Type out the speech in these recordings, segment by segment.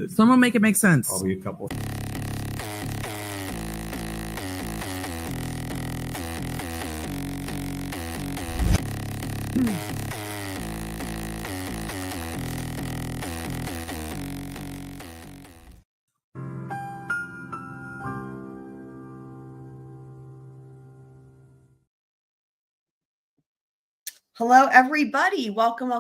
Someone make it make sense. Probably a couple. Hello, everybody. Welcome. I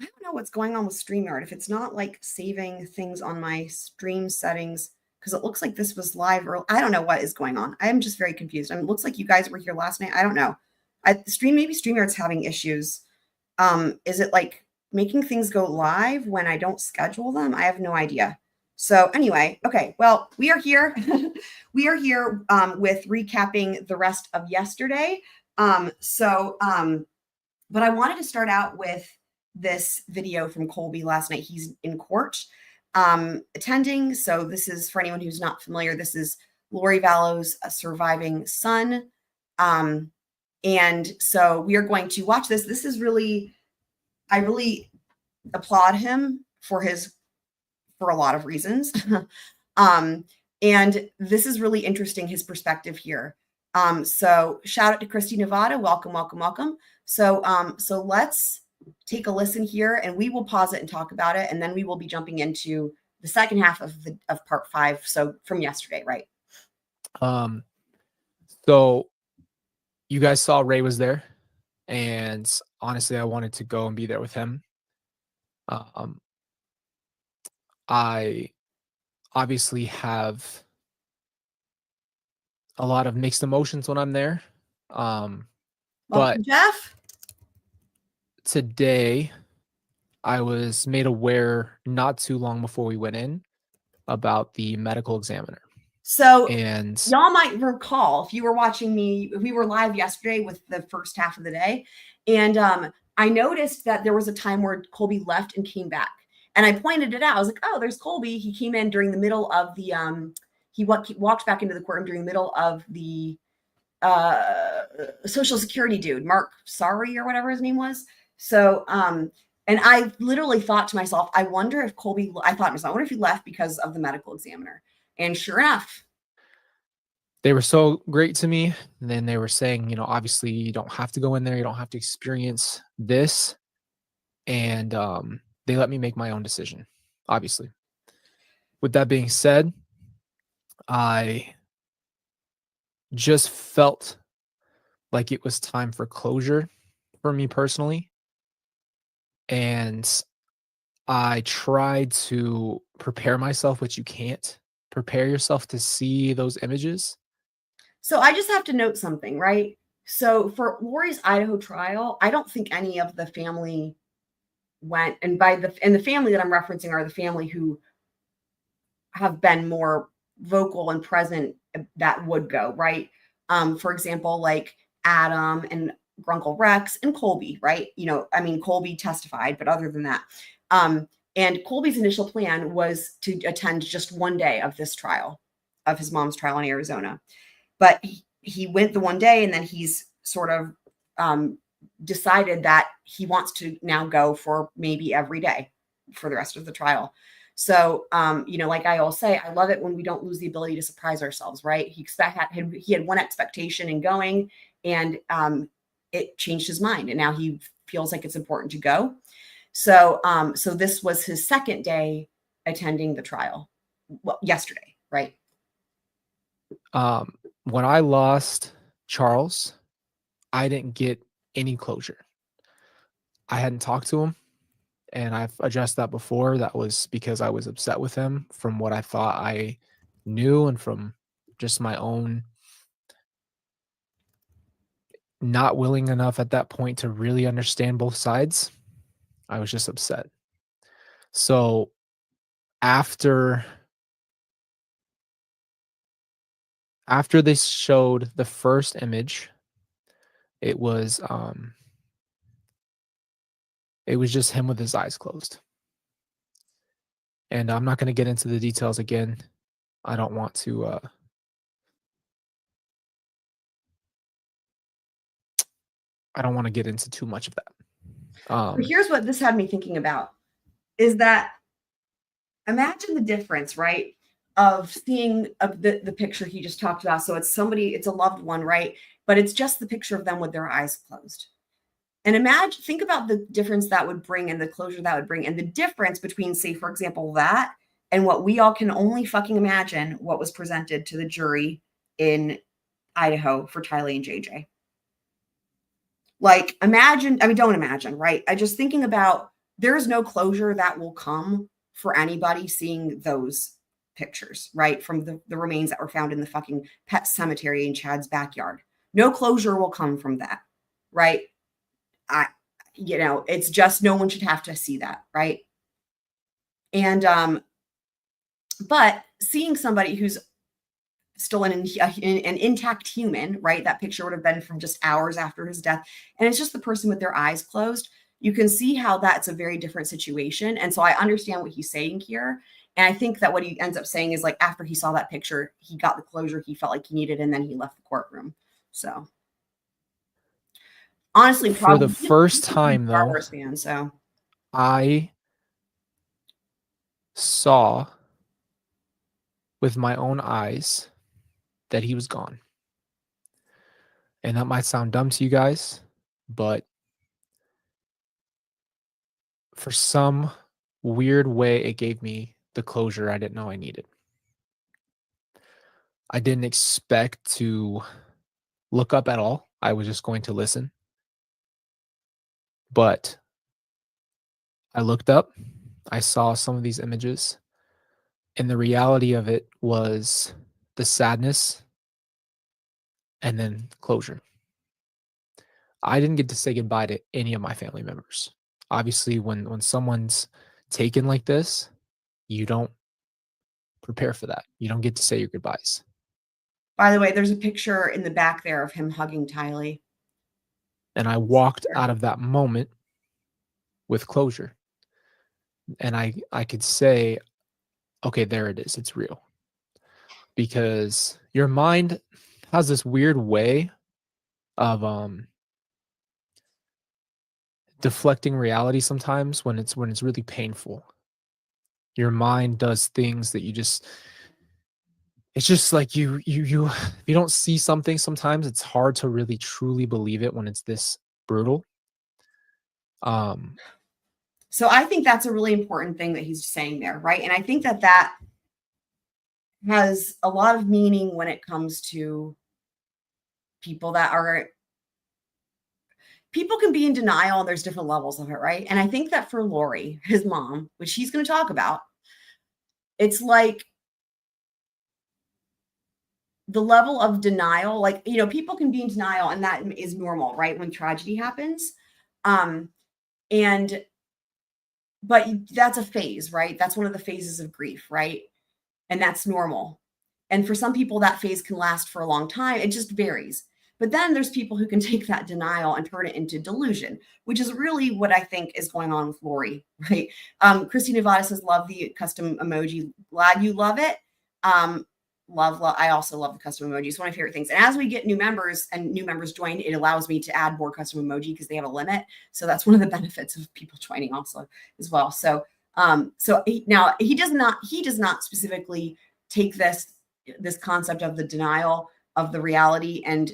don't know what's going on with StreamYard. If it's not like saving things on my stream settings, because it looks like this was live early. I don't know what is going on. I am just very confused. It looks like you guys were here last night. I don't know. Maybe StreamYard's having issues. Is it like making things go live when I don't schedule them? I have no idea. So anyway, okay, well, we are here. We are here with recapping the rest of yesterday. But I wanted to start out with this video from Colby last night. He's in court attending. So this is, for anyone who's not familiar, this is Lori Vallow's surviving son. And so we are going to watch this. This is really, I really applaud him for a lot of reasons. And this is really interesting, his perspective here. So shout out to Christy Nevada. Welcome. So let's take a listen here, and we will pause it and talk about it. And then we will be jumping into the second half of part 5. So from yesterday, right? So you guys saw Ray was there, and honestly, I wanted to go and be there with him. I obviously have a lot of mixed emotions when I'm there. But Jeff, today I was made aware not too long before we went in about the medical examiner. So and y'all might recall, if you were watching me, we were live yesterday with the first half of the day. And I noticed that there was a time where Colby left and came back. And I pointed it out. I was like, oh, there's Colby. He came in during the middle of the, he walked back into the courtroom during the middle of the Social Security dude, Mark Sorry or whatever his name was. So, and I literally thought to myself, I wonder if I wonder if he left because of the medical examiner. And sure enough, they were so great to me. And then they were saying, obviously you don't have to go in there. You don't have to experience this. And they let me make my own decision, obviously. With that being said, I just felt like it was time for closure for me personally. And I tried to prepare myself, which you can't prepare yourself to see those images. So I just have to note something, right? So for Lori's Idaho trial, I don't think any of the family went, and the family that I'm referencing are the family who have been more vocal and present that would go, right? For example, like Adam and Grunkle Rex and Colby, right? Colby testified, but other than that, and Colby's initial plan was to attend just one day of this trial, of his mom's trial in Arizona. But he went the one day, and then he's sort of decided that he wants to now go for maybe every day for the rest of the trial. So, like I always say, I love it when we don't lose the ability to surprise ourselves, right? He had one expectation in going, and it changed his mind, and now he feels like it's important to go. So, so this was his second day attending the trial. Well, yesterday, right? When I lost Charles, I didn't get any closure. I hadn't talked to him, and I've addressed that before. That was because I was upset with him from what I thought I knew and from just my own not willing enough at that point to really understand both sides. I was just upset. So after they showed the first image, it was just him with his eyes closed. And I'm not going to get into the details again. I don't want to get into too much of that. Here's what this had me thinking about. is that imagine the difference, right? Of seeing the picture he just talked about. So it's somebody, it's a loved one, right? But it's just the picture of them with their eyes closed. And imagine, think about the difference that would bring and the closure that would bring, and the difference between, say, for example, that and what we all can only fucking imagine what was presented to the jury in Idaho for Tylee and JJ. Like, imagine, I mean, don't imagine, right? I just thinking about there's no closure that will come for anybody seeing those pictures, right? From the remains that were found in the fucking pet cemetery in Chad's backyard. No closure will come from that, right? It's just no one should have to see that, right? And but seeing somebody who's still an intact human, right? That picture would have been from just hours after his death, and it's just the person with their eyes closed. You can see how that's a very different situation. And so I understand what he's saying here. And I think that what he ends up saying is, like, after he saw that picture, he got the closure he felt like he needed, and then he left the courtroom. So honestly, For the probably first time, Star though, Wars fan. So I saw with my own eyes that he was gone. And that might sound dumb to you guys, but for some weird way, it gave me the closure I didn't know I needed. I didn't expect to look up at all. I was just going to listen. But I looked up, I saw some of these images, and the reality of it was the sadness and then closure. I didn't get to say goodbye to any of my family members. Obviously, when someone's taken like this, you don't prepare for that. You don't get to say your goodbyes. by the way, there's a picture in the back there of him hugging Tylee. And I walked out of that moment with closure. And I could say, okay, there it is. It's real. Because your mind has this weird way of deflecting reality sometimes when it's really painful. Your mind does things that it's just like if you don't see something, sometimes it's hard to really truly believe it when it's this brutal. So I think that's a really important thing that he's saying there, right? And I think that that has a lot of meaning when it comes to people that are people can be in denial and there's different levels of it, right? And I think that for Lori, his mom, which he's going to talk about, it's like the level of denial, like, people can be in denial and that is normal, right? When tragedy happens. And but that's a phase, right? That's one of the phases of grief, right? And that's normal. And for some people, that phase can last for a long time. It just varies. But then there's people who can take that denial and turn it into delusion, which is really what I think is going on with Lori, right? Christy Nevada says, love the custom emoji. Glad you love it. Love. I also love the custom emoji. It's one of my favorite things. And as we get new members and new members join, it allows me to add more custom emoji because they have a limit. So that's one of the benefits of people joining also as well. So now he does not specifically take this concept of the denial of the reality and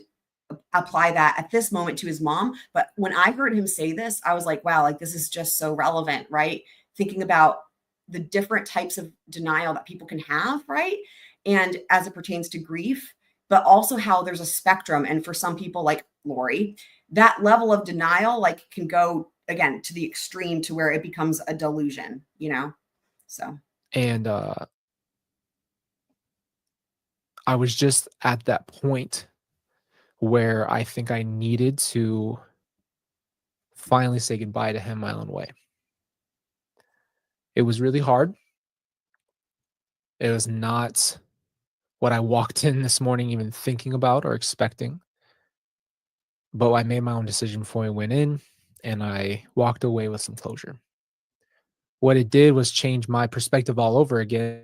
apply that at this moment to his mom. But when I heard him say this, I was like, wow, like this is just so relevant, right? Thinking about the different types of denial that people can have, right? And as it pertains to grief, but also how there's a spectrum. And for some people like Lori, that level of denial like can go again to the extreme to where it becomes a delusion, So and I was just at that point where I think I needed to finally say goodbye to him my own way. It was really hard. It was not what I walked in this morning even thinking about or expecting. But I made my own decision before I went in, and I walked away with some closure. What it did was change my perspective all over again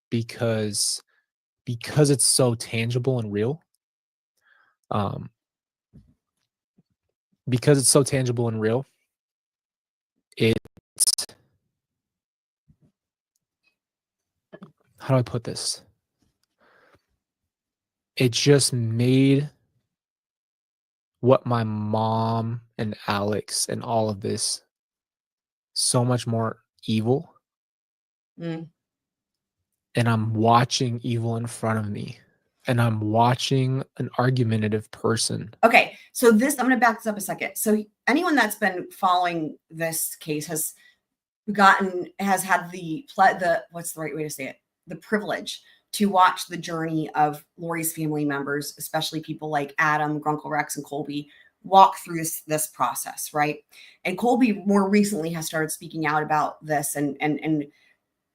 because it's so tangible and real. Um, because it's so tangible and real, it's how do I put this? It just made what my mom and Alex and all of this so much more evil. Mm. And I'm watching evil in front of me. And I'm watching an argumentative person. Okay, so this, I'm going to back this up a second. So anyone that's been following this case has had the what's the right way to say it? The privilege to watch the journey of Lori's family members, especially people like Adam, Grunkle Rex, and Colby, walk through this process, right? And Colby more recently has started speaking out about this and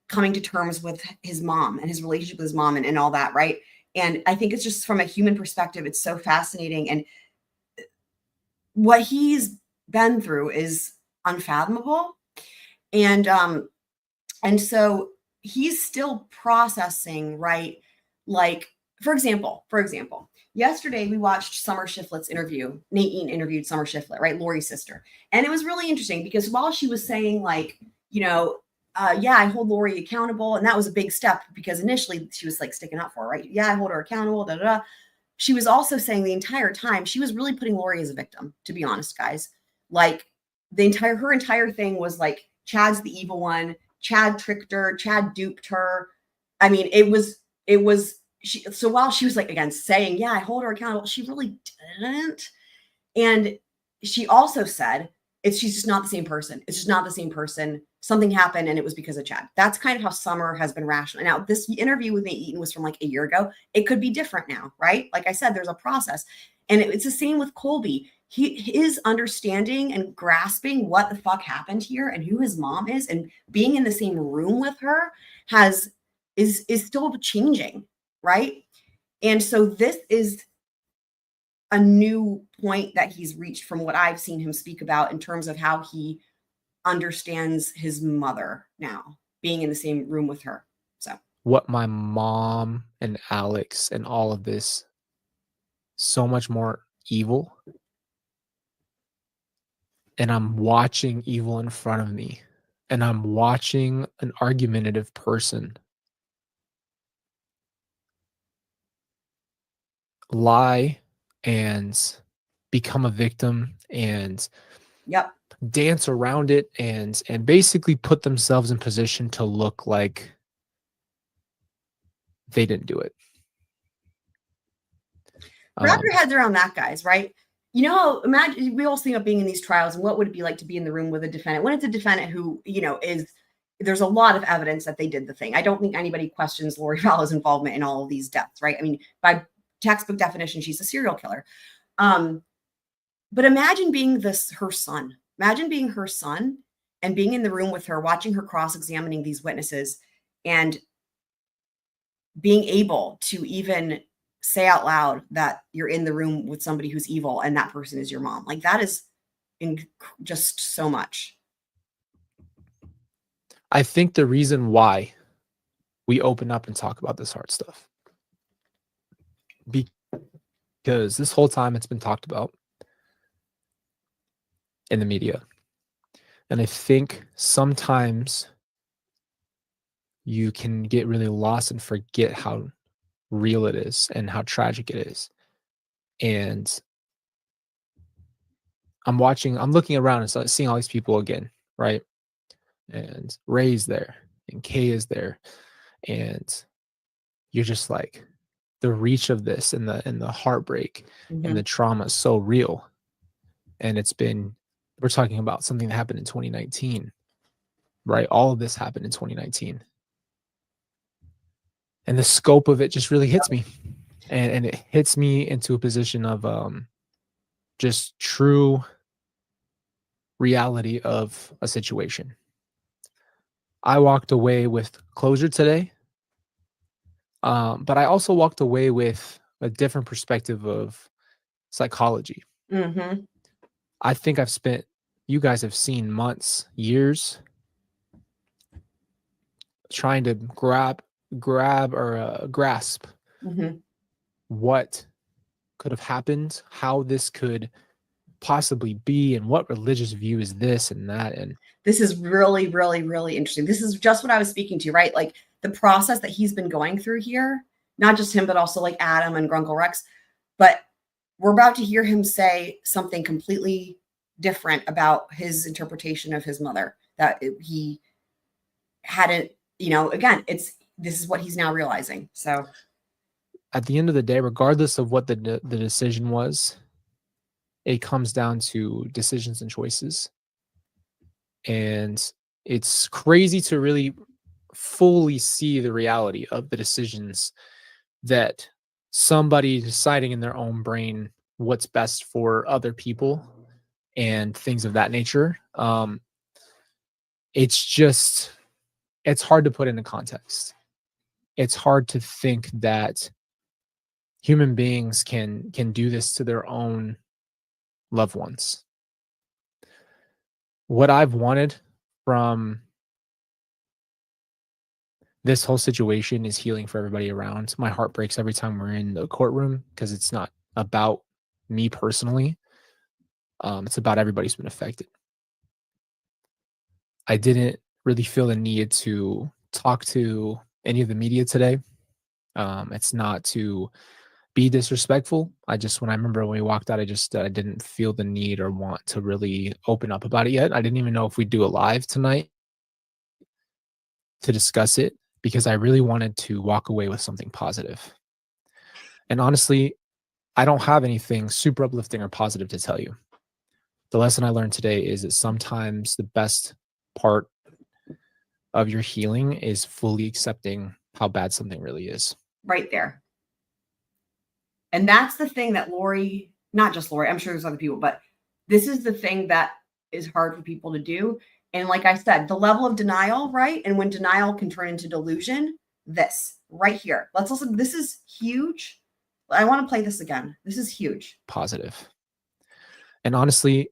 coming to terms with his mom and his relationship with his mom and all that, right? And I think it's just from a human perspective, it's so fascinating. And what he's been through is unfathomable. And so he's still processing, right? Like, for example, yesterday we watched Summer Shiflet's interview. Nate Eaton interviewed Summer Shiflet, right? Lori's sister. And it was really interesting because while she was saying like, yeah, I hold Lori accountable. And that was a big step because initially she was like sticking up for her, right? Yeah, I hold her accountable, da, da, da. She was also saying the entire time, she was really putting Lori as a victim, to be honest, guys. Like her entire thing was like, Chad's the evil one. Chad tricked her. Chad duped her. I mean, so while she was like, again, saying, yeah, I hold her accountable, she really didn't. And she also said, she's just not the same person. It's just not the same person. Something happened and it was because of Chad. That's kind of how Summer has been rational. Now, this interview with Nate Eaton was from like a year ago. It could be different now, right? Like I said, there's a process. And it's the same with Colby. His understanding and grasping what the fuck happened here and who his mom is and being in the same room with her is still changing, right? And so this is a new point that he's reached from what I've seen him speak about in terms of how he understands his mother now, being in the same room with her. So what my mom and Alex and all of this so much more evil. And I'm watching evil in front of me. And I'm watching an argumentative person lie and become a victim and dance around it and basically put themselves in position to look like they didn't do it. Wrap your heads around that, guys, right? Imagine we all think of being in these trials and what would it be like to be in the room with a defendant when it's a defendant who, there's a lot of evidence that they did the thing. I don't think anybody questions Lori Vallow's involvement in all of these deaths, right? I mean, by textbook definition, she's a serial killer. But imagine being her son. Imagine being her son and being in the room with her, watching her cross-examining these witnesses and being able to even say out loud that you're in the room with somebody who's evil and that person is your mom. Like that is just so much. I think the reason why we open up and talk about this hard stuff because this whole time it's been talked about in the media. And I think sometimes you can get really lost and forget how real it is and how tragic it is. And I'm looking around and seeing all these people again, right? And Ray's there and Kay is there. And you're just like, the reach of this and the heartbreak and the trauma is so real. And we're talking about something that happened in 2019, right? All of this happened in 2019. And the scope of it just really hits me. And it hits me into a position of just true reality of a situation. I walked away with closure today. But I also walked away with a different perspective of psychology. I think you guys have seen months, years trying to grasp what could have happened, how this could possibly be, and what religious view is this and that. And this is really, really, really interesting. This is just what I was speaking to, right? Like the process that he's been going through here, not just him, but also like Adam and Grunkle Rex. But we're about to hear him say something completely different about his interpretation of his mother, that he hadn't, again, this is what he's now realizing. So at the end of the day, regardless of what the decision was, it comes down to decisions and choices. And it's crazy to really fully see the reality of the decisions that somebody deciding in their own brain what's best for other people and things of that nature. It's hard to put into context. It's hard to think that human beings can do this to their own loved ones. What I've wanted from this whole situation is healing for everybody around. My heart breaks every time we're in the courtroom because it's not about me personally. It's about everybody who's been affected. I didn't really feel the need to talk to any of the media today. It's not to be disrespectful. When I remember when we walked out, I didn't feel the need or want to really open up about it yet. I didn't even know if we'd do a live tonight to discuss it because I really wanted to walk away with something positive. And honestly, I don't have anything super uplifting or positive to tell you. The lesson I learned today is that sometimes the best part of your healing is fully accepting how bad something really is. Right there. And that's the thing that Lori, not just Lori, I'm sure there's other people, but this is the thing that is hard for people to do. And like I said, the level of denial, right? And when denial can turn into delusion, this right here. Let's listen. This is huge. I want to play this again. This is huge. Positive. And honestly,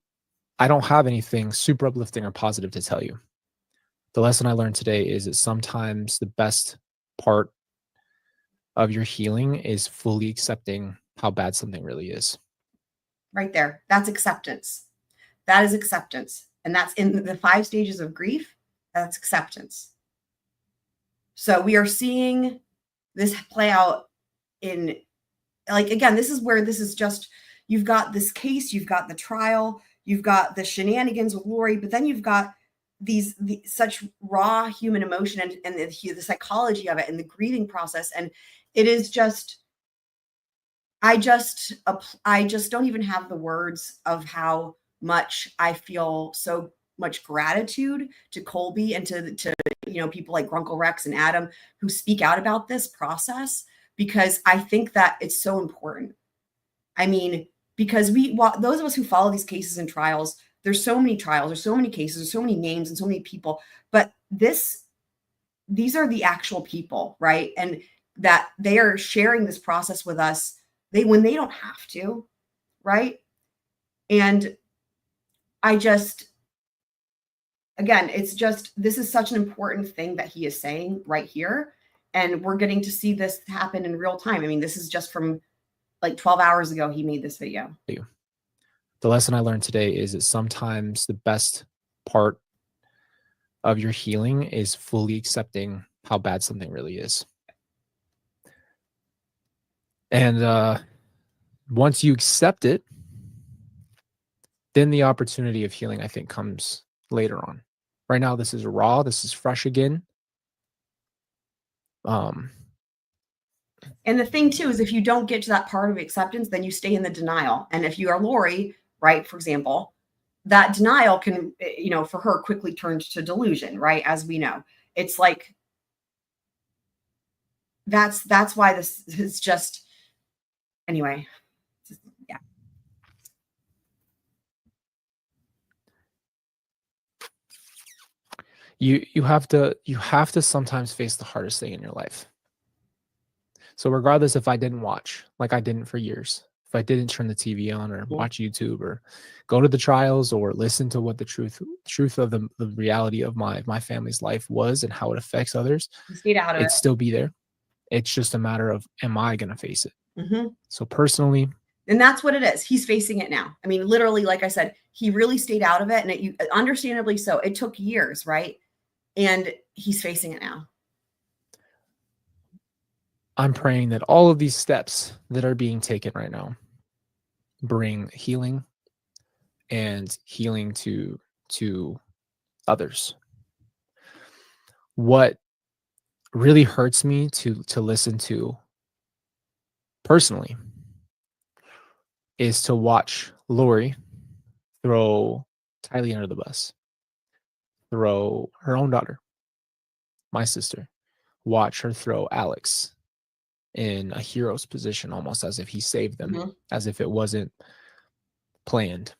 I don't have anything super uplifting or positive to tell you. The lesson I learned today is that sometimes the best part of your healing is fully accepting how bad something really is. Right there. That's acceptance. That is acceptance. And that's in the 5 stages of grief. That's acceptance. So we are seeing this play out in, like, again, this is where this is just, you've got this case, you've got the trial, you've got the shenanigans with Lori, but then you've got such raw human emotion and the psychology of it and the grieving process. And it is just, I just don't even have the words of how much I feel so much gratitude to Colby and to people like Grunkle Rex and Adam who speak out about this process, because I think that it's so important. I mean, because those of us who follow these cases and trials, there's so many trials, there's so many cases, there's so many names and so many people, but these are the actual people, right? And that they are sharing this process with us when they don't have to, right? And again, this is such an important thing that he is saying right here. And we're getting to see this happen in real time. I mean, this is just from like 12 hours ago, he made this video. The lesson I learned today is that sometimes the best part of your healing is fully accepting how bad something really is. And once you accept it, then the opportunity of healing, I think, comes later on. Right now, this is raw. This is fresh again. And the thing too is, if you don't get to that part of acceptance, then you stay in the denial. And if you are Lori, right, for example, that denial can, for her quickly turn to delusion, right? As we know, it's like, that's why this is just, anyway. Yeah. You have to sometimes face the hardest thing in your life. So regardless if I didn't watch, like I didn't for years, if I didn't turn the TV on or watch YouTube or go to the trials or listen to what the truth of the reality of my family's life was and how it affects others, You stayed out of it. it'd still be there. It's just a matter of, am I going to face it? Mm-hmm. So personally, and that's what it is. He's facing it now. I mean, literally, like I said, he really stayed out of it, and understandably so. It took years, right? And he's facing it now. I'm praying that all of these steps that are being taken right now bring healing and healing to others. What really hurts me to listen to personally is to watch Lori throw Tylee under the bus, throw her own daughter, my sister, watch her throw Alex in a hero's position, almost as if he saved them, Mhm. as if it wasn't planned.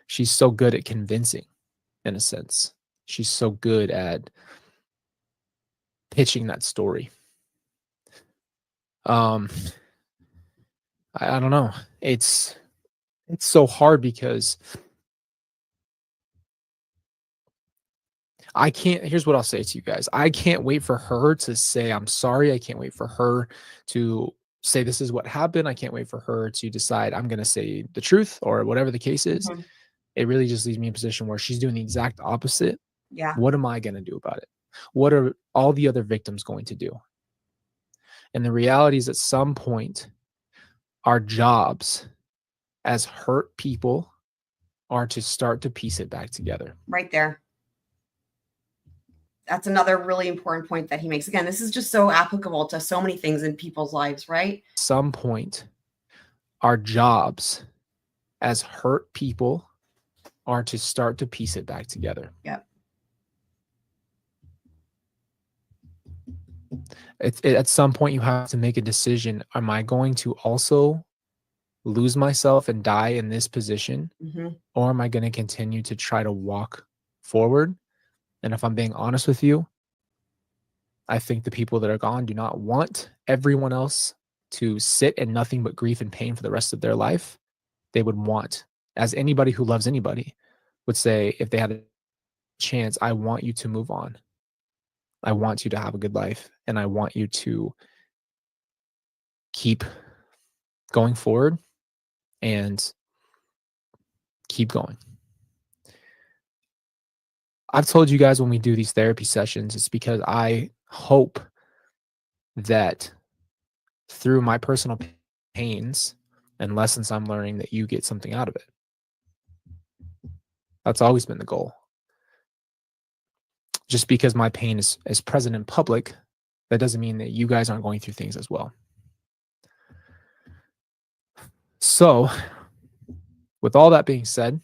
She's so good at convincing, in a sense. She's so good at pitching that story. Um, I don't know. It's so hard because I can't. Here's what I'll say to you guys. I can't wait for her to say I'm sorry. I can't wait for her to say this is what happened. I can't wait for her to decide I'm going to say the truth or whatever the case is. Mhm. It really just leaves me in a position where she's doing the exact opposite. Yeah. What am I going to do about it? What are all the other victims going to do? And the reality is, at some point, our jobs as hurt people are to start to piece it back together. Right there. That's another really important point that he makes. Again, this is just so applicable to so many things in people's lives, right? At some point, our jobs as hurt people are to start to piece it back together. Yep. At some point, you have to make a decision. Am I going to also lose myself and die in this position? Mhm. Or am I going to continue to try to walk forward? And if I'm being honest with you, I think the people that are gone do not want everyone else to sit in nothing but grief and pain for the rest of their life. They would want, as anybody who loves anybody would say, if they had a chance, I want you to move on. I want you to have a good life, and I want you to keep going forward and keep going. I've told you guys when we do these therapy sessions, it's because I hope that through my personal pains and lessons I'm learning, that you get something out of it. That's always been the goal. Just because my pain is present in public, that doesn't mean that you guys aren't going through things as well. So, with all that being said,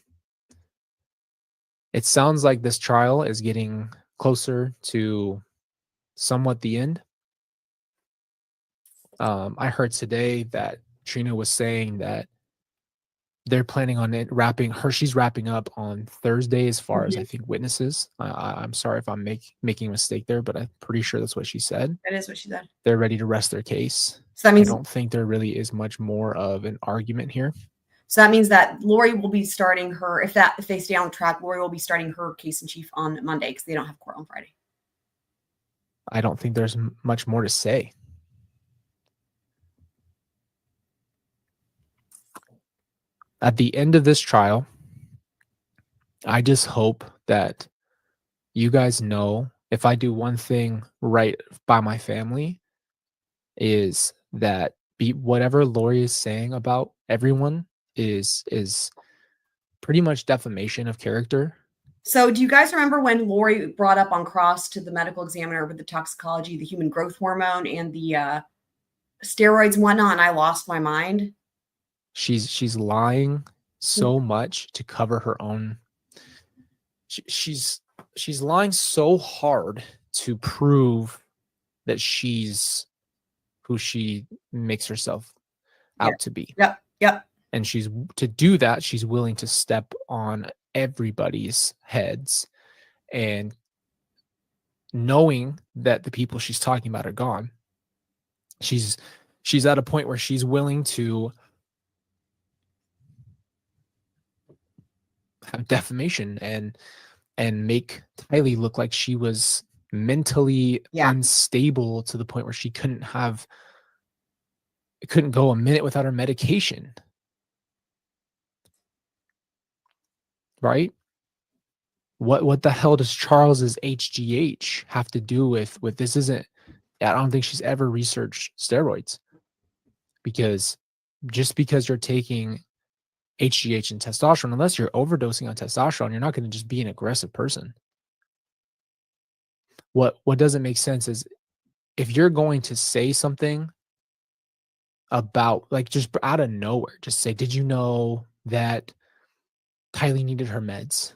it sounds like this trial is getting closer to somewhat the end. I heard today that Trina was saying that they're planning on it wrapping her. She's wrapping up on Thursday, as far as I Mhm. think witnesses. I'm sorry if I'm making a mistake there, but I'm pretty sure that's what she said. That is what she said. They're ready to rest their case. So that I means don't think there really is much more of an argument here. so that means that Lori will be starting her if they stay on track, Lori will be starting her case in chief on Monday because they don't have court on Friday. I don't think there's much more to say. At the end of this trial, I just hope that you guys know, if I do one thing right by my family, is that whatever Lori is saying about everyone is pretty much defamation of character. So do you guys remember when Lori brought up on cross to the medical examiner with the toxicology, the human growth hormone and the steroids and whatnot, and I lost my mind? She's lying so much to cover her own. She's lying so hard to prove that she's who she makes herself Yeah. out to be. Yep. And to do that, she's willing to step on everybody's heads, and knowing that the people she's talking about are gone, she's at a point where she's willing to have defamation and make Tylee look like she was mentally unstable to the point where she couldn't go a minute without her medication. Right? What the hell does Charles's HGH have to do with this? Isn't I don't think she's ever researched steroids, because just because you're taking HGH and testosterone, unless you're overdosing on testosterone, you're not going to just be an aggressive person. What doesn't make sense is if you're going to say something about, like, just out of nowhere, just say, "Did you know that Kylie needed her meds?"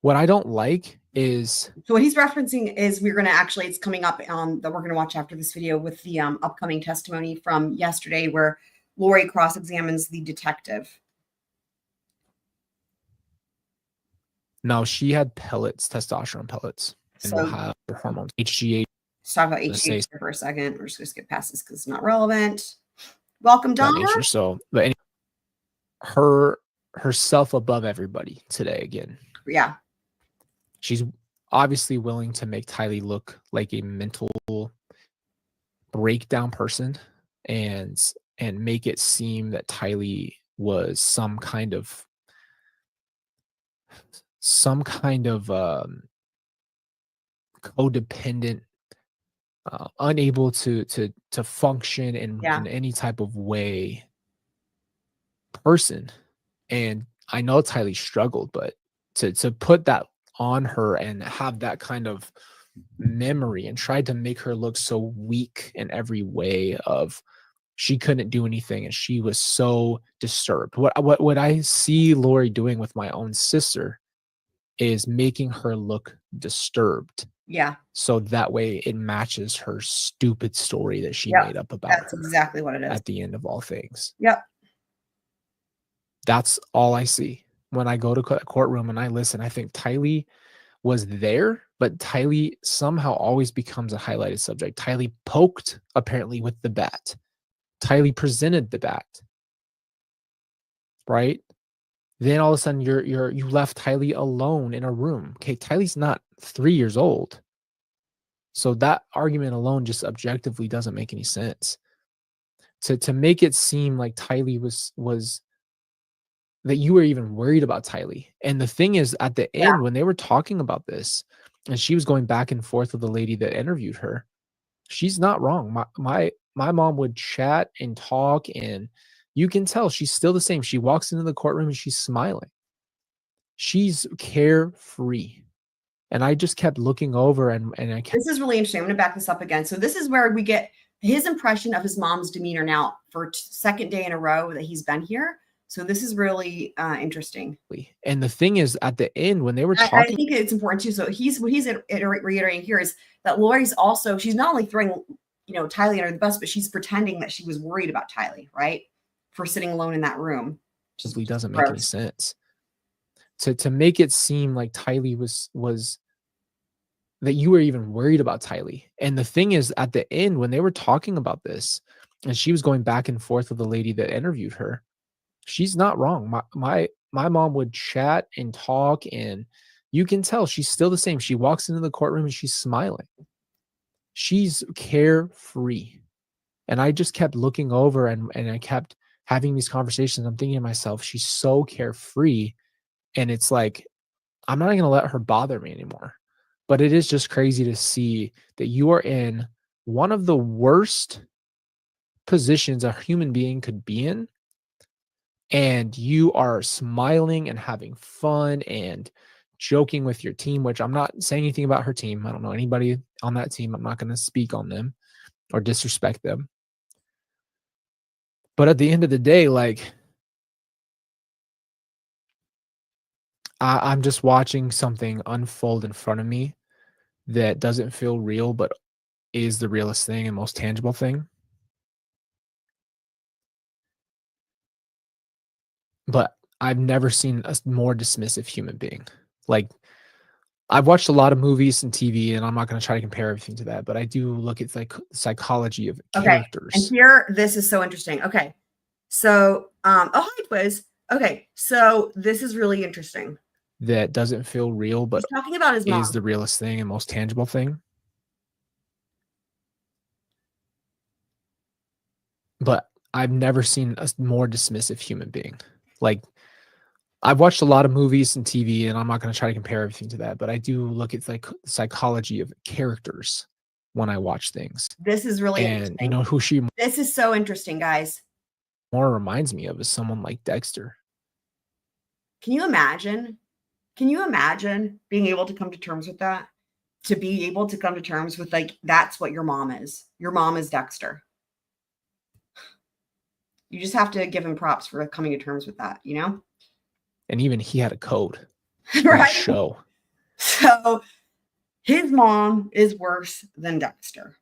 What I don't like is, So what he's referencing is we're going to actually, it's coming up on that we're going to watch after this video with the upcoming testimony from yesterday where Lori cross-examines the detective. no, she had pellets, testosterone pellets, and will So have her hormones, HGH. let's talk about Let's say HGH for a second. We're just going to skip past this because it's not relevant. Welcome, that Donna. nature. So, but anyway, herself above everybody today again. Yeah. She's obviously willing to make Tylee look like a mental breakdown person, and make it seem that Tylee was some kind of codependent, unable to function in any type of way person. And I know Tylee struggled, but to put that on her and have that kind of memory and tried to make her look so weak in every way, of she couldn't do anything and she was so disturbed. What I see Lori doing with my own sister is making her look disturbed. Yeah. So that way it matches her stupid story that she made up about That's her exactly what it is at the end of all things. Yep. That's all I see when I go to a courtroom and I listen. I think Tylee was there, but Tylee somehow always becomes a highlighted subject. Tylee poked apparently with the bat. Tylee presented the bat, right? Then all of a sudden you left Tylee alone in a room. Okay, Tylee's not 3 years old. So that argument alone just objectively doesn't make any sense. To make it seem like Tylee was that you were even worried about Tylee. And the thing is, at the end, when they were talking about this, and she was going back and forth with the lady that interviewed her, she's not wrong. My mom would chat and talk, and you can tell she's still the same. She walks into the courtroom and she's smiling. She's carefree. And I just kept looking over and I kept. This is really interesting. I'm going to back this up again. So this is where we get his impression of his mom's demeanor now for second day in a row that he's been here. So this is really interesting. And the thing is, at the end, when they were talking, I think it's important too. So what he's reiterating here is that Lori's also, she's not only throwing, Tylee under the bus, but she's pretending that she was worried about Tylee, right? For sitting alone in that room. Just doesn't make any sense. To make it seem like Tylee was that you were even worried about Tylee. And the thing is, at the end, when they were talking about this, and she was going back and forth with the lady that interviewed her, she's not wrong. My mom would chat and talk, and you can tell she's still the same. She walks into the courtroom and she's smiling. She's carefree. And I just kept looking over and I kept having these conversations. I'm thinking to myself, she's so carefree. And it's like, I'm not going to let her bother me anymore. But it is just crazy to see that you are in one of the worst positions a human being could be in, and you are smiling and having fun and joking with your team, which I'm not saying anything about her team. I don't know anybody on that team. I'm not going to speak on them or disrespect them. But at the end of the day, like, I'm just watching something unfold in front of me that doesn't feel real, but is the realest thing and most tangible thing. But I've never seen a more dismissive human being. Like, I've watched a lot of movies and TV, and I'm not going to try to compare everything to that, but I do look at like psychology of characters. And here, this is so interesting. Okay. So, oh, hi, Twiz. Okay. So this is really interesting. That doesn't feel real, but he's talking about his mom. Is the realest thing and most tangible thing. But I've never seen a more dismissive human being. Like, I've watched a lot of movies and TV, and I'm not going to try to compare everything to that, but I do look at like psychology of characters. when I watch things. This is really And you interesting. know who she This is so interesting, guys. more reminds me of is someone like Dexter. Can you imagine? Can you imagine being able to come to terms with that? To be able to come to terms with, like, that's what your mom is. Your mom is Dexter. You just have to give him props for coming to terms with that, you know? And even he had a code in the Right? show. So his mom is worse than Dexter.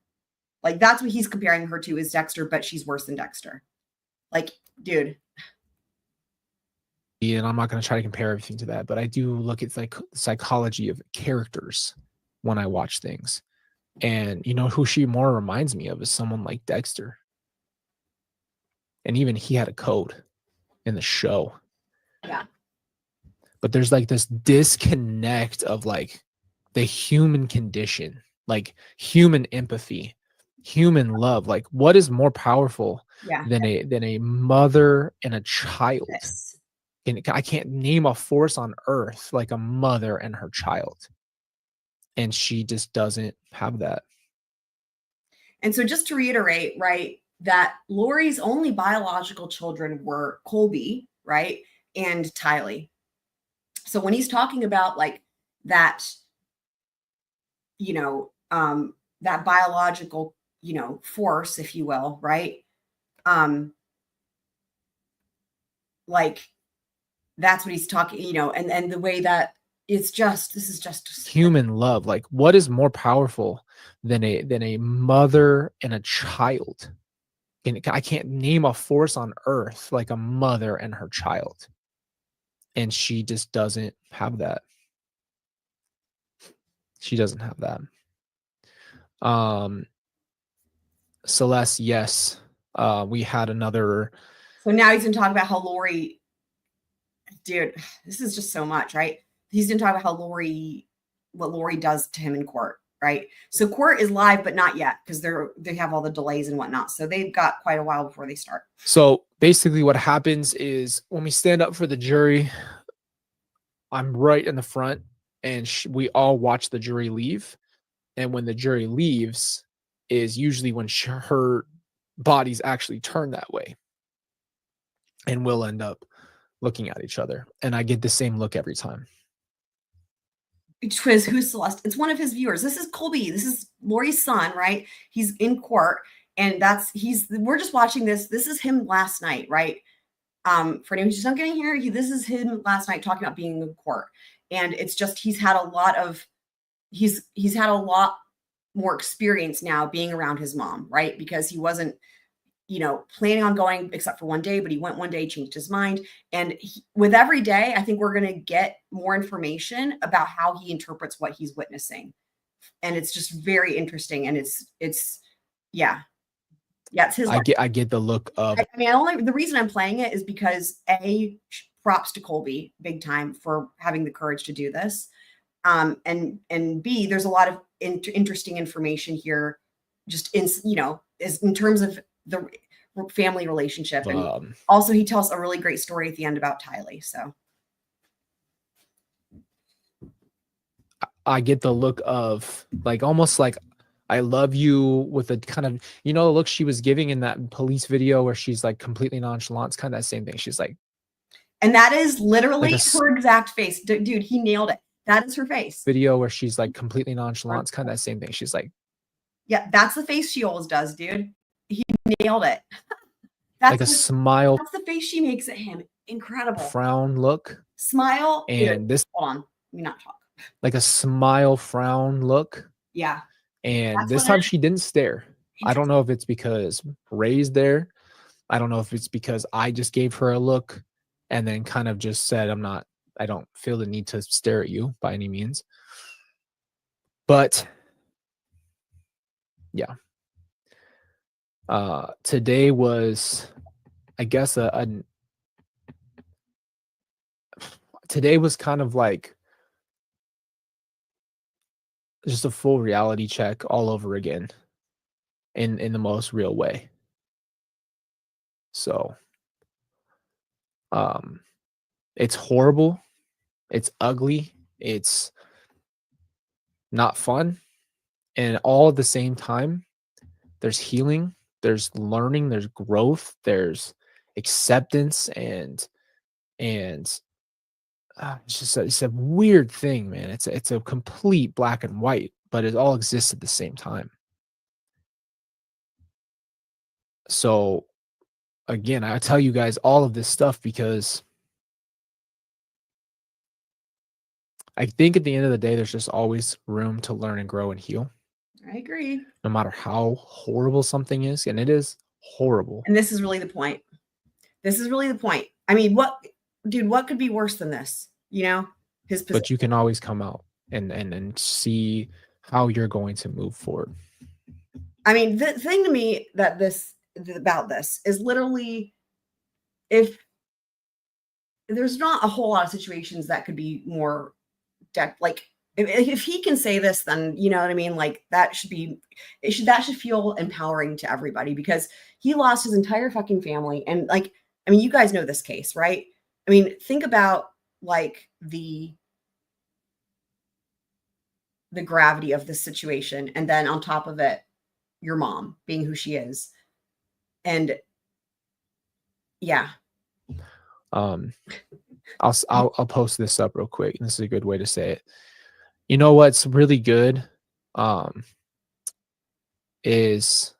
Like, that's what he's comparing her to, is Dexter, but she's worse than Dexter. Like, dude. And I'm not going to try to compare everything to that, but I do look at like psychology of characters when I watch things. And you know who she more reminds me of is someone like Dexter. And even he had a code in the show. Yeah. But there's like this disconnect of like the human condition, like human empathy, human love. Like, what is more powerful Yeah. than a mother and a child? Yes. And I can't name a force on earth like a mother and her child. And she just doesn't have that. And so, just to reiterate, right, that Lori's only biological children were Colby, right, and Tylee. So when he's talking about like that, you know, that biological, you know, force, if you will, right? Like, that's what he's talking, you know, and the way that it's just, this is just Human love. Like, what is more powerful than a mother and a child? And I can't name a force on earth like a mother and her child. And she just doesn't have that. She doesn't have that. Celeste, yes. We had another. So now he's gonna talk about how Lori, dude, this is just so much, right? He's gonna talk about how what Lori does to him in court, right? So court is live, but not yet, because they have all the delays and whatnot. So they've got quite a while before they start. So basically what happens is when we stand up for the jury, I'm right in the front and we all watch the jury leave. And when the jury leaves is usually when her body's actually turned that way. And we'll end up looking at each other. And I get the same look every time. Quiz, who's Celeste? It's one of his viewers. This is Colby. This is Lori's son, right? He's in court, and we're just watching this. This is him last night, right? For anyone who's just not getting here, this is him last night talking about being in court. And it's just he's had a lot more experience now being around his mom, right? Because he wasn't, you know, planning on going except for one day, but he went one day, changed his mind. And with every day, I think we're going to get more information about how he interprets what he's witnessing. And it's just very interesting. And it's yeah, it's his. I get the look of. I mean, the reason I'm playing it is because props to Colby big time for having the courage to do this. And B, there's a lot of interesting information here, just in terms of the family relationship. And also he tells a really great story at the end about Tylee. So I get the look of like almost like I love you with a kind of, you know, the look she was giving in that police video where she's like completely nonchalant. It's kind of that same thing. She's like, and that is literally her exact face. Dude, he nailed it. That is her face. Video where she's like completely nonchalant. It's kind of that same thing. She's like, yeah, that's the face she always does, dude. He nailed it. Like a smile. That's the face she makes at him. Incredible. Frown look. Smile. And this. Hold on. Let me not talk. Like a smile, frown look. Yeah. And this time she didn't stare. I don't know if it's because Ray's there. I don't know if it's because I just gave her a look and then kind of just said, I don't feel the need to stare at you by any means. But yeah. Today was, I guess, today was kind of like just a full reality check all over again in the most real way. So it's horrible, it's ugly, it's not fun, And all at the same time, there's healing, there's learning, there's growth, there's acceptance, and it's a weird thing, man. It's a complete black and white, but it all exists at the same time. So again, I tell you guys all of this stuff because I think at the end of the day, there's just always room to learn and grow and heal, I agree. no matter how horrible something is. And it is horrible. And this is really the point. This is really the point. I mean, what could be worse than this? You know, his position. But you can always come out and see how you're going to move forward. I mean, the thing to me about this is literally, if there's not a whole lot of situations that could be more like, if he can say this, then you know what I mean? Like that should feel empowering to everybody, because he lost his entire fucking family. And like, I mean, you guys know this case, right? I mean, think about like the gravity of this situation. And then on top of it, your mom being who she is. And yeah. I'll post this up real quick. This is a good way to say it. You know what's really good is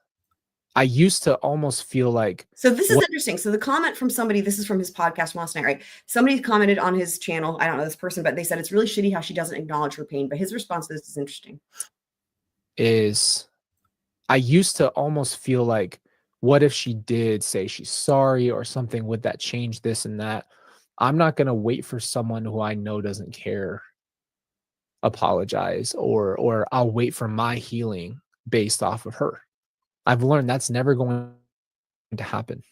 I used to almost feel like. So this is interesting. So the comment from somebody, this is from his podcast from last night, right? Somebody commented on his channel. I don't know this person, but they said it's really shitty how she doesn't acknowledge her pain. But his response to this is interesting. I used to almost feel like, what if she did say she's sorry or something? Would that change this and that? I'm not going to wait for someone who I know doesn't care apologize, or I'll wait for my healing based off of her. I've learned that's never going to happen.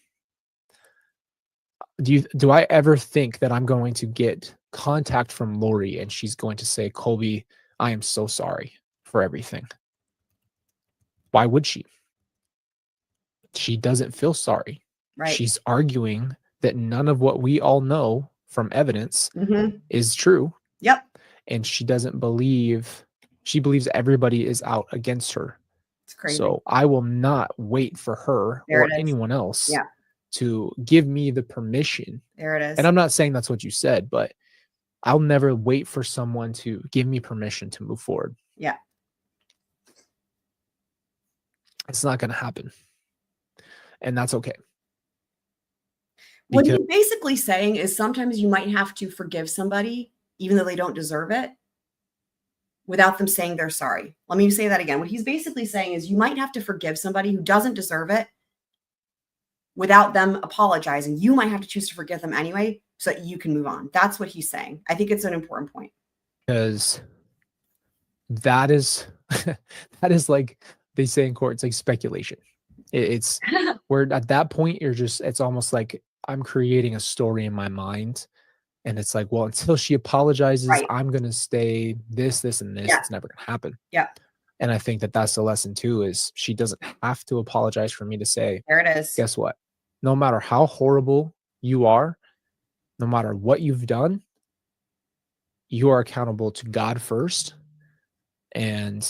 Do I ever think that I'm going to get contact from Lori and she's going to say, Colby, I am so sorry for everything? Why would she? She doesn't feel sorry. Right. She's arguing that none of what we all know from evidence is true. Yep. And she believes everybody is out against her. It's crazy. So I will not wait for her or anyone else to give me the permission. There it is. And I'm not saying that's what you said, but I'll never wait for someone to give me permission to move forward. Yeah. It's not going to happen. And that's okay. What he's basically saying is sometimes you might have to forgive somebody, even though they don't deserve it, without them saying they're sorry. Let me say that again. What he's basically saying is you might have to forgive somebody who doesn't deserve it without them apologizing. You might have to choose to forgive them anyway so that you can move on. That's what he's saying. I think it's an important point. Because that is like they say in court, it's like speculation. It's where at that point it's almost like I'm creating a story in my mind. And it's like, well, until she apologizes, I'm going to stay this, and this. Yeah. It's never going to happen. Yeah. And I think that that's the lesson too, is she doesn't have to apologize for me to say, there it is. Guess what? No matter how horrible you are, no matter what you've done, you are accountable to God first. And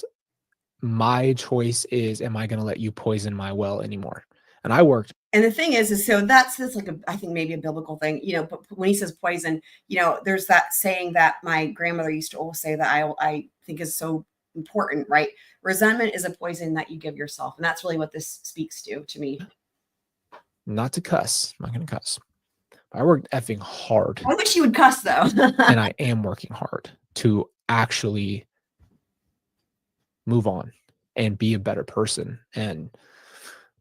my choice is, am I going to let you poison my well anymore? And I worked. And the thing is so that's like I think maybe a biblical thing, you know, but when he says poison, you know, there's that saying that my grandmother used to always say that I think is so important, right? Resentment is a poison that you give yourself. And that's really what this speaks to me. Not to cuss. I'm not going to cuss. I worked effing hard. I wish you would cuss though. And I am working hard to actually move on and be a better person and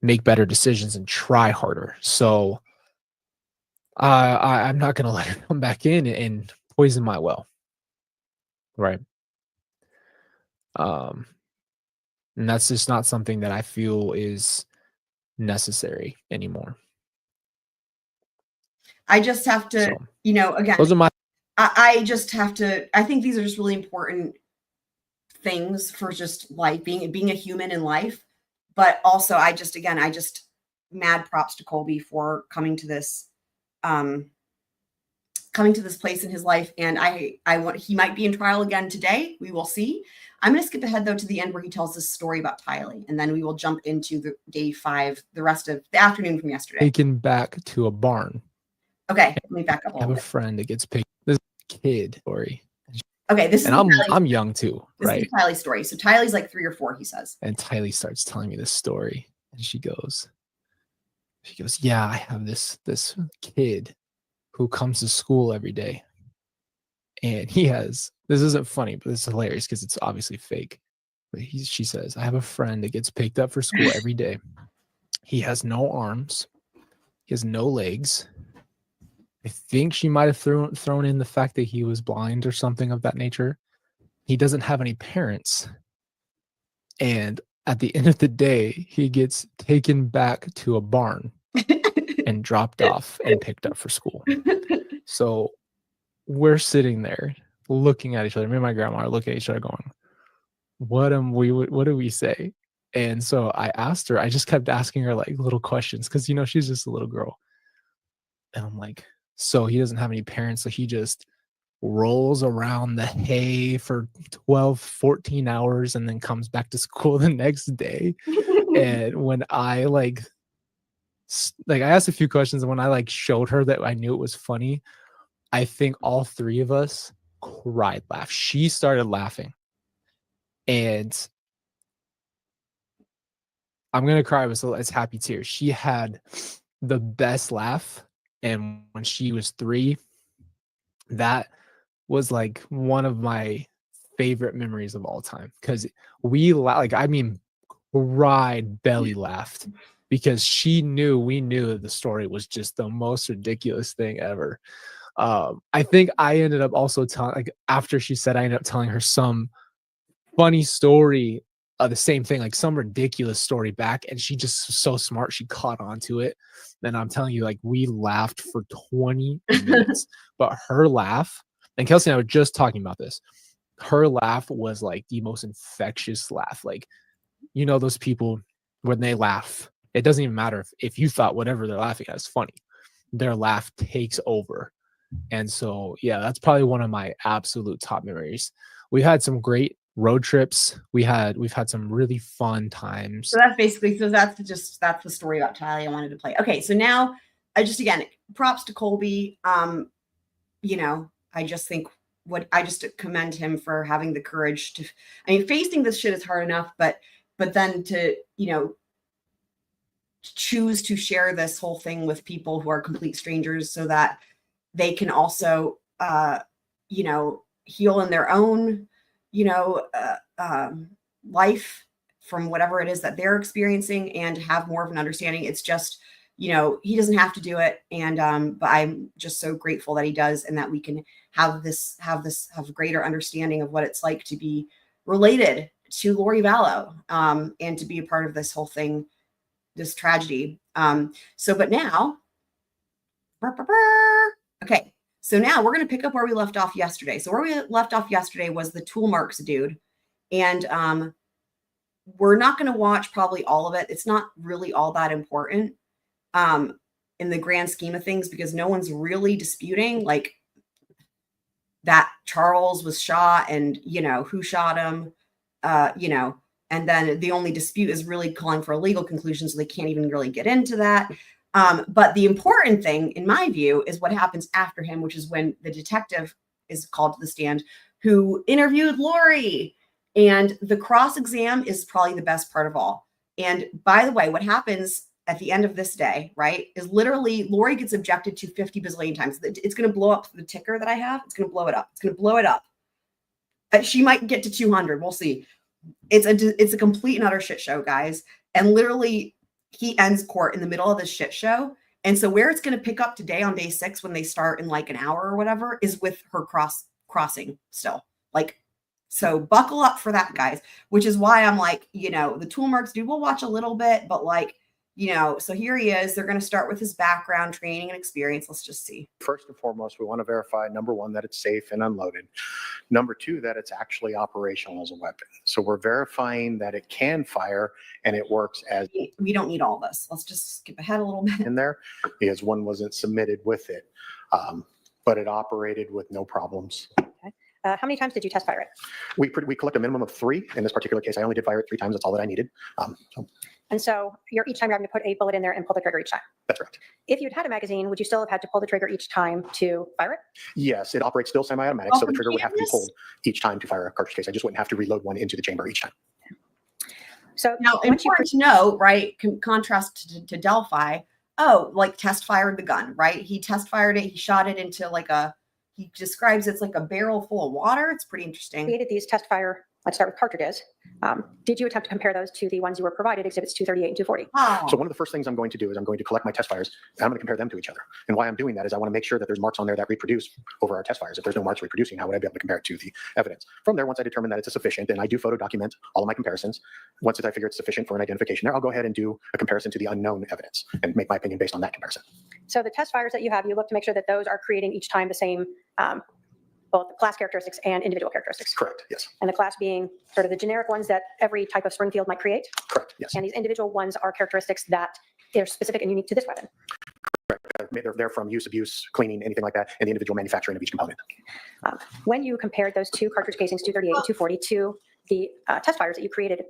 make better decisions and try harder. So I'm not going to let her come back in and poison my well. Right. And that's just not something that I feel is necessary anymore. I just have to, you know, again, those are my, I just have to, I think these are just really important things for just life, being a human in life. But also I just mad props to Colby for coming to this place in his life. And I want, he might be in trial again today. We will see. I'm going to skip ahead, though, to the end where he tells this story about Tylee, and then we will jump into the day 5, the rest of the afternoon from yesterday. Taken back to a barn. Okay, let me back up a I have little a bit. friend that gets picked. This kid story. Okay, this is I'm young too, right? This is Tylee's story. So Tylee's like 3 or 4, he says. And Tylee starts telling me this story, and she goes, yeah, I have this kid who comes to school every day, and he has, this isn't funny, but it's hilarious because it's obviously fake. But she says, I have a friend that gets picked up for school every day. He has no arms, he has no legs. I think she might have thrown in the fact that he was blind or something of that nature. He doesn't have any parents. And at the end of the day, he gets taken back to a barn and dropped off and picked up for school. So we're sitting there looking at each other. Me and my grandma are looking at each other going, what do we say? And so I asked her, I just kept asking her like little questions because, she's just a little girl. And I'm like, so he doesn't have any parents, so he just rolls around the hay for 12, 14 hours and then comes back to school the next day. And when I I asked a few questions, and when I showed her that I knew it was funny, I think all 3 of us cried, laughed. She started laughing. And I'm going to cry, but it's happy tears. She had the best laugh. And when she was 3, that was one of my favorite memories of all time, because we cried, belly laughed, because we knew the story was just the most ridiculous thing ever. I think I ended up also telling, after she said, I ended up telling her some funny story of the same thing, some ridiculous story back, and she just was so smart, she caught on to it. And I'm telling you, we laughed for 20 minutes. But her laugh, and Kelsey and I were just talking about this, her laugh was the most infectious laugh. Those people, when they laugh, it doesn't even matter if you thought whatever they're laughing at is funny, their laugh takes over. And so, yeah, that's probably one of my absolute top memories. We had some great road trips. We've had some really fun times. So that's the story about Tylee I wanted to play. Okay, so now again, props to Colby. I just think I just commend him for having the courage to, facing this shit is hard enough, but then to, choose to share this whole thing with people who are complete strangers so that they can also, heal in their own, life from whatever it is that they're experiencing and have more of an understanding. It's just, he doesn't have to do it. And, but I'm just so grateful that he does, and that we can have a greater understanding of what it's like to be related to Lori Vallow, and to be a part of this whole thing, this tragedy. But now, okay. So now we're going to pick up where we left off yesterday. So where we left off yesterday was the tool marks dude. And, we're not going to watch probably all of it. It's not really all that important, in the grand scheme of things, because no one's really disputing that Charles was shot and, who shot him, and then the only dispute is really calling for a legal conclusion. So they can't even really get into that. But the important thing, in my view, is what happens after him, which is when the detective is called to the stand who interviewed Lori. And the cross exam is probably the best part of all. And by the way, what happens at the end of this day, right, is literally Lori gets objected to 50 bazillion times. It's going to blow up the ticker that I have. It's going to blow it up. It's going to blow it up. She might get to 200. We'll see. It's a complete and utter shit show, guys. And literally, he ends court in the middle of this shit show. And so where it's going to pick up today on day 6, when they start in an hour or whatever, is with her crossing still. So buckle up for that, guys, which is why I'm the tool marks dude, we'll watch a little bit, but so here he is. They're going to start with his background, training, and experience. Let's just see. First and foremost, we want to verify, number 1, that it's safe and unloaded. Number 2, that it's actually operational as a weapon. So we're verifying that it can fire and it works as... We don't need all this. Let's just skip ahead a little bit. In there, because one wasn't submitted with it, but it operated with no problems. Okay. How many times did you test fire it? We collect a minimum of 3. In this particular case, I only did fire it 3 times. That's all that I needed. And so each time you're having to put a bullet in there and pull the trigger each time. That's correct. If you'd had a magazine, would you still have had to pull the trigger each time to fire it? Yes, it operates still semi-automatic, so the trigger would have to be pulled each time to fire a cartridge case. I just wouldn't have to reload one into the chamber each time. So Now, important to know, right? Contrast to Delphi. Oh, like test fired the gun, right? He test fired it. He shot it into like he describes it's like a barrel full of water. It's pretty interesting. Created these test fire, let's start with cartridges. Did you attempt to compare those to the ones you were provided, exhibits 238 and 240? Oh. So one of the first things I'm going to do is I'm going to collect my test fires and I'm going to compare them to each other. And why I'm doing that is I want to make sure that there's marks on there that reproduce over our test fires. If there's no marks reproducing, how would I be able to compare it to the evidence? From there, once I determine that it's sufficient, and I do photo document all of my comparisons, once I figure it's sufficient for an identification there, I'll go ahead and do a comparison to the unknown evidence and make my opinion based on that comparison. So the test fires that you have, you look to make sure that those are creating each time the same both class characteristics and individual characteristics. Correct, yes. And the class being sort of the generic ones that every type of Springfield might create. Correct, yes. And these individual ones are characteristics that are specific and unique to this weapon. Correct. They're from use, abuse, cleaning, anything like that, and the individual manufacturing of each component. When you compared those two cartridge casings, 238 and 240, to the test fires that you created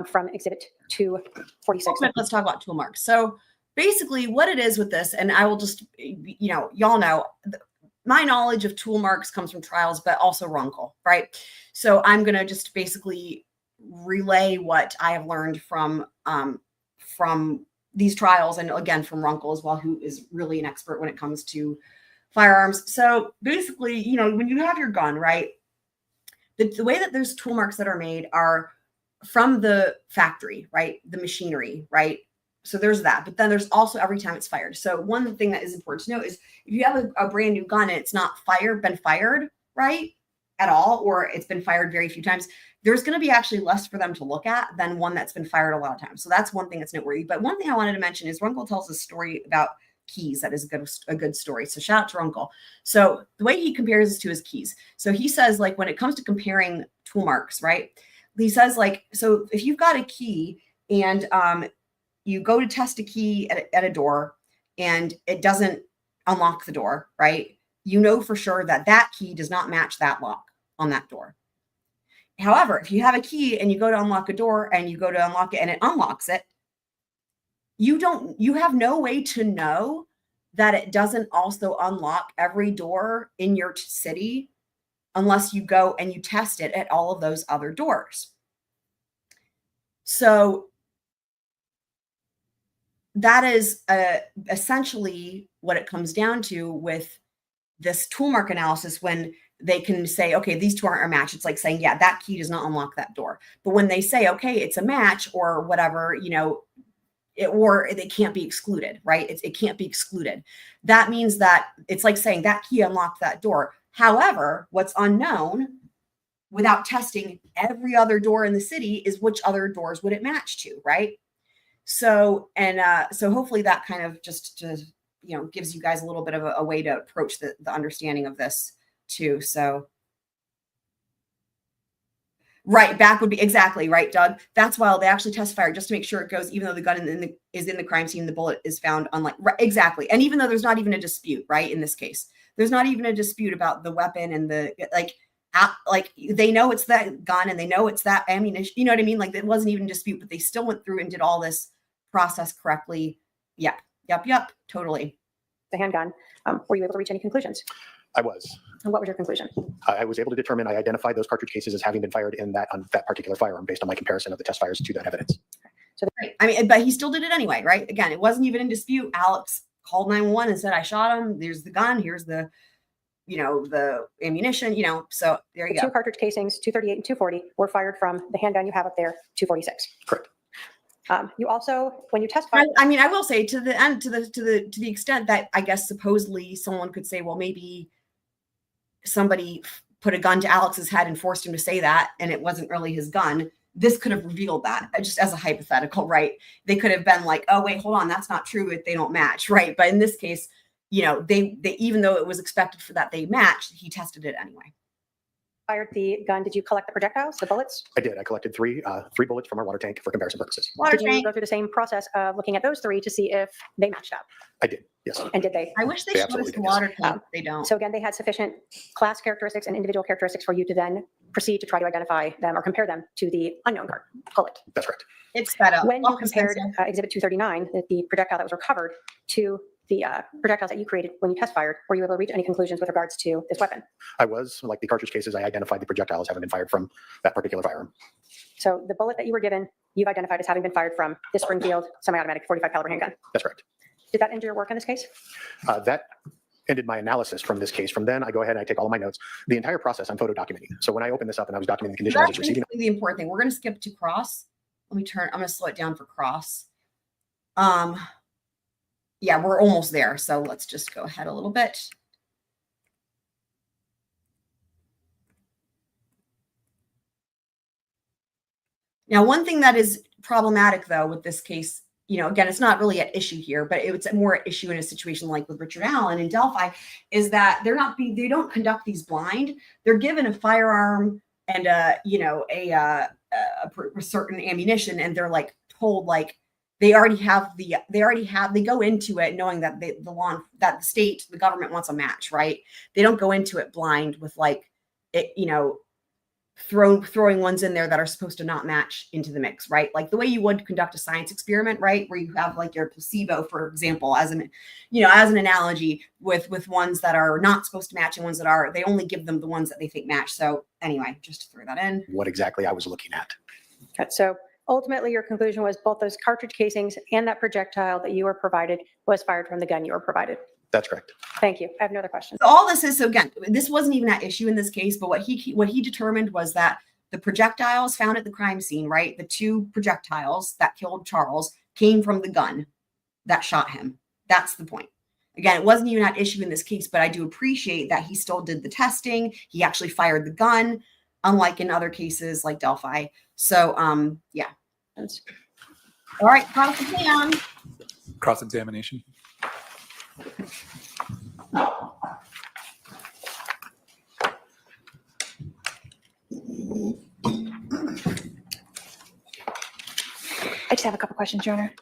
from exhibit 246. Let's talk about tool marks. So basically what it is with this, and I will just, y'all know, my knowledge of tool marks comes from trials, but also Runkle, right? So I'm going to just basically relay what I have learned from these trials, and again, from Runkle as well, who is really an expert when it comes to firearms. So basically, when you have your gun, right, the way that those tool marks that are made are from the factory, right? The machinery, right? So there's that, but then there's also every time it's fired. So one thing that is important to know is if you have a brand new gun and it's not been fired, right, at all, or it's been fired very few times, there's going to be actually less for them to look at than one that's been fired a lot of times. So that's one thing that's noteworthy. But one thing I wanted to mention is Runkle tells a story about keys that is a good story. So shout out to Runkle. So the way he compares this to his keys. So he says, like, when it comes to comparing tool marks, right, he says, like, so if you've got a key and you go to test a key at a door and it doesn't unlock the door, right? You know for sure that that key does not match that lock on that door. However, if you have a key and you go to unlock a door and you go to unlock it and it unlocks it, you have no way to know that it doesn't also unlock every door in your city unless you go and you test it at all of those other doors. So that is essentially what it comes down to with this tool mark analysis. When they can say, okay, these two aren't a match, it's like saying, yeah, that key does not unlock that door. But when they say, okay, it's a match or whatever, or it can't be excluded, right? It can't be excluded. That means that it's like saying that key unlocked that door. However, what's unknown without testing every other door in the city is which other doors would it match to, right? So hopefully that kind of just gives you guys a little bit of a way to approach the understanding of this too. So right, back would be exactly right, Doug. That's why they actually test fire just to make sure it goes, even though the gun is in the crime scene, the bullet is found unlike, right, exactly. And even though there's not even a dispute, right, in this case, there's not even a dispute about the weapon and the like they know it's that gun and they know it's that ammunition, you know what I mean? Like it wasn't even a dispute, but they still went through and did all this process correctly. Yep, totally. The handgun. Were you able to reach any conclusions? I was. And what was your conclusion? I was able to determine, I identified those cartridge cases as having been fired on that particular firearm based on my comparison of the test fires to that evidence. So right. I mean, but he still did it anyway, right? Again, it wasn't even in dispute. Alex called 911 and said, I shot him. There's the gun. Here's the ammunition, so there you go. Two cartridge casings, 238 and 240, were fired from the handgun you have up there, 246. Correct. You also, when you testified, I mean, I will say to the end, to the extent that I guess supposedly someone could say, well, maybe somebody put a gun to Alex's head and forced him to say that, and it wasn't really his gun. This could have revealed that, just as a hypothetical, right? They could have been like, oh, wait, hold on, that's not true if they don't match, right? But in this case, they even though it was expected for that they matched, he tested it anyway. fired the gun, did you collect the projectiles, the bullets? I did. I collected three bullets from our water tank for comparison purposes. Water Did you tank. go through the same process of looking at those three to see if they matched up? I did. Yes. And did they? I wish they They showed us absolutely the did, yes. water tank. They don't. So again, they had sufficient class characteristics and individual characteristics for you to then proceed to try to identify them or compare them to the unknown bullet. That's correct. It's sped up. When you Office compared sensor. Exhibit 239, the projectile that was recovered, to the projectiles that you created when you test fired, were you able to reach any conclusions with regards to this weapon? I was, like the cartridge cases, I identified the projectiles having been fired from that particular firearm. So the bullet that you were given, you've identified as having been fired from this Springfield semi-automatic 45 caliber handgun. That's correct. Did that end your work in this case? That ended my analysis from this case. From then, I go ahead and I take all of my notes. The entire process I'm photo documenting. So when I opened this up and I was documenting the condition I was That's receiving, basically the important thing. We're going to skip to cross. Let me turn. I'm going to slow it down for cross. Yeah, we're almost there. So let's just go ahead a little bit. Now, one thing that is problematic, though, with this case, you know, again, it's not really at issue here, but it's more at issue in a situation like with Richard Allen in Delphi, is that they don't conduct these blind. They're given a firearm and a certain ammunition, and they're like told like they go into it knowing that the government wants a match, right? They don't go into it blind with like it, you know, throwing ones in there that are supposed to not match into the mix, right? Like the way you would conduct a science experiment, right? Where you have like your placebo, for example, as an analogy with ones that are not supposed to match and ones that are, they only give them the ones that they think match. So anyway, just to throw that in. what exactly I was looking at. Okay, so ultimately your conclusion was both those cartridge casings and that projectile that you were provided was fired from the gun you were provided. That's correct. Thank you. I have no other questions. So all this is, so again, this wasn't even at issue in this case, but what he determined was that the projectiles found at the crime scene, right? The two projectiles that killed Charles came from the gun that shot him. That's the point. Again, it wasn't even at issue in this case, but I do appreciate that he still did the testing. He actually fired the gun, unlike in other cases like Delphi. So, yeah. All right, cross-exam. Cross-examination. I just have a couple questions, Your Honor.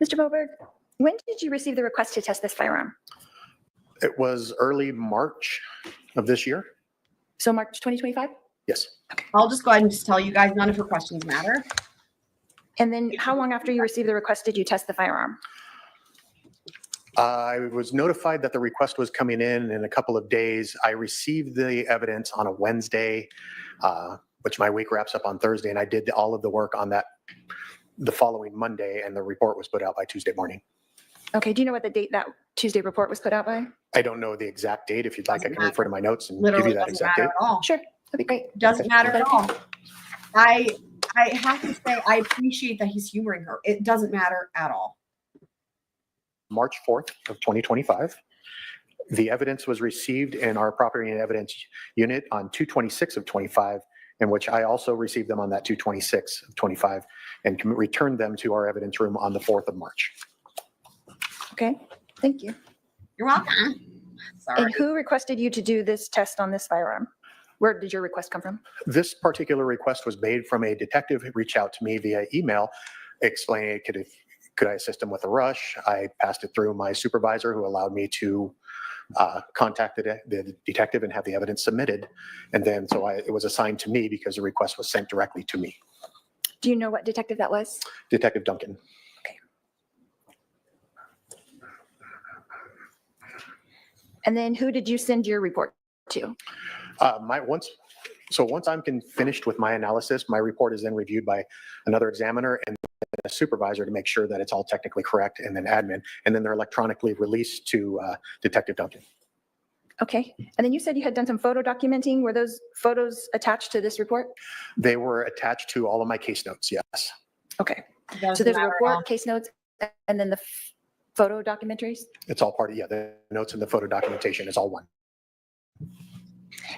Mr. Boberg, when did you receive the request to test this firearm? It was early March of this year. So March 2025? Yes. I'll just go ahead and just tell you guys none of her questions matter. And then how long after you received the request did you test the firearm? I was notified that the request was coming in a couple of days. I received the evidence on a Wednesday, which my week wraps up on Thursday, and I did all of the work on that the following Monday, and the report was put out by Tuesday morning. Okay, do you know what the date that Tuesday report was put out by? I don't know the exact date. If you'd like, I Doesn't can refer to my notes and give Literally you that doesn't exact matter date. at all. Sure, that'd be great. Doesn't matter at all. I have to say, I appreciate that he's humoring her. It doesn't matter at all. March 4th of 2025. The evidence was received in our property and evidence unit on 2/26 of 25, in which I also received them on that 2/26 of 25 and returned them to our evidence room on the 4th of March. Okay, thank you. You're welcome. Sorry. And who requested you to do this test on this firearm? Where did your request come from? This particular request was made from a detective who reached out to me via email explaining could I assist him with a rush. I passed it through my supervisor, who allowed me to contact the detective and have the evidence submitted. And then it was assigned to me because the request was sent directly to me. Do you know what detective that was? Detective Duncan. And then who did you send your report to? Once I'm finished with my analysis, my report is then reviewed by another examiner and a supervisor to make sure that it's all technically correct, and then admin, and then they're electronically released to Detective Duncan. Okay, and then you said you had done some photo documenting. Were those photos attached to this report? They were attached to all of my case notes, yes. Okay, Doesn't so there's a matter at all. report, case notes, and then the photo documentaries? It's all part of, the notes and the photo documentation is all one.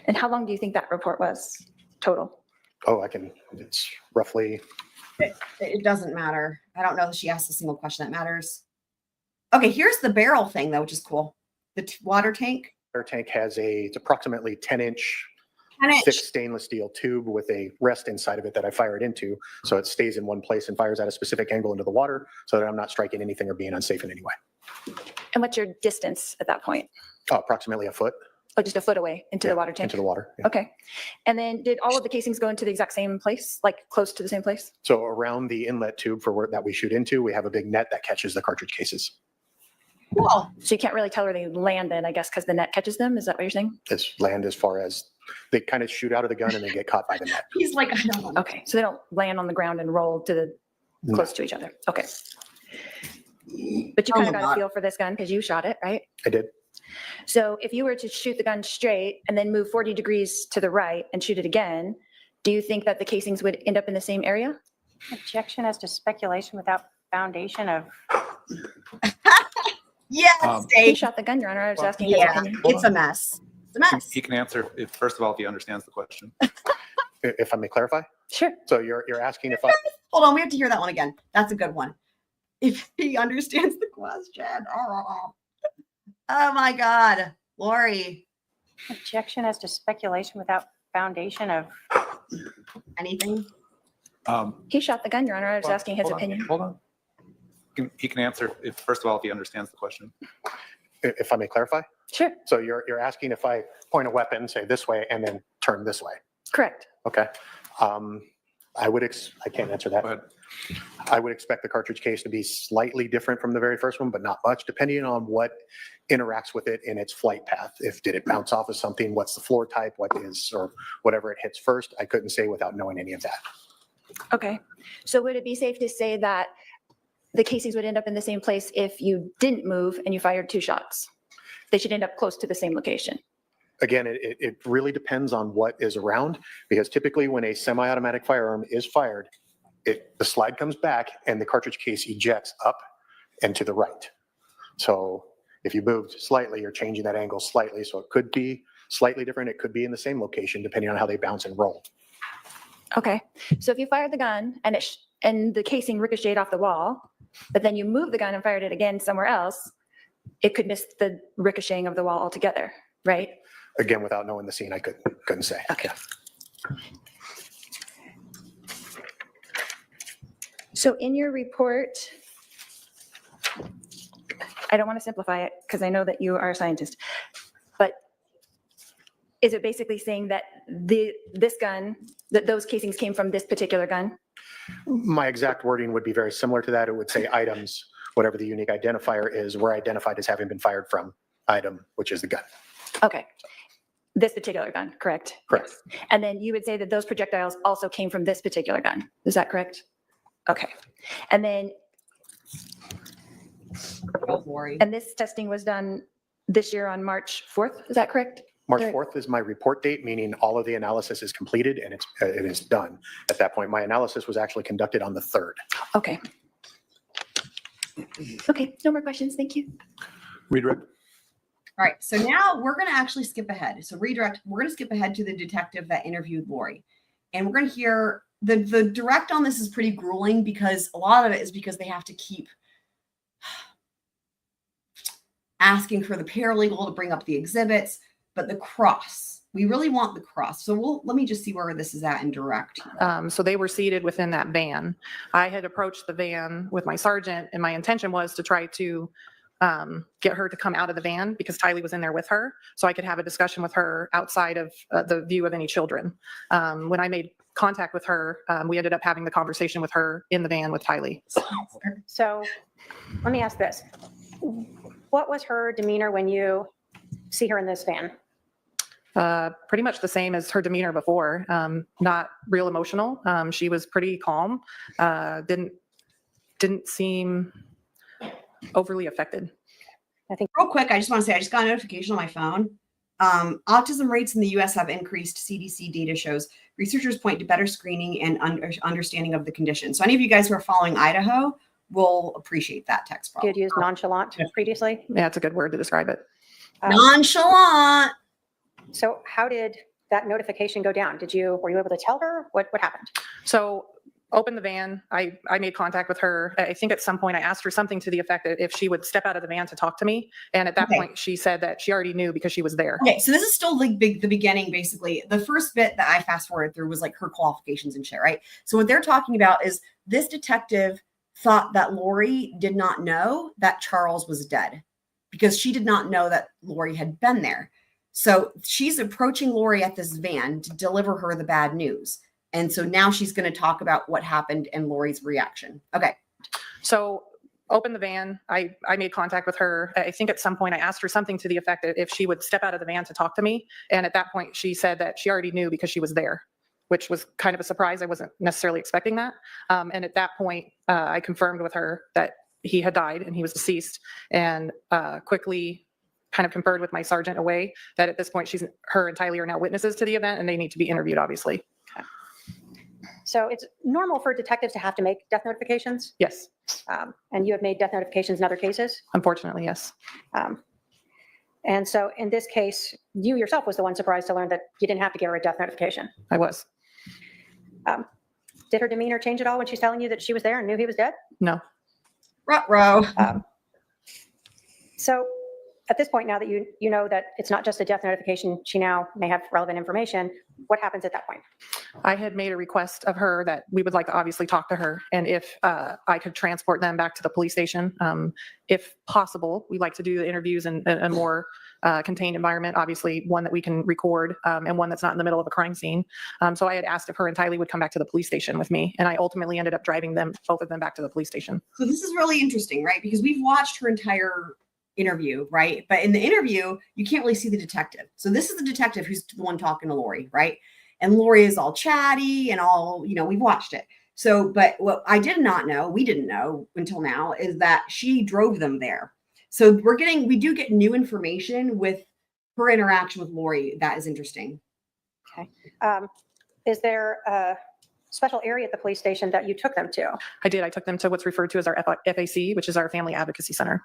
And how long do you think that report was total? It's roughly, It doesn't matter. I don't know that she asked a single question that matters. Okay, here's the barrel thing though, which is cool. The water tank. Air tank has it's approximately 10-inch 10-inch. thick stainless steel tube with a rest inside of it that I fire it into. So it stays in one place and fires at a specific angle into the water so that I'm not striking anything or being unsafe in any way. And what's your distance at that point? Approximately a foot Oh, just a foot away into the water tank? into the water. Yeah. Okay. And then did all of the casings go into the exact same place, like close to the same place? So around the inlet tube that we shoot into, we have a big net that catches the cartridge cases. Cool. So you can't really tell where they landed, I guess, because the net catches them? Is that what you're saying? It's land as far as they kind of shoot out of the gun and then get caught by the net. He's like, I don't know. Okay, so they don't land on the ground and roll to the No. close to each other. Okay. But you Oh kind of my got God. a feel for this gun because you shot it, right? I did. So if you were to shoot the gun straight and then move 40 degrees to the right and shoot it again, do you think that the casings would end up in the same area? Objection as to speculation without foundation of. Yes, He Dave. shot the gun, Your Honor. I was asking his Yeah, opinion. it's a mess. It's a mess. He can answer if, first of all, if he understands the question. If I may clarify. Sure. So you're asking if I, Hold on, we have to hear that one again. That's a good one. If he understands the question. Oh my God, Lori. Objection as to speculation without foundation of. Anything? He shot the gun, Your Honor. I was Well, asking his hold on, opinion. Hold on. He can answer if, first of all, if he understands the question. if I may clarify. Sure. So you're asking if I point a weapon, say this way, and then turn this way. Correct. Okay. I can't answer that. Go ahead. I would expect the cartridge case to be slightly different from the very first one, but not much, depending on what interacts with it in its flight path. Did it bounce off of something? What's the floor type? What is, or whatever it hits first? I couldn't say without knowing any of that. Okay. So would it be safe to say that the casings would end up in the same place if you didn't move and you fired 2 shots? They should end up close to the same location. Again, it really depends on what is around, because typically when a semi-automatic firearm is fired, the slide comes back and the cartridge case ejects up and to the right. So if you moved slightly, you're changing that angle slightly. So it could be slightly different. It could be in the same location, depending on how they bounce and roll. Okay. So if you fired the gun and and the casing ricocheted off the wall, but then you moved the gun and fired it again somewhere else, it could miss the ricocheting of the wall altogether, right? Again, without knowing the scene, I couldn't say. Okay. So in your report, I don't want to simplify it because I know that you are a scientist, but is it basically saying that this gun, that those casings came from this particular gun? My exact wording would be very similar to that. It would say items, whatever the unique identifier is, were identified as having been fired from item, which is the gun. Okay. This particular gun, correct? Correct. And then you would say that those projectiles also came from this particular gun. Is that correct? Okay. And then, Oh, Lori. and this testing was done this year on March 4th. Is that correct? March Right. 4th is my report date, meaning all of the analysis is completed and it is done. At that point, my analysis was actually conducted on the 3rd. Okay. Okay, no more questions. Thank you. Redirect. All right, so now we're going to actually skip ahead. So redirect, we're going to skip ahead to the detective that interviewed Lori. And we're going to hear the direct on this is pretty grueling because a lot of it is because they have to keep asking for the paralegal to bring up the exhibits, but the cross, we really want the cross. So let me just see where this is at in direct. So they were seated within that van. I had approached the van with my sergeant, and my intention was to try to get her to come out of the van because Tylee was in there with her, so I could have a discussion with her outside of the view of any children. When I made contact with her, we ended up having the conversation with her in the van with Tylee. So let me ask this. What was her demeanor when you see her in this van? Pretty much the same as her demeanor before. Not real emotional. She was pretty calm. Didn't seem overly affected. Real quick, I just want to say, I just got a notification on my phone. Autism rates in the US have increased. CDC data shows researchers point to better screening and understanding of the condition. So any of you guys who are following Idaho will appreciate that text. You had used nonchalant previously. Yeah, it's a good word to describe it. Nonchalant. So how did that notification go down? Were you able to tell her what happened? So opened the van. I made contact with her. I think at some point I asked her something to the effect that if she would step out of the van to talk to me. And at that Okay. point, she said that she already knew because she was there. Okay, so this is still like the beginning, basically. The first bit that I fast forwarded through was like her qualifications and shit, right? So what they're talking about is this detective thought that Lori did not know that Charles was dead because she did not know that Lori had been there. So she's approaching Lori at this van to deliver her the bad news. And so now she's going to talk about what happened and Lori's reaction. Okay. So opened the van. I made contact with her. I think at some point I asked her something to the effect that if she would step out of the van to talk to me. And at that point, she said that she already knew because she was there, which was kind of a surprise. I wasn't necessarily expecting that. And at that point, I confirmed with her that he had died and he was deceased, and quickly kind of conferred with my sergeant away that at this point, her and Tylee are now witnesses to the event and they need to be interviewed, obviously. So it's normal for detectives to have to make death notifications, Yes, and you have made death notifications in other cases. unfortunately, yes. And so in this case, you yourself was the one surprised to learn that you didn't have to give her a death notification. I was. Did her demeanor change at all when she's telling you that she was there and knew he was dead? No. Ruh-roh. So at this point, now that you know that it's not just a death notification, she now may have relevant information. What happens at that point? I had made a request of her that we would like to obviously talk to her, and if I could transport them back to the police station, if possible. We like to do the interviews in a more contained environment, obviously one that we can record, and one that's not in the middle of a crime scene. So I had asked if her and Tylee would come back to the police station with me, and I ultimately ended up driving both of them back to the police station. So this is really interesting, right? Because we've watched her entire interview, right? But in the interview, you can't really see the detective. So this is the detective who's the one talking to Lori, right? And Lori is all chatty and all, we've watched it. So, but what I did not know, we didn't know until now, is that she drove them there. So we do get new information with her interaction with Lori. That is interesting. Okay. Is there a special area at the police station that you took them to? I did. I took them to what's referred to as our FAC, which is our Family Advocacy Center.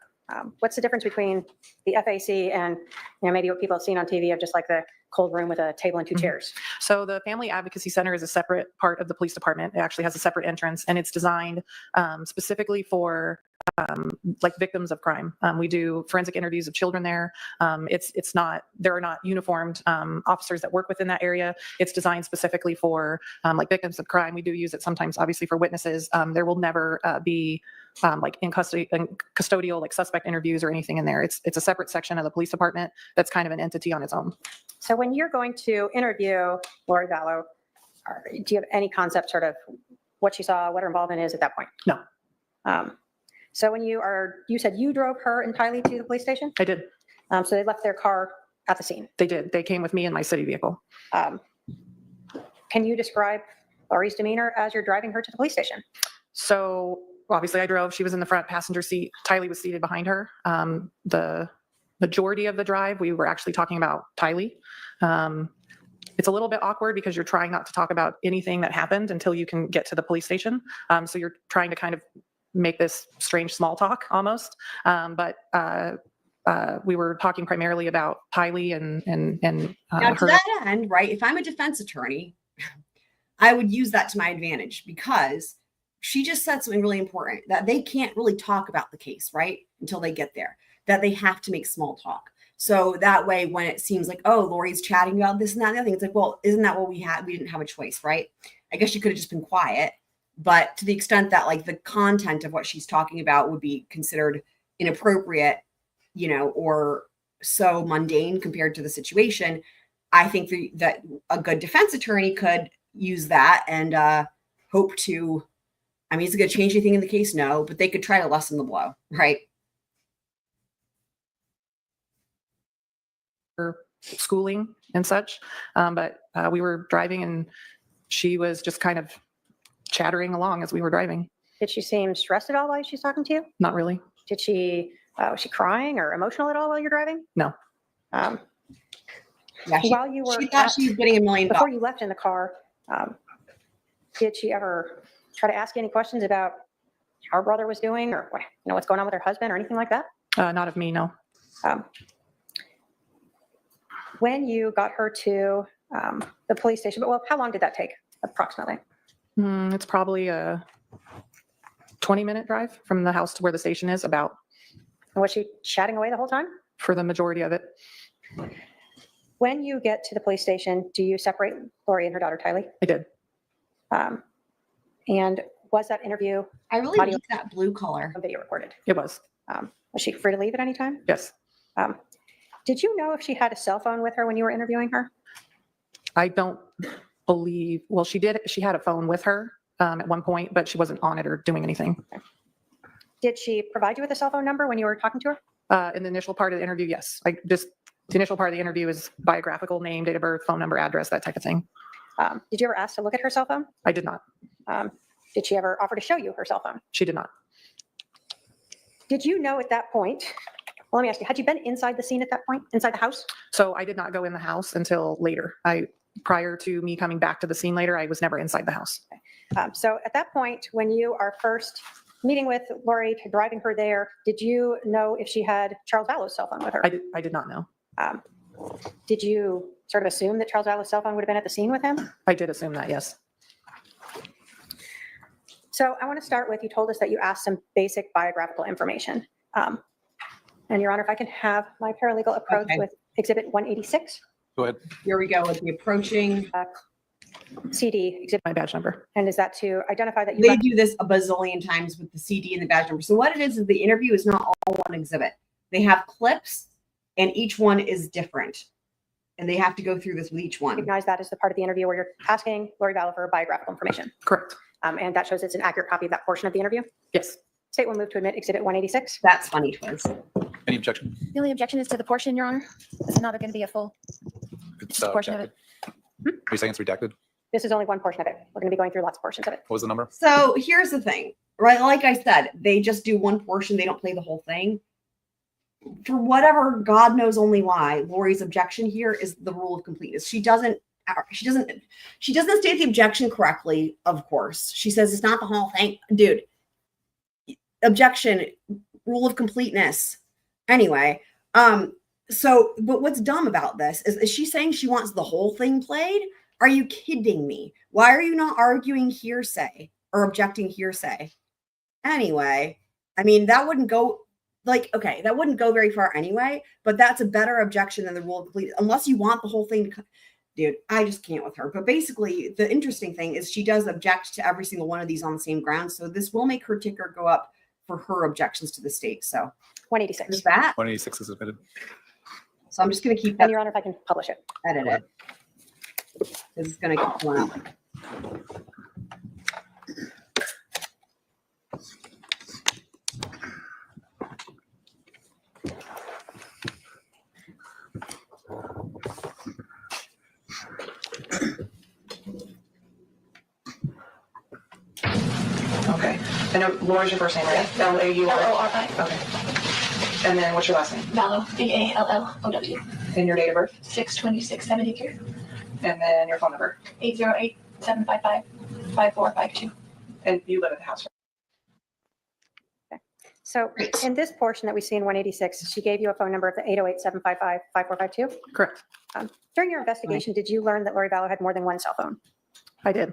What's the difference between the FAC and maybe what people have seen on TV of just like the cold room with a table and two chairs? So the Family Advocacy Center is a separate part of the police department. It actually has a separate entrance, and it's designed specifically for like victims of crime. We do forensic interviews of children there. There are not uniformed officers that work within that area. It's designed specifically for like victims of crime. We do use it sometimes, obviously, for witnesses. There will never be like in custody and custodial like suspect interviews or anything in there. It's a separate section of the police department that's kind of an entity on its own. So when you're going to interview Lori Vallow, do you have any concept sort of what she saw, what her involvement is at that point? No. So when you said you drove her and Tylee to the police station? I did. So they left their car at the scene. They did. They came with me in my city vehicle. Can you describe Lori's demeanor as you're driving her to the police station? So obviously I drove. She was in the front passenger seat. Tylee was seated behind her. The majority of the drive, we were actually talking about Tylee. It's a little bit awkward because you're trying not to talk about anything that happened until you can get to the police station. So you're trying to kind of make this strange small talk almost. But we were talking primarily about Tylee and Now, to her. that end, right, if I'm a defense attorney, I would use that to my advantage because she just said something really important, that they can't really talk about the case, right, until they get there, that they have to make small talk. So that way, when it seems like, oh, Lori's chatting about this and that and the other thing, it's like, well, isn't that what we had? We didn't have a choice, right? I guess she could have just been quiet. But to the extent that like the content of what she's talking about would be considered inappropriate, or so mundane compared to the situation, I think that a good defense attorney could use that and hope to, is it going to change anything in the case? No, but they could try to lessen the blow, right? Schooling and such. But we were driving and she was just kind of chattering along as we were driving. Did she seem stressed at all while she's talking to you? Not really. Was she crying or emotional at all while you're driving? No. Yeah, While you were she thought she was getting $1 million. before you left in the car, did she ever try to ask you any questions about how her brother was doing or what's going on with her husband or anything like that? Not of me, no. When you got her to the police station, how long did that take approximately? It's probably a 20-minute drive from the house to where the station is, about, And was she chatting away the whole time? for the majority of it. When you get to the police station, do you separate Lori and her daughter Tylee? I did. And was that interview I really Audio- like that blue color. video recorded? It was. Was she free to leave at any time? Yes. Did you know if she had a cell phone with her when you were interviewing her? I don't believe, well, she did. She had a phone with her at one point, but she wasn't on it or doing anything. Did she provide you with a cell phone number when you were talking to her? In the initial part of the interview, yes. The initial part of the interview is biographical, name, date of birth, phone number, address, that type of thing. Did you ever ask to look at her cell phone? I did not. Did she ever offer to show you her cell phone? She did not. Did you know at that point, well, let me ask you, had you been inside the scene at that point, inside the house? So I did not go in the house until later. Prior to me coming back to the scene later, I was never inside the house. So at that point, when you are first meeting with Lori, driving her there, did you know if she had Charles Vallow's cell phone with her? I did not know. Did you sort of assume that Charles Vallow's cell phone would have been at the scene with him? I did assume that, yes. So I want to start with, you told us that you asked some basic biographical information. And Your Honor, if I can have my paralegal approach Okay. with Exhibit 186, Go ahead. Here we go with the approaching. CD exhibit, My badge number. and is that to identify that you They left- do this a bazillion times with the CD and the badge number. So what it is the interview is not all one exhibit. They have clips and each one is different. And they have to go through this with each one. recognize that as the part of the interview where you're asking Lori Vallow for biographical information? Correct. And that shows it's an accurate copy of that portion of the interview. Yes. State will move to admit Exhibit 186. That's funny, Twiz. Any objection? The only objection is to the portion, Your Honor. It's not going to be a full It's portion of redacted. it. Are you saying it's redacted? This is only one portion of it. We're going to be going through lots of portions of it. What was the number? So here's the thing, right? Like I said, they just do one portion. They don't play the whole thing. For whatever, God knows only why, Lori's objection here is the rule of completeness. She doesn't state the objection correctly, of course. She says it's not the whole thing. Dude, objection, rule of completeness. Anyway, but what's dumb about this is she saying she wants the whole thing played? Are you kidding me? Why are you not arguing hearsay or objecting hearsay? Anyway, I mean, that wouldn't go that wouldn't go very far anyway, but that's a better objection than the rule of completeness, unless you want the whole thing to, dude, I just can't with her. But basically, the interesting thing is she does object to every single one of these on the same ground. So this will make her ticker go up for her objections to the state. So 186. there's that. 186 is admitted. So I'm just going to keep And that Your Honor, if I can publish it. edited. This is going to keep going up. Okay. And Laura's your first name, right? L-A-U-R? L-O-R-I. Okay. And then what's your last name? Vallow, V-A-L-L-O-W, And your date of birth? 6/26/72, And then your phone number? 808-755-5452. And you live at the house, right? So in this portion that we see in 186, she gave you a phone number of the 808-755-5452. Correct. During your investigation, did you learn that Lori Vallow had more than one cell phone? I did.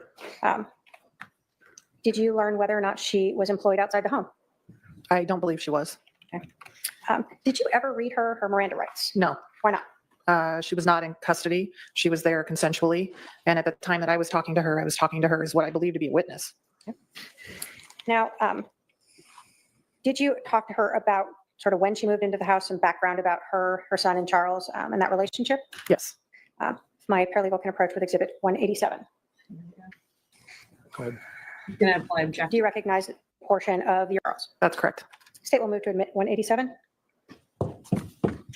Did you learn whether or not she was employed outside the home? I don't believe she was. Did you ever read her Miranda rights? No. Why not? She was not in custody. She was there consensually. And at the time that I was talking to her as what I believe to be a witness. Now, did you talk to her about sort of when she moved into the house and background about her son and Charles and that relationship? Yes. My paralegal can approach with Exhibit 187. Go ahead. He's going to apply objection. Do you recognize the portion of yours? That's correct. State will move to admit 187.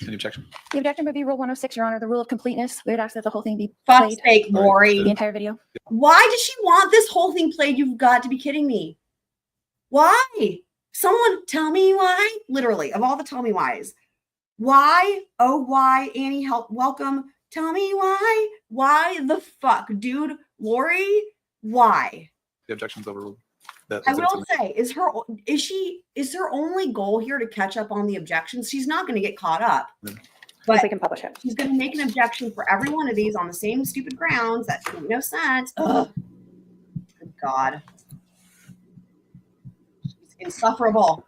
Any objection? The objection would be Rule 106, Your Honor, the rule of completeness. We would ask that the whole thing be Fuck's played, sake, Lori. the entire video. Why does she want this whole thing played? You've got to be kidding me. Why? Someone tell me why. Literally, of all the tell me whys. Why? Oh, why? Annie, help. Welcome. Tell me why. Why the fuck, dude? Lori, why? The objection's overruled. That I is will instant. say, is her only goal here to catch up on the objections? She's not going to get caught up. No. But We can publish it. she's going to make an objection for every one of these on the same stupid grounds. That make no sense. Ugh. God. She's insufferable.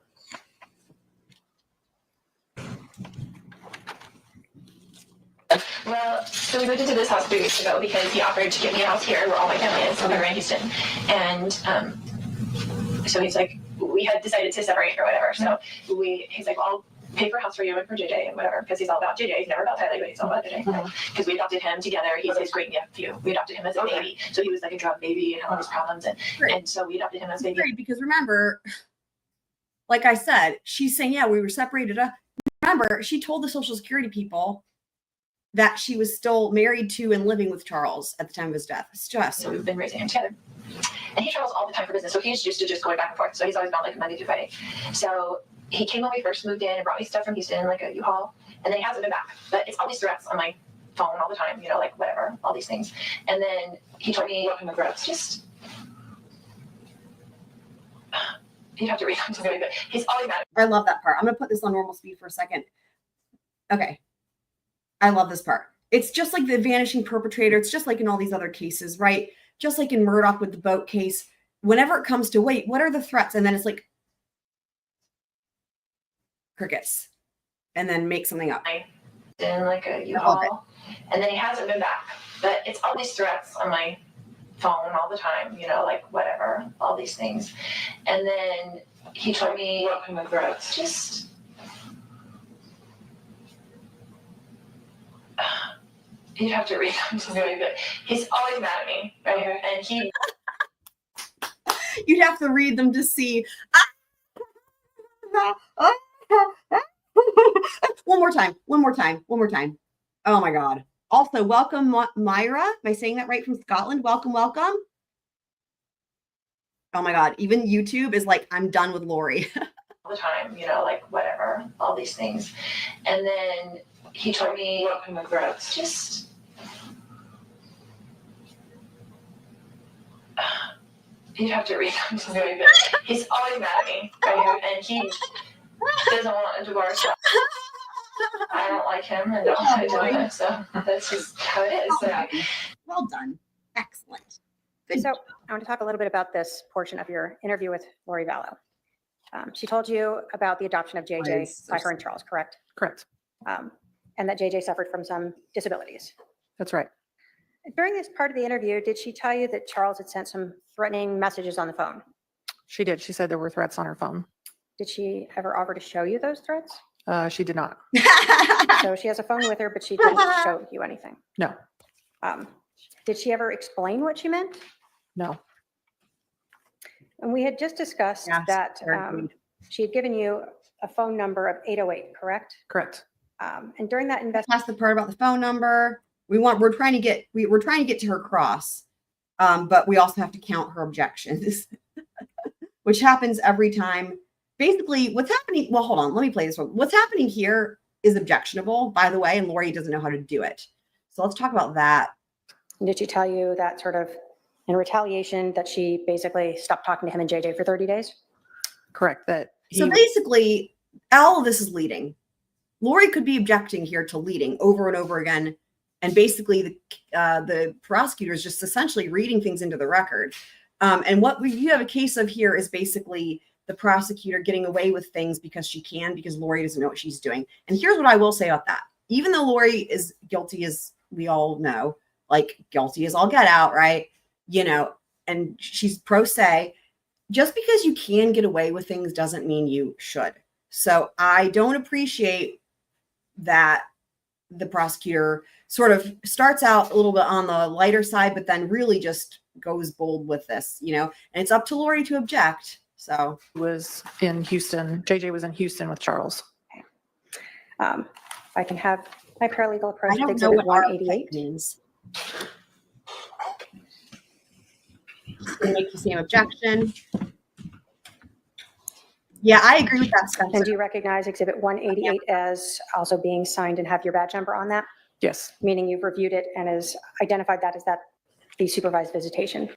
Well, so we moved into this house 3 weeks ago because he offered to get me a house here where all my family is. So we were in Houston. And so he's like, we had decided to separate or whatever. So he's like, well, I'll pay for a house for you and for JJ and whatever, because he's all about JJ. He's never about Tyler, but he's all about JJ. Because we adopted him together. He's his great nephew. We adopted him as a baby. So he was like a drug baby and had all these problems. And so we adopted him as a baby. Great, because remember, like I said, she's saying, yeah, we were separated up. Remember, she told the Social Security people that she was still married to and living with Charles at the time of his death. It's just. So we've been raising him together. And he travels all the time for business. So he's used to just going back and forth. So he's always gone like Monday through Friday. So he came when we first moved in and brought me stuff from Houston, like a U-Haul. And then he hasn't been back. But it's all these threats on my phone all the time, like whatever, all these things. And then he told me, what kind of threats? Just, you'd have to read them to me, but he's always mad. I love that part. I'm going to put this on normal speed for a second. Okay. I love this part. It's just like the vanishing perpetrator. It's just like in all these other cases, right? Just like in Murdoch with the boat case. Whenever it comes to, wait, what are the threats? And then it's like crickets. And then make something up. In like a U-Haul. And then he hasn't been back. But it's all these threats on my phone all the time, like whatever, all these things. And then he told me, what kind of threats? Just, you'd have to read them to me, but he's always mad at me, right? And he... You'd have to read them to see. One more time. Oh my God. Also, welcome, Myra. Am I saying that right, from Scotland? Welcome. Oh my God. Even YouTube is like, I'm done with Lori. all the time, like whatever, all these things. And then he told me, what kind of threats? Just, you'd have to read them to me, but he's always mad at me, right? And he doesn't want a divorce. I don't like him and don't want to do it, so that's just how it is. So. Well done. Excellent. Good. So I want to talk a little bit about this portion of your interview with Lori Vallow. She told you about the adoption of JJ by her and Charles, correct? Correct. And that JJ suffered from some disabilities. That's right. During this part of the interview, did she tell you that Charles had sent some threatening messages on the phone? She did. She said there were threats on her phone. Did she ever offer to show you those threats? She did not. So she has a phone with her, but she didn't show you anything. No. Did she ever explain what she meant? No. And we had just discussed that she had given you a phone number of 808, correct? Correct. And during that investigation, That's the part about the phone number. We're trying to get to her cross, but we also have to count her objections, which happens every time. Basically, what's happening, well, hold on, let me play this one. What's happening here is objectionable, by the way, and Lori doesn't know how to do it. So let's talk about that. did she tell you that sort of in retaliation that she basically stopped talking to him and JJ for 30 days? Correct. That So basically, all of this is leading. Lori could be objecting here to leading over and over again. And basically, the prosecutor is just essentially reading things into the record. And what you have a case of here is basically the prosecutor getting away with things because she can, because Lori doesn't know what she's doing. And here's what I will say about that. Even though Lori is guilty, as we all know, like guilty as all get out, right? And she's pro se. Just because you can get away with things doesn't mean you should. So I don't appreciate that the prosecutor sort of starts out a little bit on the lighter side, but then really just goes bold with this, and it's up to Lori to object. So was in Houston. JJ was in Houston with Charles. If I can have my paralegal I approach don't know exhibit what 188. means. Gonna make the same objection. Yeah, I agree with that, Spencer. And do you recognize exhibit 188 as also being signed and have your badge number on that? Yes. Meaning you've reviewed it and has identified that as the supervised visitation.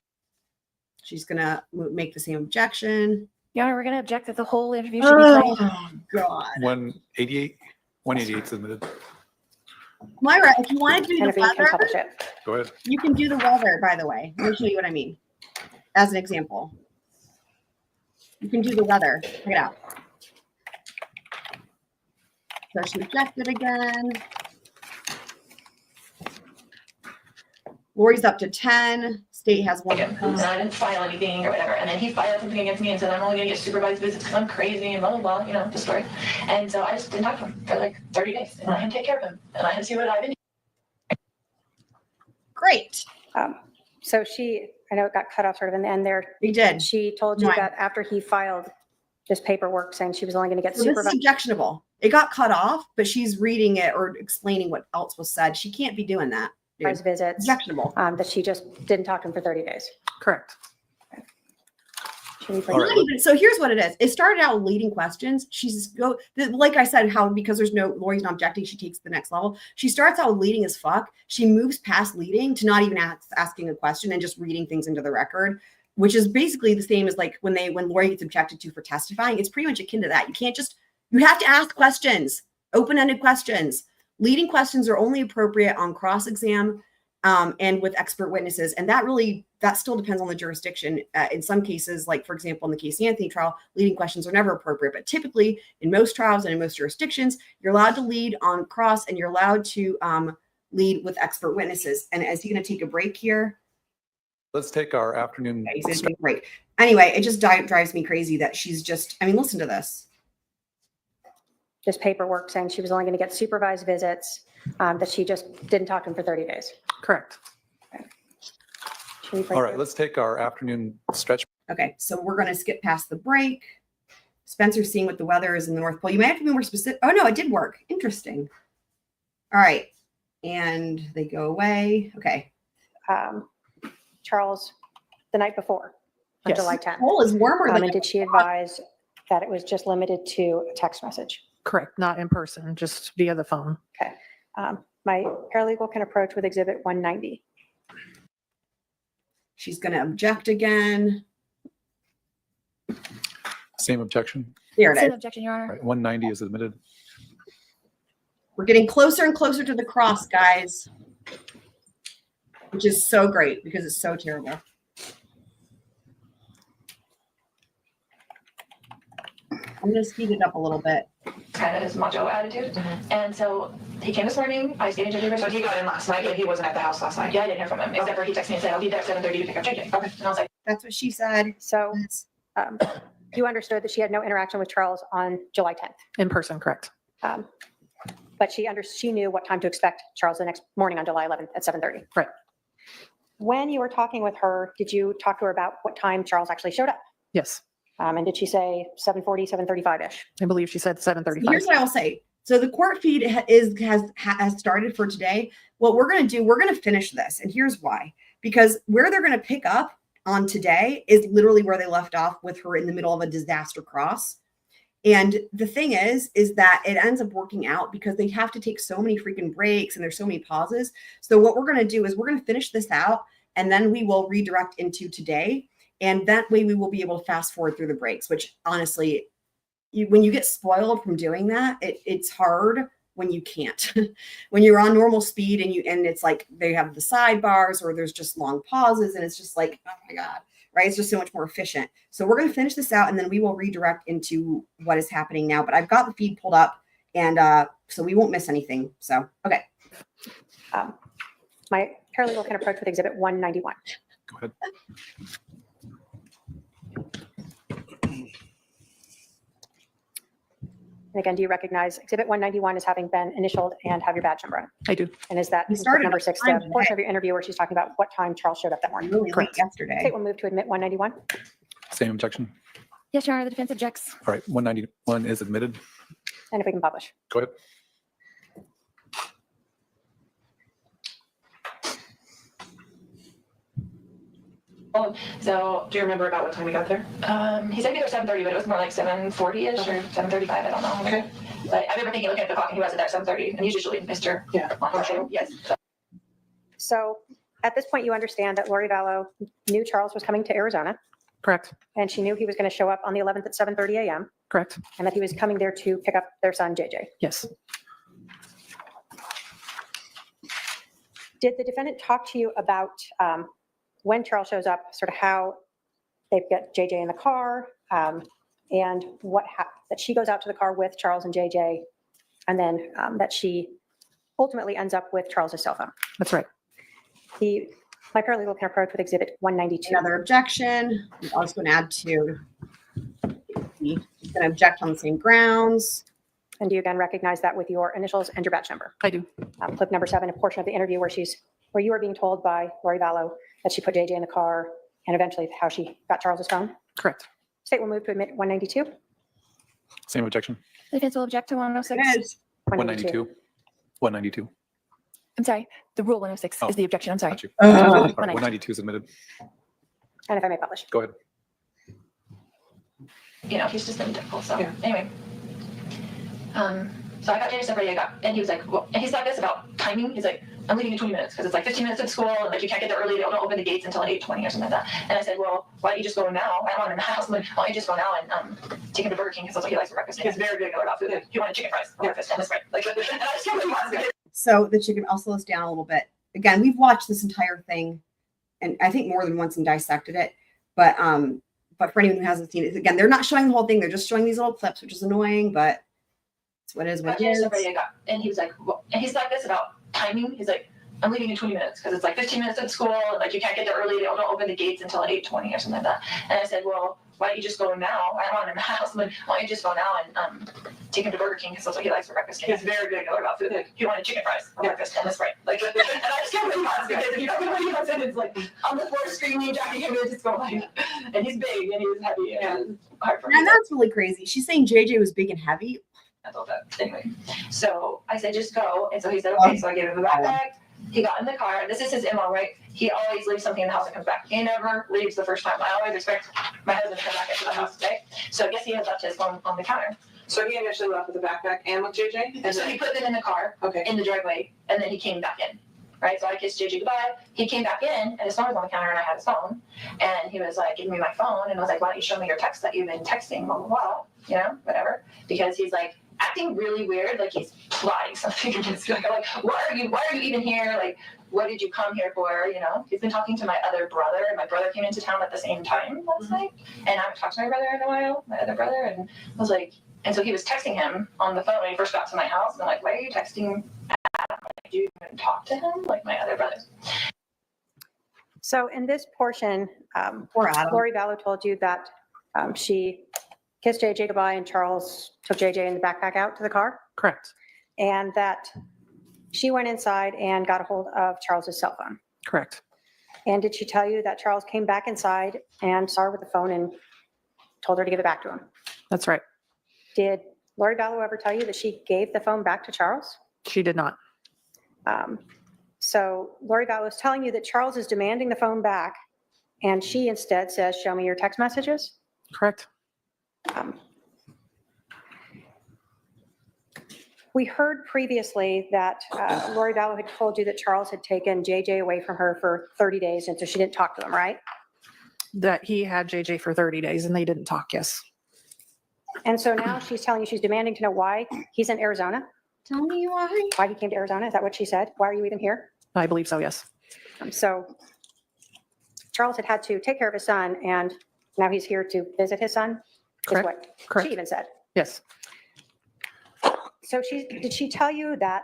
She's gonna make the same objection. Your Honor, we're going to object that the whole interview should be played. Oh God, 188 submitted. Myra, if you want to do And the if you can weather, publish it. Go ahead. you can do the weather. By the way, let me show you what I mean. as an example. You can do the weather. Check it out. So she objected again. Lori's up to 10. State has 1. And I didn't file anything or whatever. And then he filed something against me and said, I'm only gonna get supervised visits because I'm crazy and blah, blah, blah, you know, the story. And so I just didn't talk to him for like 30 days and let him take care of him. And I had to see what I've been. Great. So I know it got cut off sort of in the end there. They did. She told you Right. that after he filed this paperwork saying she was only going to get So this is supervised. objectionable. It got cut off, but she's reading it or explaining what else was said. She can't be doing that. Dude. Visits, Objectionable. that she just didn't talk to him for 30 days. Correct. Should we It's not even- so here's what it is. It started out with leading questions. Like I said, how because there's no Lori's not objecting, she takes the next level. She starts out with leading as fuck. She moves past leading to not even asking a question and just reading things into the record, which is basically the same as like when Lori gets objected to for testifying. It's pretty much akin to that. You have to ask questions, open-ended questions. Leading questions are only appropriate on cross-exam and with expert witnesses. And that still depends on the jurisdiction. In some cases, like for example, in the Casey Anthony trial, leading questions are never appropriate. But typically in most trials and in most jurisdictions, you're allowed to lead on cross and you're allowed to lead with expert witnesses. And is he going to take a break here? Let's take our afternoon. Okay, he's going to take a break. Anyway, it just drives me crazy that she's just, listen to this. This paperwork saying she was only going to get supervised visits, that she just didn't talk to him for 30 days. Correct. Should we play All right, through? let's take our afternoon stretch. Okay, so we're going to skip past the break. Spencer's seeing what the weather is in the North Pole. You might have to be more specific. Oh, no, it did work. Interesting. All right. And they go away. Okay. Charles, the night before, on Yes. July 10th. Pole is warmer than And did she advise that it was just limited to a text message? Correct. Not in person, just via the phone. Okay. My paralegal can approach with Exhibit 190. She's going to object again. Same objection. There it Same is. objection, Your Honor. Right, 190 is admitted. We're getting closer and closer to the cross, guys, which is so great because it's so terrible. I'm going to speed it up a little bit. Kind of his macho attitude. And so he came this morning. I stayed in January. So he got in last night, but he wasn't at the house last night. Yeah, I didn't hear from him, except for he texted me and said, I'll be there at 7:30 to pick up JJ. Okay. And I was like, That's what she said. So you understood that she had no interaction with Charles on July 10th. In person, correct. But she knew what time to expect Charles the next morning on July 11th at 7:30. Right. When you were talking with her, did you talk to her about what time Charles actually showed up? Yes. And did she say 7:40, 7:35-ish? I believe she said 7:35. Here's what I will say. So the court feed has started for today. What we're going to do, we're going to finish this. And here's why. Because where they're going to pick up on today is literally where they left off with her in the middle of a disaster cross. And the thing is that it ends up working out because they have to take so many freaking breaks and there's so many pauses. So what we're going to do is we're going to finish this out and then we will redirect into today. And that way we will be able to fast forward through the breaks, which honestly, when you get spoiled from doing that, it's hard when you can't. When you're on normal speed and it's like they have the sidebars or there's just long pauses and it's just like, oh my God, right? It's just so much more efficient. So we're going to finish this out and then we will redirect into what is happening now. But I've got the feed pulled up and so we won't miss anything. So, okay. My paralegal can approach with Exhibit 191. Go ahead. And again, do you recognize Exhibit 191 as having been initialed and have your badge number on it? I do. And is that We started number at 6, time the portion of your interview where she's talking about what time Charles showed up that morning? Really late Correct. yesterday. State will move to admit 191. Same objection. Yes, Your Honor, the defense objects. All right, 191 is admitted. And if we can publish. Go ahead. so Do you remember about what time we got there? he said either 7:30, but it was more like 7:40-ish or 7:35. I don't know. Okay. But I remember thinking, looking at the clock, and he wasn't there at 7:30. And he's usually Mr. Yeah. Marshall. Yes. So So at this point, you understand that Lori Vallow knew Charles was coming to Arizona, Correct. and she knew he was going to show up on the 11th at 7:30 a.m., Correct. and that he was coming there to pick up their son, JJ. Yes. Did the defendant talk to you about when Charles shows up, sort of how they've got JJ in the car, and that she goes out to the car with Charles and JJ, and then that she ultimately ends up with Charles's cell phone. That's right. My paralegal can approach with Exhibit 192. Another objection. I'm also going to add to. He's going to object on the same grounds. And do you again recognize that with your initials and your batch number? I do. Clip number 7, a portion of the interview where you are being told by Lori Vallow that she put JJ in the car, and eventually how she got Charles's phone. Correct. State will move to admit 192. Same objection. The defense will object to 106. Good. 192. 192. I'm sorry, the rule 106 Oh, is the objection. I'm sorry. Got you. Uh, All right, 192. 192 is admitted. And if I may publish. Go ahead. You know, he's just been difficult. So Yeah. anyway, so I got JJ separated. And he was like, well, and he's like this about timing. He's like, I'm leaving in 20 minutes because it's like 15 minutes at school, and like you can't get there early. They don't open the gates until 8:20 or something like that. And I said, well, why don't you just go now? I don't want him in the house. I'm like, why don't you just go now and take him to Burger King because that's what he likes for breakfast. And he's very particular about food. He wanted chicken fries for breakfast and this right. Like, and I just can't believe it. So the chicken, I'll slow this down a little bit. Again, we've watched this entire thing, and I think more than once and dissected it. But for anyone who hasn't seen it, again, they're not showing the whole thing. They're just showing these little clips, which is annoying, but it's what it is. What it is. And he was like, well, and he's like this about timing. He's like, I'm leaving in 20 minutes because it's like 15 minutes at school, and like you can't get there early. They don't open the gates until 8:20 or something like that. And I said, well, why don't you just go now? I don't want him in the house. I'm like, why don't you just go now and take him to Burger King because that's what he likes for breakfast. And he's very particular about food. Like, he wanted chicken fries for breakfast and this right. Like, and I just can't believe it because if you don't know what he wants, it's like on the floor screaming, Jackie came in, just going like, and he's big and he's heavy and hard for me. And that's really crazy. She's saying JJ was big and heavy. I thought that. Anyway, so I said, just go. And so he said, okay. So I gave him a backpack. He got in the car. This is his MO, right? He always leaves something in the house and comes back. He never leaves the first time. I always expect my husband to come back into the house, right? So I guess he had left his phone on the counter. So he initially left with the backpack and with JJ? And so he put them in the car, Okay. in the driveway, and then he came back in, right? So I kissed JJ goodbye. He came back in, and his phone was on the counter, and I had his phone. And he was like, give me my phone. And I was like, why don't you show me your text that you've been texting, blah, blah, blah, you know, whatever. Because he's like acting really weird, like he's plotting something against me. Like, why are you even here? Like, what did you come here for? You know, he's been talking to my other brother, and my brother came into town at the same time last night. And I haven't talked to my brother in a while, my other brother. And I was like, and so he was texting him on the phone when he first got to my house. And I'm like, why are you texting Adam? Like, do you even talk to him? Like my other brother. So in this portion, Poor Adam. Lori Vallow told you that she kissed JJ goodbye and Charles took JJ in the backpack out to the car, Correct. and that she went inside and got a hold of Charles's cell phone. Correct. And did she tell you that Charles came back inside and saw her with the phone and told her to give it back to him? That's right. Did Lori Vallow ever tell you that she gave the phone back to Charles? She did not. So Lori Vallow is telling you that Charles is demanding the phone back, and she instead says, show me your text messages. Correct. We heard previously that Lori Vallow had told you that Charles had taken JJ away from her for 30 days, and so she didn't talk to him, right? That he had JJ for 30 days and they didn't talk, yes. And so now she's telling you she's demanding to know why he's in Arizona, Tell me why. why he came to Arizona. Is that what she said? Why are you even here? I believe so, yes. So Charles had to take care of his son, and now he's here to visit his son, is Correct. what Correct. she even said. Yes. So did she tell you that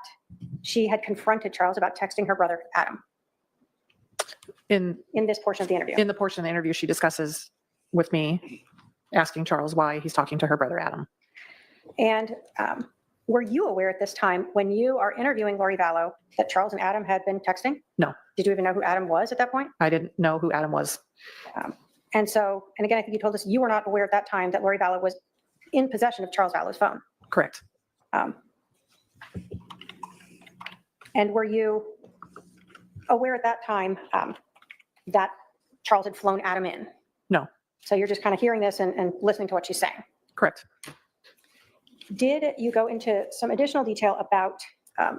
she had confronted Charles about texting her brother, Adam, In in this portion of the interview? in the portion of the interview, she discusses with me, asking Charles why he's talking to her brother, Adam. And were you aware at this time, when you are interviewing Lori Vallow, that Charles and Adam had been texting? No. Did you even know who Adam was at that point? I didn't know who Adam was. And again, I think you told us you were not aware at that time that Lori Vallow was in possession of Charles Vallow's phone. Correct. And were you aware at that time that Charles had flown Adam in? No. So you're just kind of hearing this and listening to what she's saying. Correct. Did you go into some additional detail about,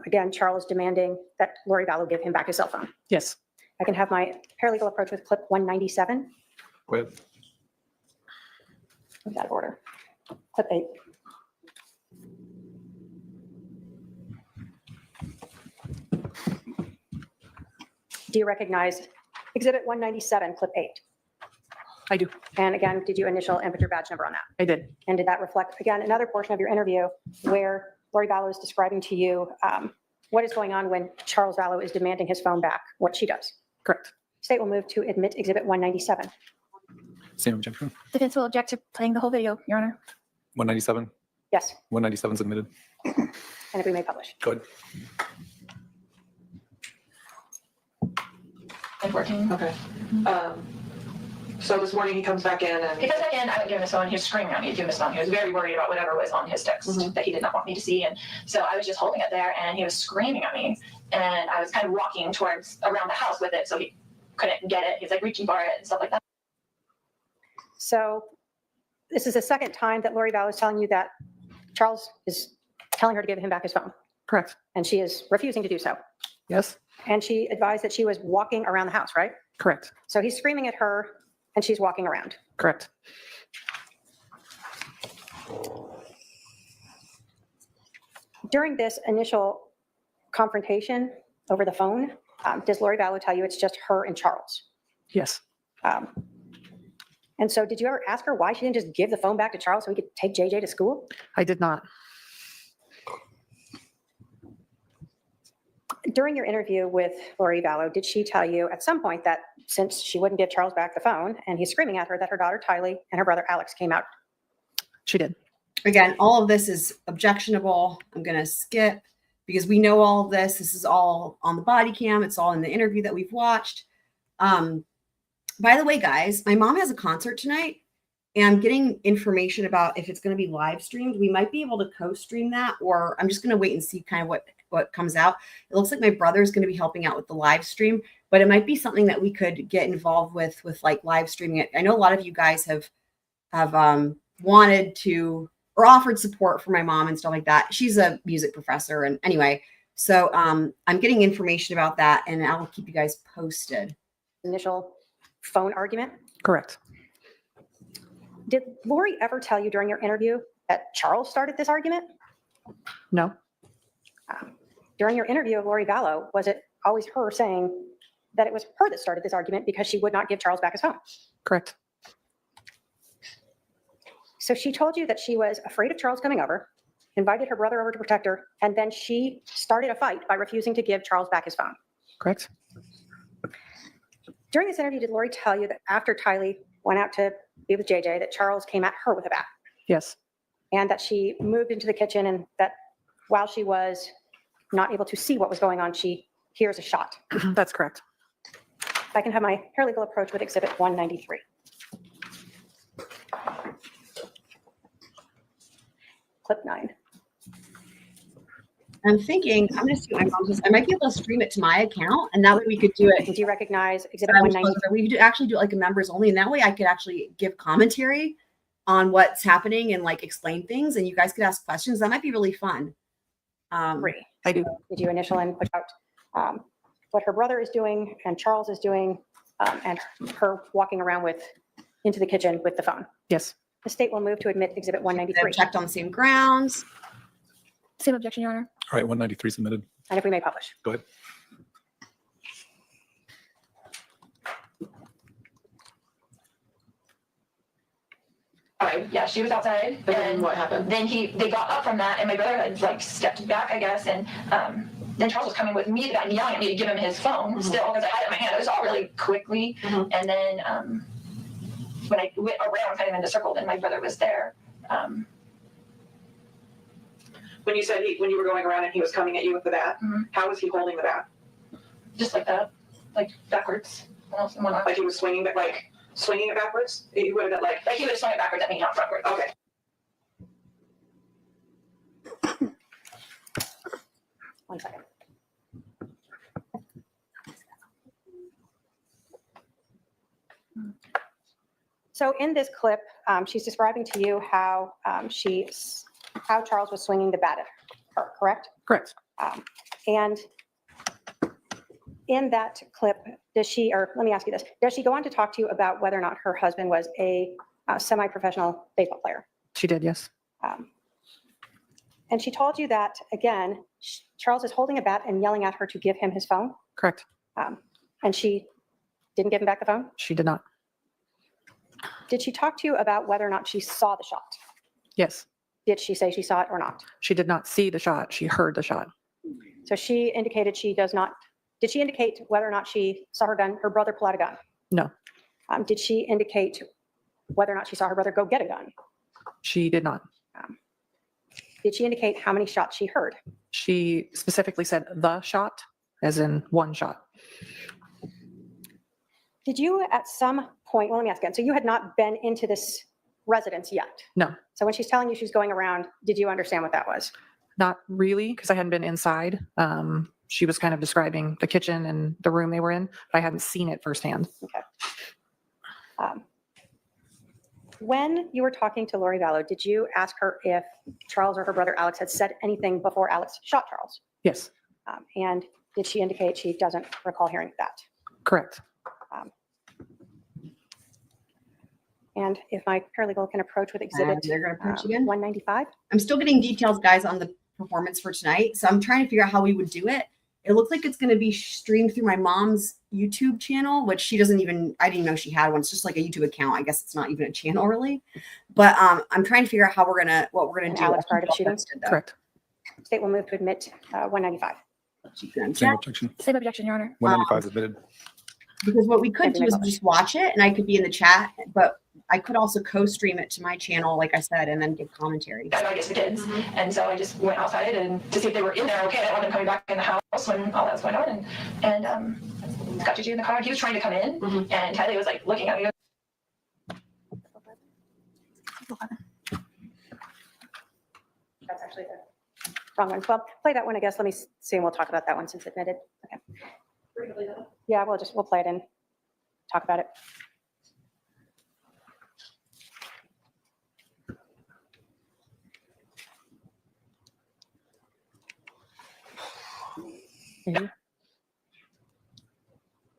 again, Charles demanding that Lori Vallow give him back his cell phone? Yes. I can have my paralegal approach with clip 197. Go ahead. Move that order. Clip 8. Do you recognize Exhibit 197, clip 8? I do. And again, did you initial and put your badge number on that? I did. And did that reflect, again, another portion of your interview where Lori Vallow is describing to you what is going on when Charles Vallow is demanding his phone back, what she does? Correct. State will move to admit Exhibit 197. Same objection. Defense will object to playing the whole video, Your Honor. 197. Yes, 197 is admitted. and if we may publish. Go ahead. Like working. Okay. So this morning he comes back in He and, comes back in, I would give him his phone, he was screaming at me to give him his phone. He was very worried about whatever was on his text that he did not want me to see. And so I was just holding it there and he was screaming at me. And I was kind of walking towards around the house with it so he couldn't get it. He's like reaching for it and stuff like that. So this is the second time that Lori Vallow is telling you that Charles is telling her to give him back his phone, Correct. and she is refusing to do so. Yes. And she advised that she was walking around the house, right? Correct. So he's screaming at her and she's walking around. Correct. During this initial confrontation over the phone, does Lori Vallow tell you it's just her and Charles? Yes. And so did you ever ask her why she didn't just give the phone back to Charles so he could take JJ to school? I did not. During your interview with Lori Vallow, did she tell you at some point that since she wouldn't give Charles back the phone and he's screaming at her, that her daughter Tylee and her brother Alex came out? She did. Again, all of this is objectionable. I'm going to skip because we know all of this. This is all on the body cam. It's all in the interview that we've watched. By the way, guys, my mom has a concert tonight and I'm getting information about if it's going to be live streamed. We might be able to co-stream that, or I'm just going to wait and see kind of what comes out. It looks like my brother is going to be helping out with the live stream, but it might be something that we could get involved with like live streaming it. I know a lot of you guys have wanted to or offered support for my mom and stuff like that. She's a music professor. And anyway, so I'm getting information about that and I'll keep you guys posted. Initial phone argument. Correct. Did Lori ever tell you during your interview that Charles started this argument? No. During your interview of Lori Vallow, was it always her saying that it was her that started this argument because she would not give Charles back his phone? Correct. So she told you that she was afraid of Charles coming over, invited her brother over to protect her, and then she started a fight by refusing to give Charles back his phone. Correct. During this interview, did Lori tell you that after Tylee went out to be with JJ, that Charles came at her with a bat Yes. and that she moved into the kitchen and that while she was not able to see what was going on, she hears a shot? That's correct. If I can have my paralegal approach with Exhibit 193. Clip 9. I'm thinking, I'm going to see what my mom says. I might be able to stream it to my account and that way we could do it. Do you recognize Exhibit But 193? we could actually do it like a members only, and that way I could actually give commentary on what's happening and like explain things, and you guys could ask questions. That might be really fun. I do. Did you initial and put out what her brother is doing and Charles is doing and her walking around into the kitchen with the phone? Yes. The state will move to admit Exhibit They've 193. checked on the same grounds. Same objection, Your Honor. All right, 193 submitted. And if we may publish. Go ahead. All right, yeah, she was outside. and then And what happened? then they got up from that and my brother had like stepped back, I guess. And then Charles was coming with me to that and yelling at me to give him his phone still because I had it in my hand. It was all really quickly. And then when I went around kind of in a circle, then my brother was there. When you said when you were going around and he was coming at you with the bat, Mhm. how was he holding the bat? Just like that, like backwards. Like he was swinging it, swinging it backwards? He would have been like, Like he would have swung it backwards at me, not frontwards. okay. One second. So in this clip, she's describing to you how Charles was swinging the bat at her, correct? Correct. And in that clip, does she, or let me ask you this, does she go on to talk to you about whether or not her husband was a semi-professional baseball player? She did. Yes. And she told you that, again, Charles is holding a bat and yelling at her to give him his phone, Correct. and she didn't give him back the phone? She did not. Did she talk to you about whether or not she saw the shot? Yes. Did she say she saw it or not? She did not see the shot. She heard the shot. So she indicated she does not, did she indicate whether or not she saw her brother pull out a gun? No, Did she indicate whether or not she saw her brother go get a gun? she did not. Did she indicate how many shots she heard? She specifically said the shot, as in one shot. Did you at some point, well, let me ask again. So you had not been into this residence yet? No, So when she's telling you she's going around, did you understand what that was? not really, because I hadn't been inside. She was kind of describing the kitchen and the room they were in, but I hadn't seen it firsthand. Okay. When you were talking to Lori Vallow, did you ask her if Charles or her brother Alex had said anything before Alex shot Charles? Yes, And did she indicate she doesn't recall hearing that? correct. And if my paralegal can approach with exhibit They're going to approach again. 195? I'm still getting details, guys, on the performance for tonight. So I'm trying to figure out how we would do it. It looks like it's going to be streamed through my mom's YouTube channel, which she doesn't even, I didn't know she had one. It's just like a YouTube account. I guess it's not even a channel really. But I'm trying to figure out how what we're going And to do. Alex part of shooting? Correct. State will move to admit 195. Same objection. Same objection, Your Honor. 195 is admitted. Because what we could do is Everybody just watch it and I could be in the chat, but I could also co-stream it to my channel, like I said, and then give commentary. I gotta get to the kids. And so I just went outside and to see if they were in there okay. I didn't want them coming back in the house when all that was going on. And got Gigi in the car. He was trying to come in and Tylee was like looking at me. That's actually the wrong one. Well, play that one, I guess. Let me see, and we'll talk about that one since admitted. Okay. Yeah, we'll play it and talk about it.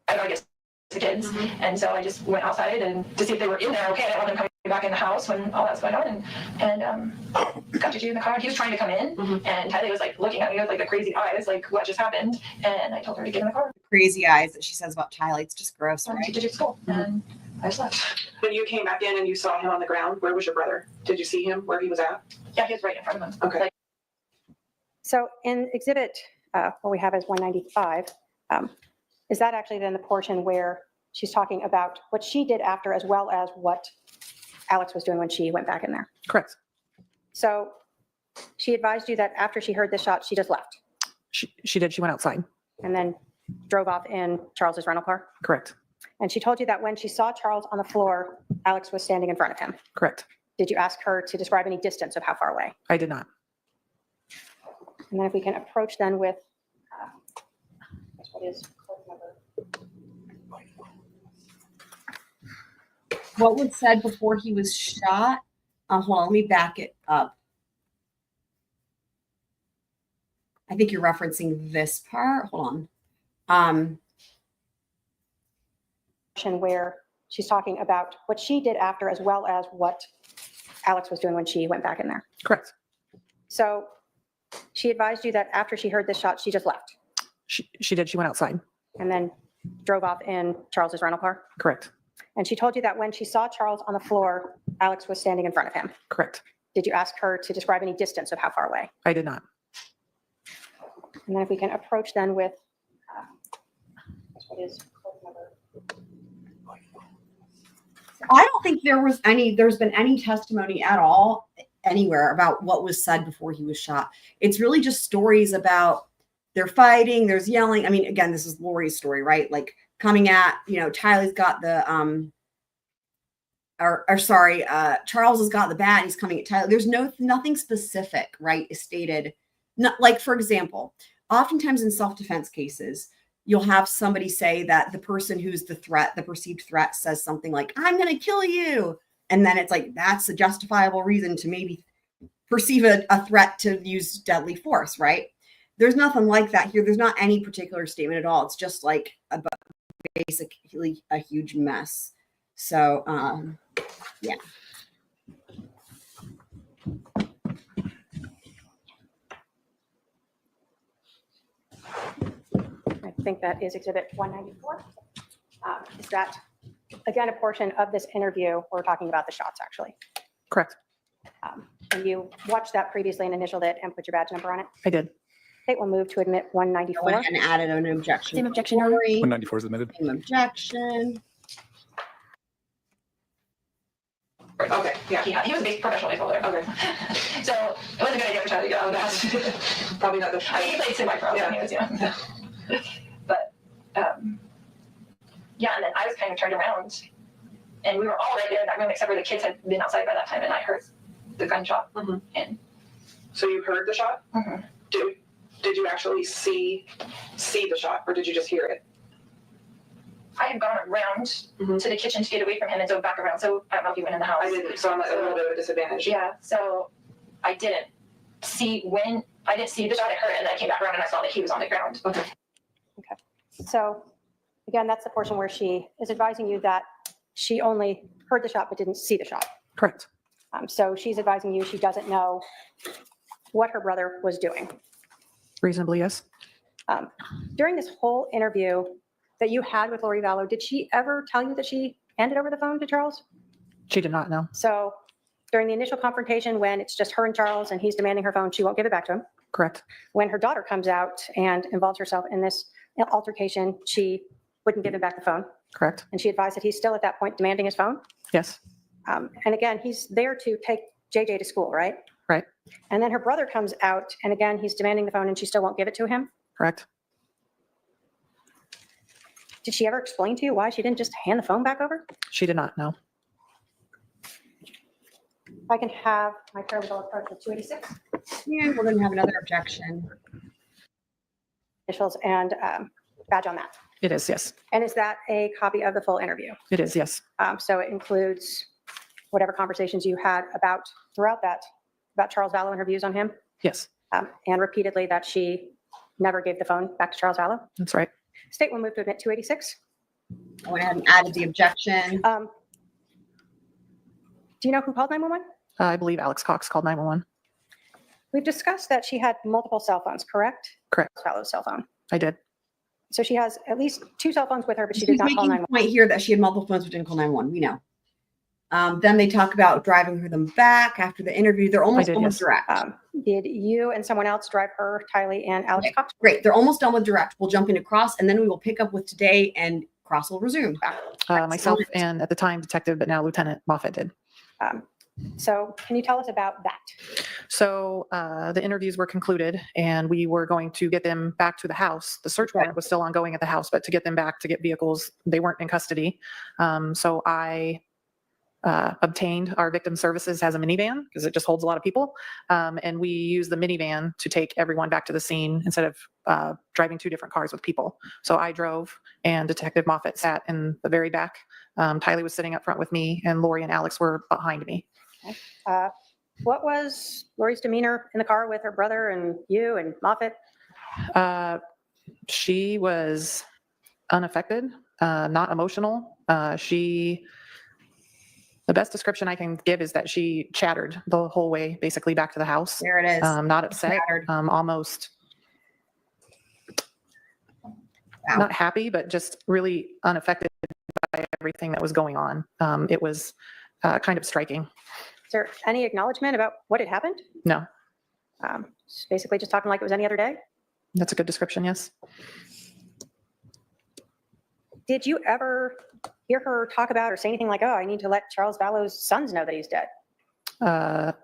I gotta get to the kids. And so I just went outside and to see if they were in there okay. I didn't want them coming back in the house when all that was going on. And got Gigi in the car. He was trying to come in and Tylee was like looking at me with like the crazy eyes, like what just happened. And I told her to get in the car. Crazy eyes that she says about Tylee. It's just gross, So I right? took Gigi to school and I just left. When you came back in and you saw him on the ground, where was your brother? Did you see him where he was at? Yeah, he was right in front of him. Okay. Like, So in exhibit, what we have is 195. Is that actually then the portion where she's talking about what she did after as well as what Alex was doing when she went back in there? Correct. So she advised you that after she heard the shot, she just left She did. She went outside. and then drove off in Charles's rental car? Correct. And she told you that when she saw Charles on the floor, Alex was standing in front of him. Correct. Did you ask her to describe any distance of how far away? I did not. And then if we can approach then with, what is code number? What was said before he was shot? Hold on, let me back it up. I think you're referencing this part. Hold on. Where she's talking about what she did after as well as what Alex was doing when she went back in there. Correct. So she advised you that after she heard this shot, she just left She did. She went outside. and then drove off in Charles's rental car. Correct. And she told you that when she saw Charles on the floor, Alex was standing in front of him. Correct. Did you ask her to describe any distance of how far away? I did not. And then if we can approach then with, what is code number? I don't think there's been any testimony at all anywhere about what was said before he was shot. It's really just stories about they're fighting, there's yelling. I mean, again, this is Lori's story, right? Like coming at, Tylee's got the, Charles has got the bat. He's coming at Tylee. There's nothing specific, right? Is stated. Not like, for example, oftentimes in self-defense cases, you'll have somebody say that the person who's the perceived threat says something like, I'm going to kill you. And then it's like, that's a justifiable reason to maybe perceive a threat to use deadly force, right? There's nothing like that here. There's not any particular statement at all. It's just like basically a huge mess. So, yeah. I think that is exhibit 194. Is that again, a portion of this interview, we're talking about the shots, actually. Correct. And you watched that previously and initialed it and put your badge number on it. I did. State will move to admit I 194. went and added an objection. Same objection, Your Honor. Lori, 194 is admitted. Same objection. Okay, yeah. He was a big professional baseball player. Okay. So it wasn't a good idea for Charlie to get out of that. Probably not the. I mean, he played semi-pro when he was young. But, yeah, and then I was kind of turned around and we were all right there in that room except for the kids had been outside by that time and I heard the gunshot. Mhm. And So you heard the shot? Mhm. Did you actually see the shot, or did you just hear it? I had gone around Mhm. to the kitchen to get away from him and so back around. So I don't know if he went in the house. I didn't, so I'm at a little bit of a disadvantage. Yeah, so I didn't see the shot, I heard it, and then I came back around and I saw that he was on the ground. Okay. So again, that's the portion where she is advising you that she only heard the shot but didn't see the shot. Correct. So she's advising you she doesn't know what her brother was doing. Reasonably, yes. During this whole interview that you had with Lori Vallow, did she ever tell you that she handed over the phone to Charles? She did not know. So during the initial confrontation, when it's just her and Charles and he's demanding her phone, she won't give it back to him. Correct. When her daughter comes out and involves herself in this altercation, she wouldn't give him back the phone. Correct. And she advised that he's still at that point demanding his phone. Yes. And again, he's there to take JJ to school, right? Right. And then her brother comes out and again, he's demanding the phone and she still won't give it to him. Correct. Did she ever explain to you why she didn't just hand the phone back over? She did not know. If I can have my paralegal approach with 286 And we're going to have another objection. initials and badge on that. It is, yes. And is that a copy of the full interview? It is, yes. So it includes whatever conversations you had throughout that, about Charles Vallow and her views on him, Yes, and repeatedly that she never gave the phone back to Charles Vallow. that's right. State will move to admit 286. I went ahead and added the objection. Do you know who called 911? I believe Alex Cox called 911. We've discussed that she had multiple cell phones, correct? Correct. Vallow's cell phone. I did. So she has at least 2 cell phones with her, but she She's did not call making a 911. point here that she had multiple phones but didn't call 911. We know. Then they talk about driving them back after the interview. They're almost did, done with yes. direct. Did you and someone else drive her, Tylee, and Alex Okay. Cox? Great. They're almost done with direct. We'll jump into cross and then we will pick up with today and cross will resume. Myself Excellent. and at the time Detective, but now Lieutenant Moffett did. So can you tell us about that? So the interviews were concluded and we were going to get them back to the house. The search warrant was still ongoing at the house, but to get them back to get vehicles, they weren't in custody. So I obtained our victim services as a minivan because it just holds a lot of people. And we used the minivan to take everyone back to the scene instead of driving 2 different cars with people. So I drove and Detective Moffett sat in the very back. Tylee was sitting up front with me and Lori and Alex were behind me. What was Lori's demeanor in the car with her brother and you and Moffett? She was unaffected, not emotional. The best description I can give is that she chattered the whole way, basically back to the house. There it is. Not upset, Chattered. almost Wow. not happy, but just really unaffected by everything that was going on. It was kind of striking. Is there any acknowledgement about what had happened? No, Just basically just talking like it was any other day? that's a good description, yes. Did you ever hear her talk about or say anything like, oh, I need to let Charles Vallow's sons know that he's dead?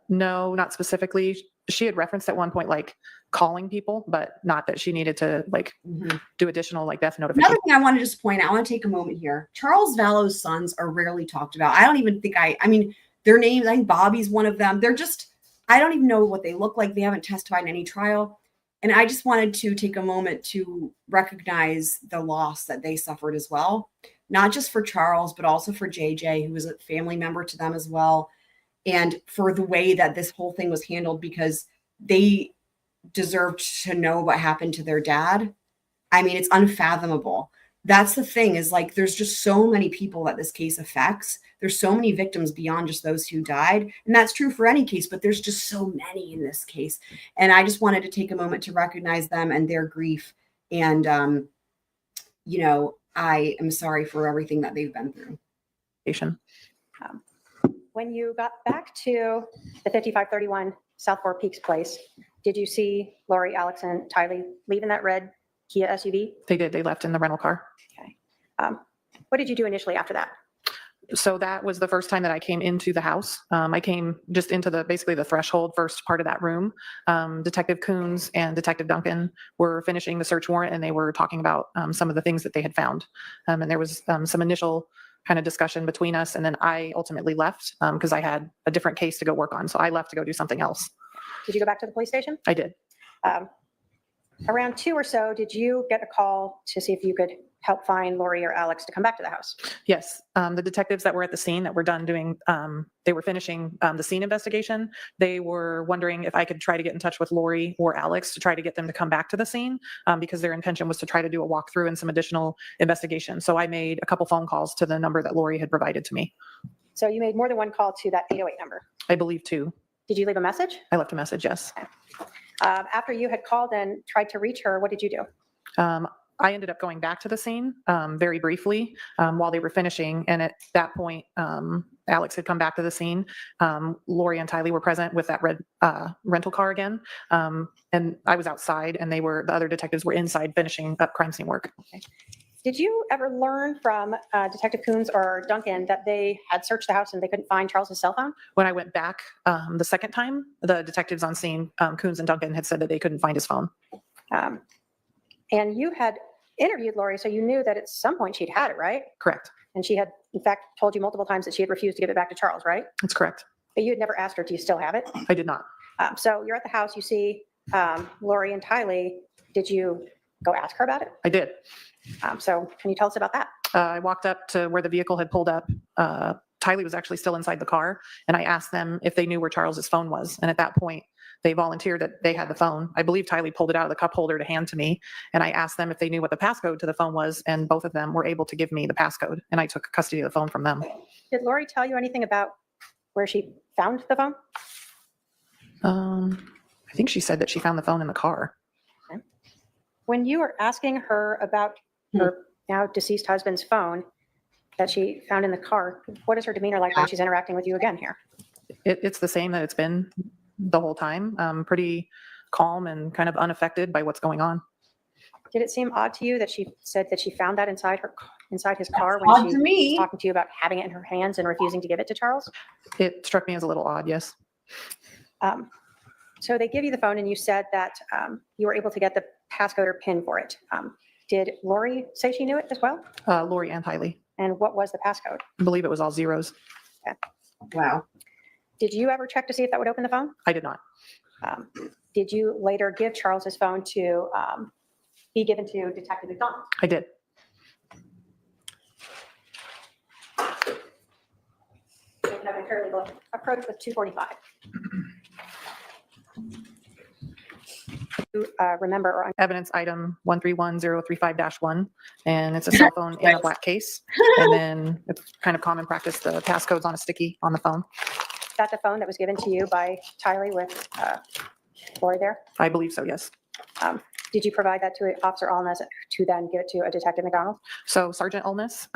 No, not specifically. She had referenced at one point, like calling people, but not that she needed to like Mhm. do additional like death notification. Another thing I want to just point out, I want to take a moment here. Charles Vallow's sons are rarely talked about. I don't even think I mean, their names, I think Bobby's one of them. They're just, I don't even know what they look like. They haven't testified in any trial. And I just wanted to take a moment to recognize the loss that they suffered as well. Not just for Charles, but also for JJ, who was a family member to them as well. And for the way that this whole thing was handled, because they deserved to know what happened to their dad. I mean, it's unfathomable. That's the thing is like, there's just so many people that this case affects. There's so many victims beyond just those who died. And that's true for any case, but there's just so many in this case. And I just wanted to take a moment to recognize them and their grief. And, you know, I am sorry for everything that they've been through. investigation. When you got back to the 5531 South Four Peaks place, did you see Lori, Alex, and Tylee leaving that red Kia SUV? They did. They left in the rental car. Okay. What did you do initially after that? So that was the first time that I came into the house. I came just into basically the threshold first part of that room. Detective Coons and Detective Duncan were finishing the search warrant, and they were talking about some of the things that they had found. And there was some initial kind of discussion between us, and then I ultimately left because I had a different case to go work on. So I left to go do something else. Did you go back to the police station? I did. Around 2 or so, did you get a call to see if you could help find Lori or Alex to come back to the house? Yes, the detectives that were at the scene that were done doing, they were finishing the scene investigation. They were wondering if I could try to get in touch with Lori or Alex to try to get them to come back to the scene because their intention was to try to do a walkthrough and some additional investigation. So I made a couple phone calls to the number that Lori had provided to me. So you made more than one call to that 808 number. I believe 2. Did you leave a message? I left a message, yes. After you had called and tried to reach her, what did you do? I ended up going back to the scene very briefly while they were finishing. And at that point, Alex had come back to the scene. Lori and Tylee were present with that red rental car again. And I was outside, and the other detectives were inside finishing up crime scene work. Okay. Did you ever learn from Detective Coons or Duncan that they had searched the house and they couldn't find Charles's cell phone? When I went back the second time, the detectives on scene, Coons and Duncan, had said that they couldn't find his phone. And you had interviewed Lori, so you knew that at some point she'd had it, right? Correct. And she had, in fact, told you multiple times that she had refused to give it back to Charles, right? That's correct. But you had never asked her, do you still have it? I did not. So you're at the house, you see Lori and Tylee. Did you go ask her about it? I did. So can you tell us about that? I walked up to where the vehicle had pulled up. Tylee was actually still inside the car, and I asked them if they knew where Charles's phone was. And at that point, they volunteered that they had the phone. I believe Tylee pulled it out of the cup holder to hand to me, and I asked them if they knew what the passcode to the phone was, and both of them were able to give me the passcode, and I took custody of the phone from them. Did Lori tell you anything about where she found the phone? I think she said that she found the phone in the car. Okay. When you were asking her about her now deceased husband's phone that she found in the car, what is her demeanor like when she's interacting with you again here? It's the same that it's been the whole time. Pretty calm and kind of unaffected by what's going on. Did it seem odd to you that she said that she found that inside his car odd when to she me. was talking to you about having it in her hands and refusing to give it to Charles? It struck me as a little odd, yes. So they give you the phone and you said that you were able to get the passcode or PIN for it. Did Lori say she knew it as well? Lori and Tylee. And what was the passcode? I believe it was all zeros. Wow. Did you ever check to see if that would open the phone? I did not. Did you later give Charles's phone to be given to Detective McDonald? I did. We have a fairly low approach with 245. You remember or Evidence item 131035-1, and it's a cell phone in a black case. And then it's kind of common practice, the passcode's on a sticky on the phone. is that the phone that was given to you by Tylee with Lori there? I believe so, yes. Did you provide that to Officer Allness to then give it to a Detective McDonald? So Sergeant Ulness,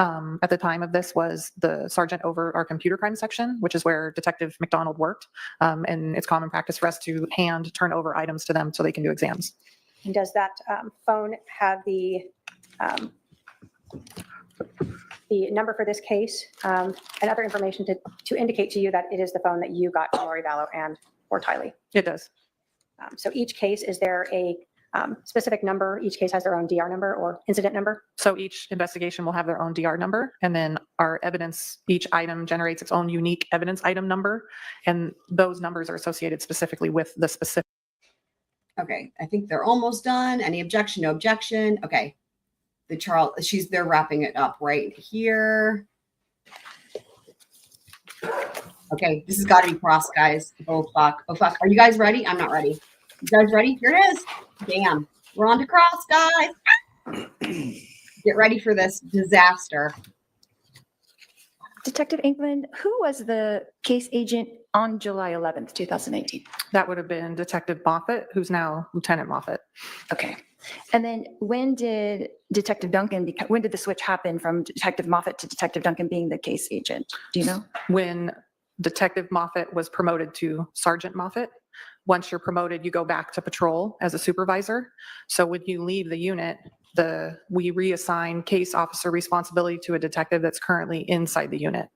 at the time of this, was the sergeant over our computer crime section, which is where Detective McDonald worked. And it's common practice for us to hand turn over items to them so they can do exams. And does that phone have the number for this case and other information to indicate to you that it is the phone that you got from Lori Vallow and or Tylee? It does. So each case, is there a specific number? Each case has their own DR number or incident number? So each investigation will have their own DR number, and then our evidence, each item generates its own unique evidence item number, and those numbers are associated specifically with the specific. Okay, I think they're almost done. Any objection? No objection. Okay. They're wrapping it up right here. Okay, this has got to be crossed, guys. Oh fuck. Oh fuck. Are you guys ready? I'm not ready. You guys ready? Here it is. Damn. We're on to cross, guys. Get ready for this disaster. Detective Inkman, who was the case agent on July 11th, 2018? That would have been Detective Moffett, who's now Lieutenant Moffett. Okay. And then when did Detective Duncan, when did the switch happen from Detective Moffat to Detective Duncan being the case agent? Do you know? When Detective Moffat was promoted to Sergeant Moffat, once you're promoted, you go back to patrol as a supervisor. So when you leave the unit, we reassign case officer responsibility to a detective that's currently inside the unit.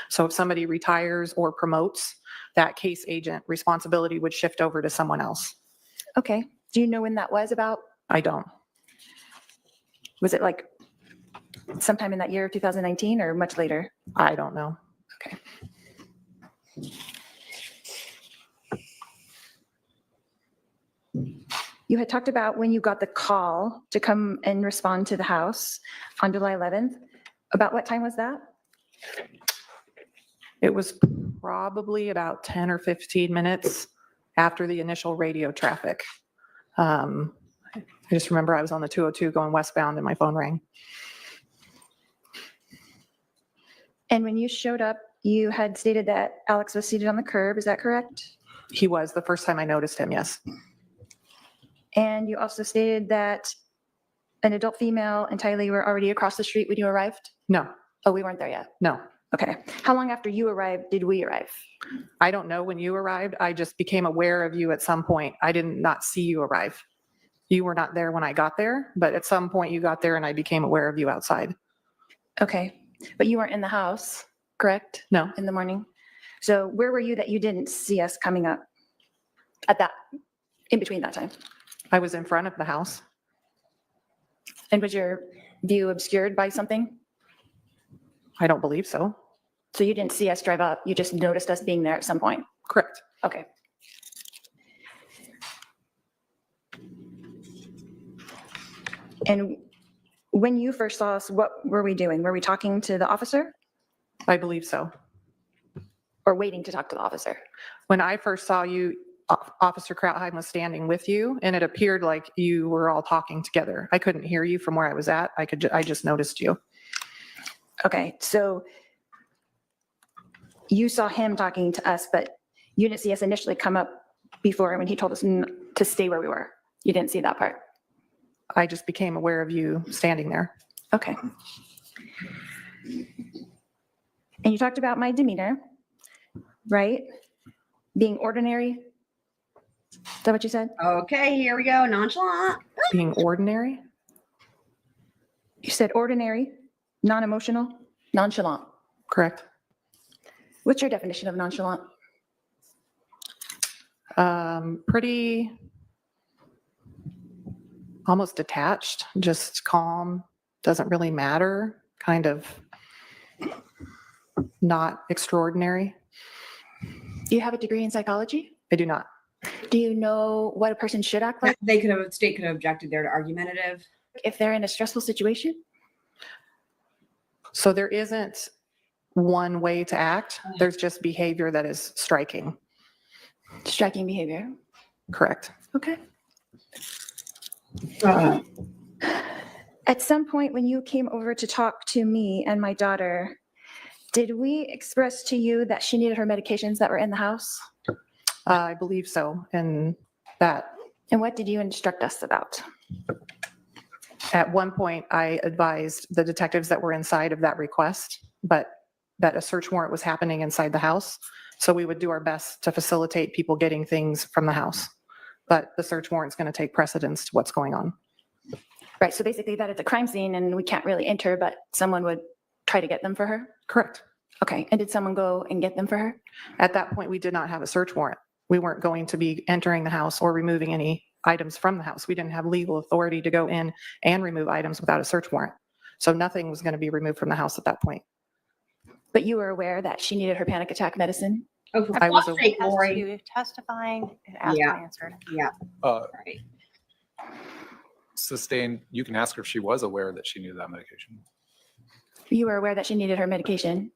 So if somebody retires or promotes, that case agent responsibility would shift over to someone else. Okay. Do you know when that was about? I don't. Was it like sometime in that year of 2019 or much later? I don't know. Okay. You had talked about when you got the call to come and respond to the house on July 11th. About what time was that? It was probably about 10 or 15 minutes after the initial radio traffic. I just remember I was on the 202 going westbound and my phone rang. And when you showed up, you had stated that Alex was seated on the curb. Is that correct? He was the first time I noticed him, yes. And you also stated that an adult female and Tylee were already across the street when you arrived? No, Oh, we weren't there yet. no. Okay. How long after you arrived did we arrive? I don't know when you arrived. I just became aware of you at some point. I did not see you arrive. You were not there when I got there, but at some point you got there and I became aware of you outside. Okay. But you weren't in the house, correct? No, In the morning? So where were you that you didn't see us coming up at that, in between that time? I was in front of the house. And was your view obscured by something? I don't believe so. So you didn't see us drive up, you just noticed us being there at some point? Correct. Okay. And when you first saw us, what were we doing? Were we talking to the officer I believe so. or waiting to talk to the officer? When I first saw you, Officer Krautheim was standing with you and it appeared like you were all talking together. I couldn't hear you from where I was at. I just noticed you. Okay, so you saw him talking to us, but you didn't see us initially come up before when he told us to stay where we were. You didn't see that part. I just became aware of you standing there. Okay. And you talked about my demeanor, right? Being ordinary. Is that what you said? Okay, here we go. Nonchalant. Being ordinary? You said ordinary, non-emotional, nonchalant. Correct. What's your definition of nonchalant? Pretty almost detached, just calm, doesn't really matter, kind of not extraordinary. Do you have a degree in psychology? I do not. Do you know what a person should act like State could have objected there to argumentative. if they're in a stressful situation? So there isn't one way to act. There's just behavior that is striking. Striking behavior. Correct. Okay. At some point when you came over to talk to me and my daughter, did we express to you that she needed her medications that were in the house? I believe so. And that And what did you instruct us about? at one point I advised the detectives that were inside of that request, but that a search warrant was happening inside the house. So we would do our best to facilitate people getting things from the house. But the search warrant's going to take precedence to what's going on. Right, so basically that it's a crime scene and we can't really enter, but someone would try to get them for her? Correct. Okay, and did someone go and get them for her? At that point, we did not have a search warrant. We weren't going to be entering the house or removing any items from the house. We didn't have legal authority to go in and remove items without a search warrant. So nothing was going to be removed from the house at that point. But you were aware that she needed her panic attack medicine? Oh, for I was fuck's a- sake, As Lori. to testifying, asked Yeah. and answered. Yeah, right. Sustained, you can ask her if she was aware that she needed that medication. You were aware that she needed her medication?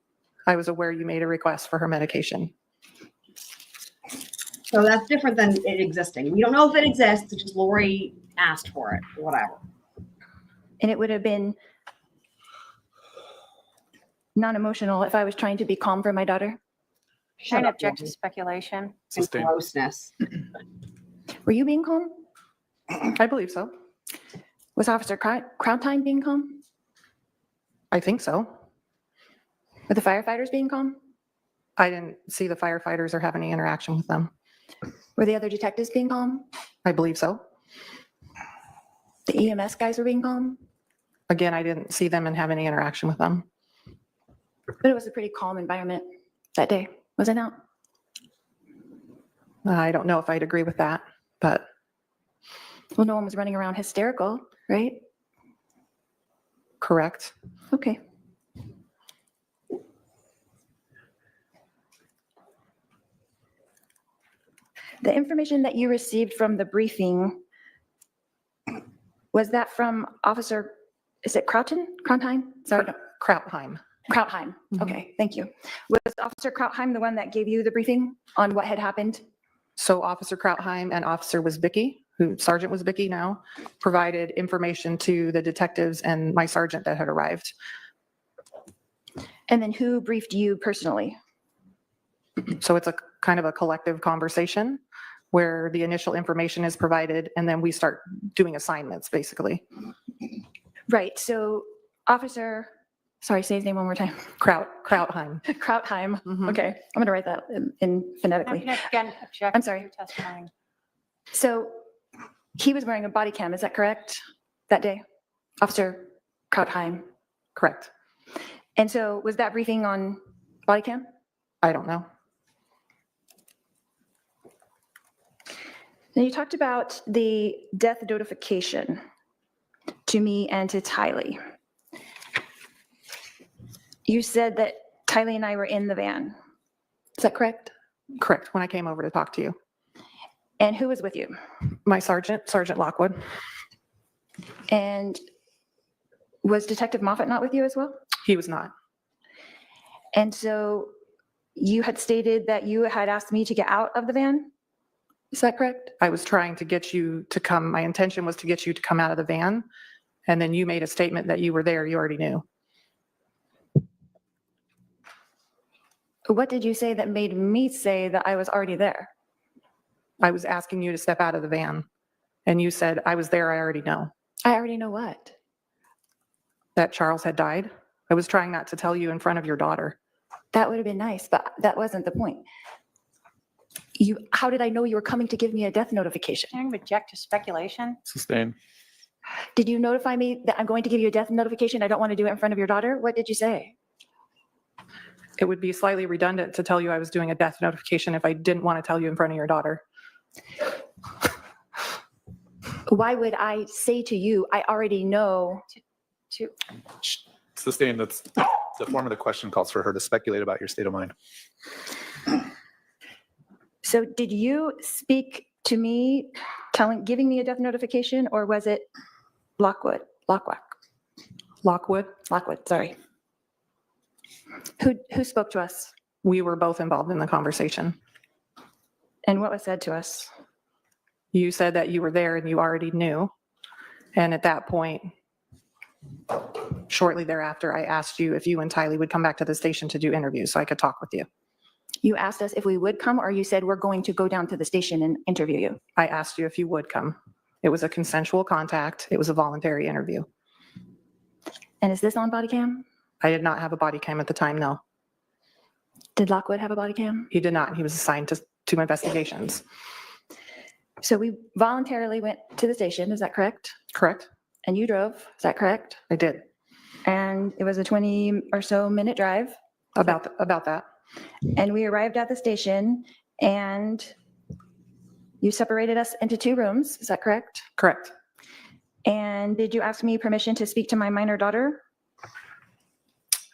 I was aware you made a request for her medication. So that's different than it existing. We don't know if it exists, it's just Lori asked for it, whatever. And it would have been non-emotional if I was trying to be calm for my daughter? Trying to up, object to Lori. speculation. And Sustained. grossness. Were you being calm? I believe so. Was Officer Krautheim being calm? I think so. Were the firefighters being calm? I didn't see the firefighters or have any interaction with them. Were the other detectives being calm? I believe so. The EMS guys were being calm? Again, I didn't see them and have any interaction with them. But it was a pretty calm environment that day, was it not? I don't know if I'd agree with that, but Well, no one was running around hysterical, right? correct. Okay. The information that you received from the briefing, was that from Officer, is it Krautheim? Sorry, no, Krautheim. Krautheim. Mhm. Okay, thank you. Was Officer Krautheim the one that gave you the briefing on what had happened? So Officer Krautheim and Officer Wisbicki, who Sergeant Wisbicki now, provided information to the detectives and my sergeant that had arrived. And then who briefed you personally? So it's a kind of a collective conversation where the initial information is provided and then we start doing assignments, basically. Right, so Officer, sorry, say his name one more time. Krautheim. Krautheim. Mhm. Okay, I'm going to write that in phonetically. Again, object I'm sorry. to testifying. So he was wearing a body cam, is that correct, that day? Officer Krautheim. Correct. And so was that briefing on body cam? I don't know. Now you talked about the death notification to me and to Tylee. You said that Tylee and I were in the van. Is that correct? Correct, when I came over to talk to you. And who was with you? My sergeant, Sergeant Lockwood. And was Detective Moffett not with you as well? He was not. And so you had stated that you had asked me to get out of the van? Is that correct? I was trying to get you to come, my intention was to get you to come out of the van. And then you made a statement that you were there, you already knew. What did you say that made me say that I was already there? I was asking you to step out of the van. And you said, I was there, I already know. I already know what. That Charles had died. I was trying not to tell you in front of your daughter. That would have been nice, but that wasn't the point. How did I know you were coming to give me a death notification? Can I object to speculation? Sustain. Did you notify me that I'm going to give you a death notification? I don't want to do it in front of your daughter? What did you say? It would be slightly redundant to tell you I was doing a death notification if I didn't want to tell you in front of your daughter. Why would I say to you, I already know? Sustain, that's the form of the question calls for her to speculate about your state of mind. So did you speak to me giving me a death notification, or was it Lockwood, sorry. Who spoke to us? We were both involved in the conversation. And what was said to us? You said that you were there and you already knew. And at that point, shortly thereafter, I asked you if you and Tylee would come back to the station to do interviews so I could talk with you. You asked us if we would come, or you said we're going to go down to the station and interview you? I asked you if you would come. It was a consensual contact. It was a voluntary interview. And is this on body cam? I did not have a body cam at the time, no. Did Lockwood have a body cam? He did not. He was assigned to investigations. So we voluntarily went to the station, is that correct? Correct? And you drove, is that correct? I did. And it was a 20 or so minute drive. About that. And we arrived at the station and you separated us into 2 rooms, is that correct? Correct. And did you ask me permission to speak to my minor daughter?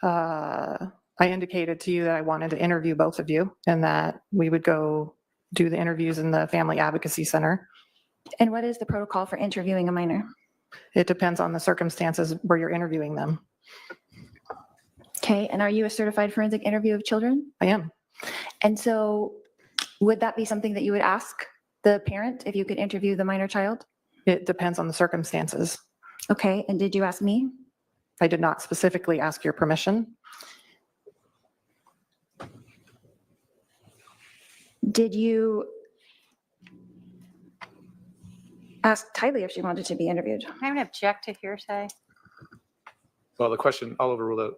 I indicated to you that I wanted to interview both of you and that we would go do the interviews in the Family Advocacy Center. And what is the protocol for interviewing a minor? It depends on the circumstances where you're interviewing them. Okay, and are you a certified forensic interview of children? I am. And so would that be something that you would ask the parent if you could interview the minor child? It depends on the circumstances. Okay, and did you ask me? I did not specifically ask your permission. Did you asked Tylee if she wanted to be interviewed. I'm going to object to hearsay. Well, the question, I'll overrule the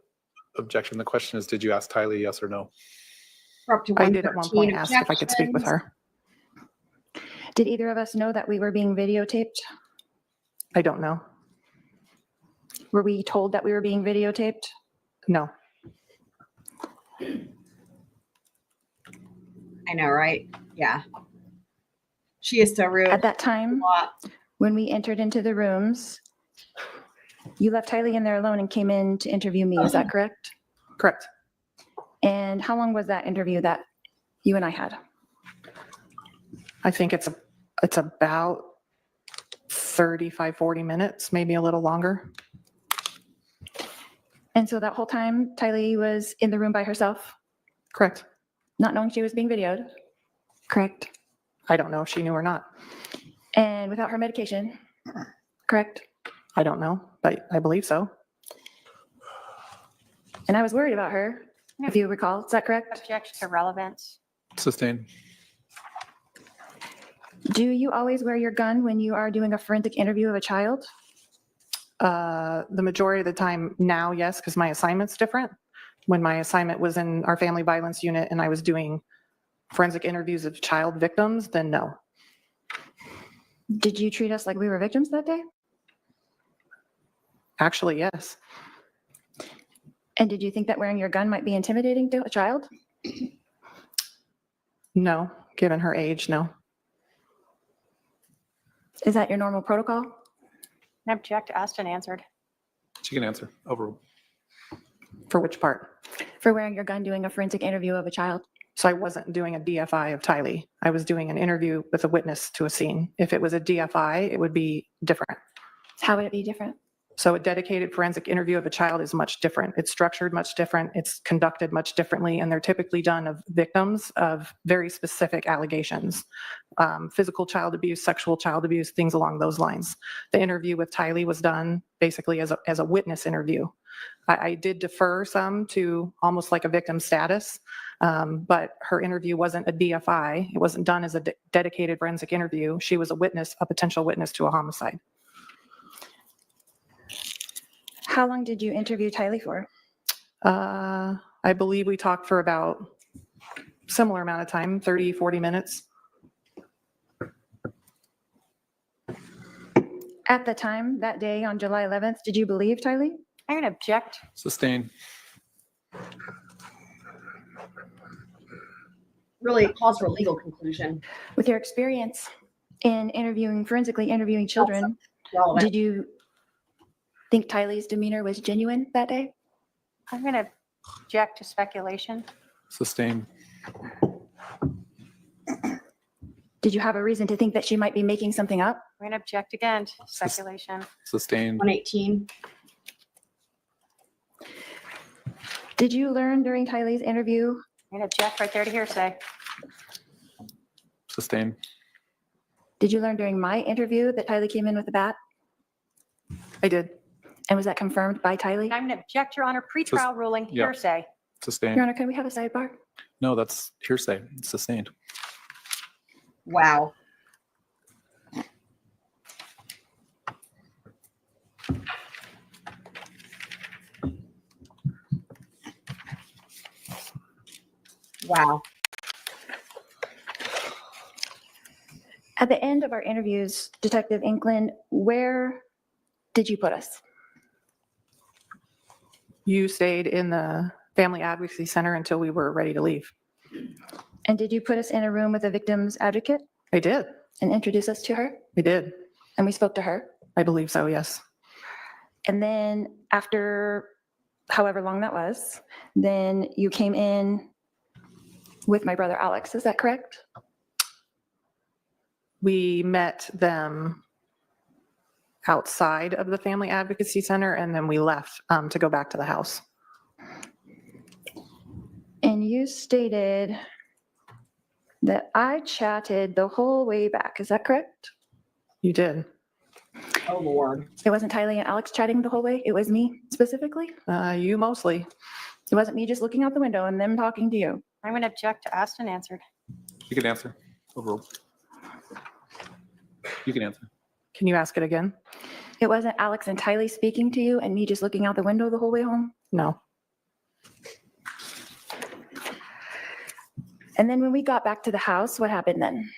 objection. The question is, did you ask Tylee, yes or no? We're up to I did at one 113 point ask if I could speak with objections. her. Did either of us know that we were being videotaped? I don't know. Were we told that we were being videotaped? No. I know, right? Yeah. She is so rude. At that time, when we entered into the rooms, you left Tylee in there alone and came in to interview me. Is that correct? Correct. And how long was that interview that you and I had? I think it's about 35, 40 minutes, maybe a little longer. And so that whole time, Tylee was in the room by herself, Correct. not knowing she was being videoed. Correct. I don't know if she knew or not. And without her medication. Correct. I don't know, but I believe so. And I was worried about her, if you recall. Is that correct? Objection to relevance. Sustained. Do you always wear your gun when you are doing a forensic interview of a child? The majority of the time now, yes, because my assignment's different. When my assignment was in our family violence unit and I was doing forensic interviews of child victims, then no. Did you treat us like we were victims that day? Actually, yes. And did you think that wearing your gun might be intimidating to a child? No, given her age, no. Is that your normal protocol? I object, asked and answered. She can answer. Overruled. For which part? For wearing your gun doing a forensic interview of a child? So I wasn't doing a DFI of Tylee. I was doing an interview with a witness to a scene. If it was a DFI, it would be different. How would it be different? So a dedicated forensic interview of a child is much different. It's structured much different. It's conducted much differently, and they're typically done of victims of very specific allegations. Physical child abuse, sexual child abuse, things along those lines. The interview with Tylee was done basically as a witness interview. I did defer some to almost like a victim status, but her interview wasn't a DFI. It wasn't done as a dedicated forensic interview. She was a witness, a potential witness to a homicide. How long did you interview Tylee for? I believe we talked for about similar amount of time, 30, 40 minutes. At the time, that day on July 11th, did you believe Tylee? I'm going to object. Sustained. Really, it calls for a legal conclusion. With your experience in forensically interviewing children, Relevant. did you think Tylee's demeanor was genuine that day? I'm going to object to speculation. Sustained. Did you have a reason to think that she might be making something up? I'm going to object again to speculation. Sustained. 118. Did you learn during Tylee's interview? I'm going to object right there to hearsay. Sustained. Did you learn during my interview that Tylee came in with a bat? I did. And was that confirmed by Tylee? I'm going to object, Your Honor, pretrial ruling yeah. hearsay. Sustained. Your Honor, can we have a sidebar? No, that's hearsay. It's sustained. Wow. Wow. At the end of our interviews, Detective Inkland, where did you put us? You stayed in the Family Advocacy Center until we were ready to leave. And did you put us in a room with a victim's advocate I did. and introduce us to her? I did. And we spoke to her? I believe so, yes. And then after however long that was, then you came in with my brother Alex, is that correct? We met them outside of the Family Advocacy Center, and then we left to go back to the house. And you stated that I chatted the whole way back, is that correct? You did. Oh, Lord. It wasn't Tylee and Alex chatting the whole way, it was me specifically? You mostly. It wasn't me just looking out the window and them talking to you? I'm going to object to asked and answered. You can answer. Overruled. You can answer. Can you ask it again? It wasn't Alex and Tylee speaking to you and me just looking out the window the whole way home? No. And then when we got back to the house, what happened then?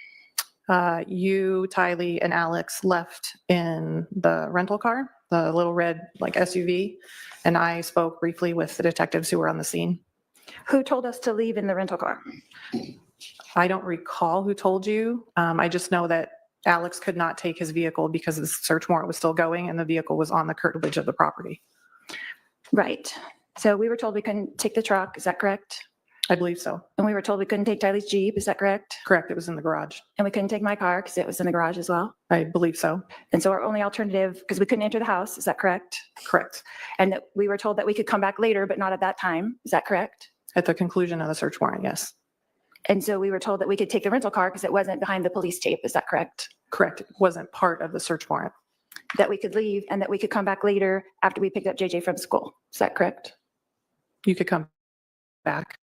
You, Tylee, and Alex left in the rental car, the little red like SUV, and I spoke briefly with the detectives who were on the scene. Who told us to leave in the rental car? I don't recall who told you. I just know that Alex could not take his vehicle because the search warrant was still going and the vehicle was on the curtilage of the property. Right. So we were told we couldn't take the truck. Is that correct? I believe so. And we were told we couldn't take Tylee's Jeep. Is that correct? Correct. It was in the garage. And we couldn't take my car because it was in the garage as well. I believe so. And so our only alternative, because we couldn't enter the house, is that correct? Correct. And that we were told that we could come back later, but not at that time. Is that correct? At the conclusion of the search warrant, yes. And so we were told that we could take the rental car because it wasn't behind the police tape. Is that correct? Correct. It wasn't part of the search warrant. That we could leave and that we could come back later after we picked up JJ from school. Is that correct? You could come back,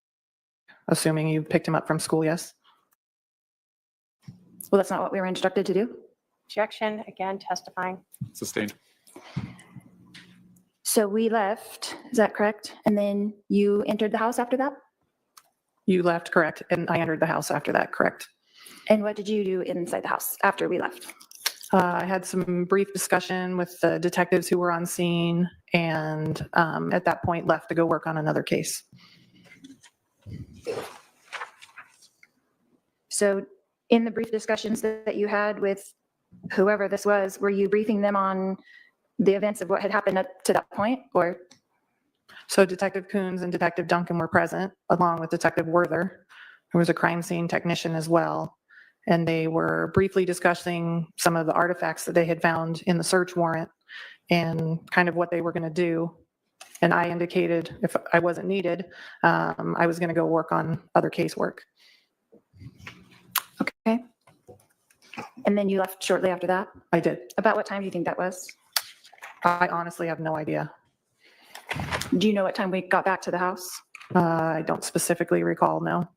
assuming you picked him up from school, yes? Well, that's not what we were instructed to do. Objection, again, testifying. Sustained. So we left, is that correct? And then you entered the house after that? You left, correct, and I entered the house after that, correct. And what did you do inside the house after we left? I had some brief discussion with the detectives who were on scene and at that point left to go work on another case. So in the brief discussions that you had with whoever this was, were you briefing them on the events of what had happened up to that point, or? So Detective Coons and Detective Duncan were present, along with Detective Werther, who was a crime scene technician as well. And they were briefly discussing some of the artifacts that they had found in the search warrant and kind of what they were going to do. And I indicated if I wasn't needed, I was going to go work on other casework. Okay. And then you left shortly after that? I did. About what time do you think that was? I honestly have no idea. Do you know what time we got back to the house? I don't specifically recall, no.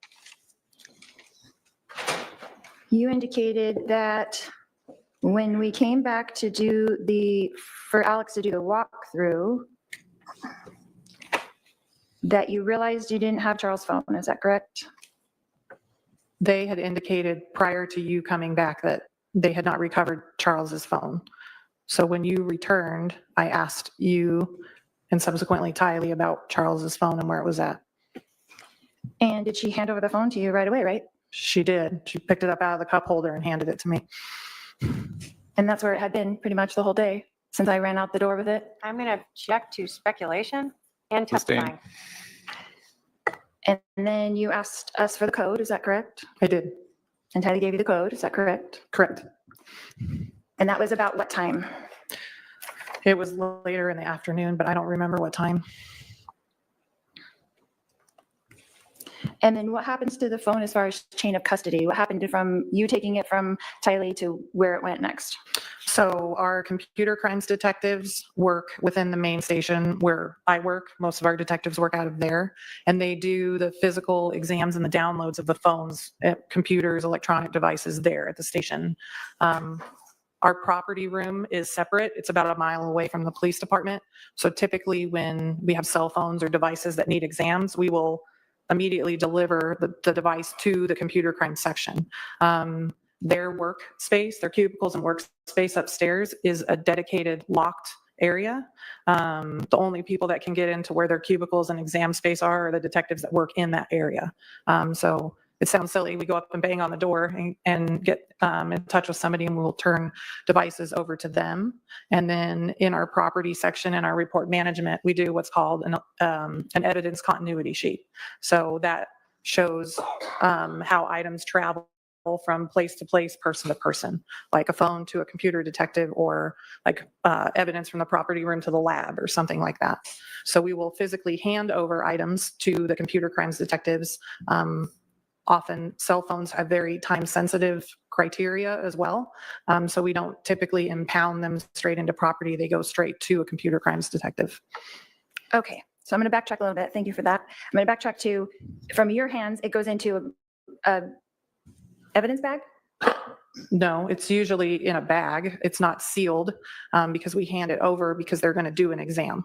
You indicated that when we came back to do for Alex to do the walkthrough, that you realized you didn't have Charles' phone, is that correct? They had indicated prior to you coming back that they had not recovered Charles's phone. So when you returned, I asked you and subsequently Tylee about Charles's phone and where it was at. And did she hand over the phone to you right away, right? She did. She picked it up out of the cup holder and handed it to me. And that's where it had been pretty much the whole day since I ran out the door with it. I'm going to object to speculation and Sustained. testifying. And then you asked us for the code, is that correct? I did. And Tylee gave you the code, is that correct? Correct. And that was about what time? It was later in the afternoon, but I don't remember what time. And then what happens to the phone as far as chain of custody? What happened from you taking it from Tylee to where it went next? So our computer crimes detectives work within the main station where I work. Most of our detectives work out of there, and they do the physical exams and the downloads of the phones, computers, electronic devices there at the station. Our property room is separate. It's about a mile away from the police department. So typically when we have cell phones or devices that need exams, we will immediately deliver the device to the computer crime section. Their workspace, their cubicles and workspace upstairs is a dedicated locked area. The only people that can get into where their cubicles and exam space are the detectives that work in that area. So it sounds silly. We go up and bang on the door and get in touch with somebody, and we'll turn devices over to them. And then in our property section and our report management, we do what's called an evidence continuity sheet. So that shows how items travel from place to place, person to person, like a phone to a computer detective, or like evidence from the property room to the lab or something like that. So we will physically hand over items to the computer crimes detectives. Often cell phones have very time sensitive criteria as well. So we don't typically impound them straight into property. They go straight to a computer crimes detective. Okay, so I'm going to backtrack a little bit. Thank you for that. I'm going to backtrack to, from your hands, it goes into a evidence bag? No, it's usually in a bag. It's not sealed because we hand it over because they're going to do an exam.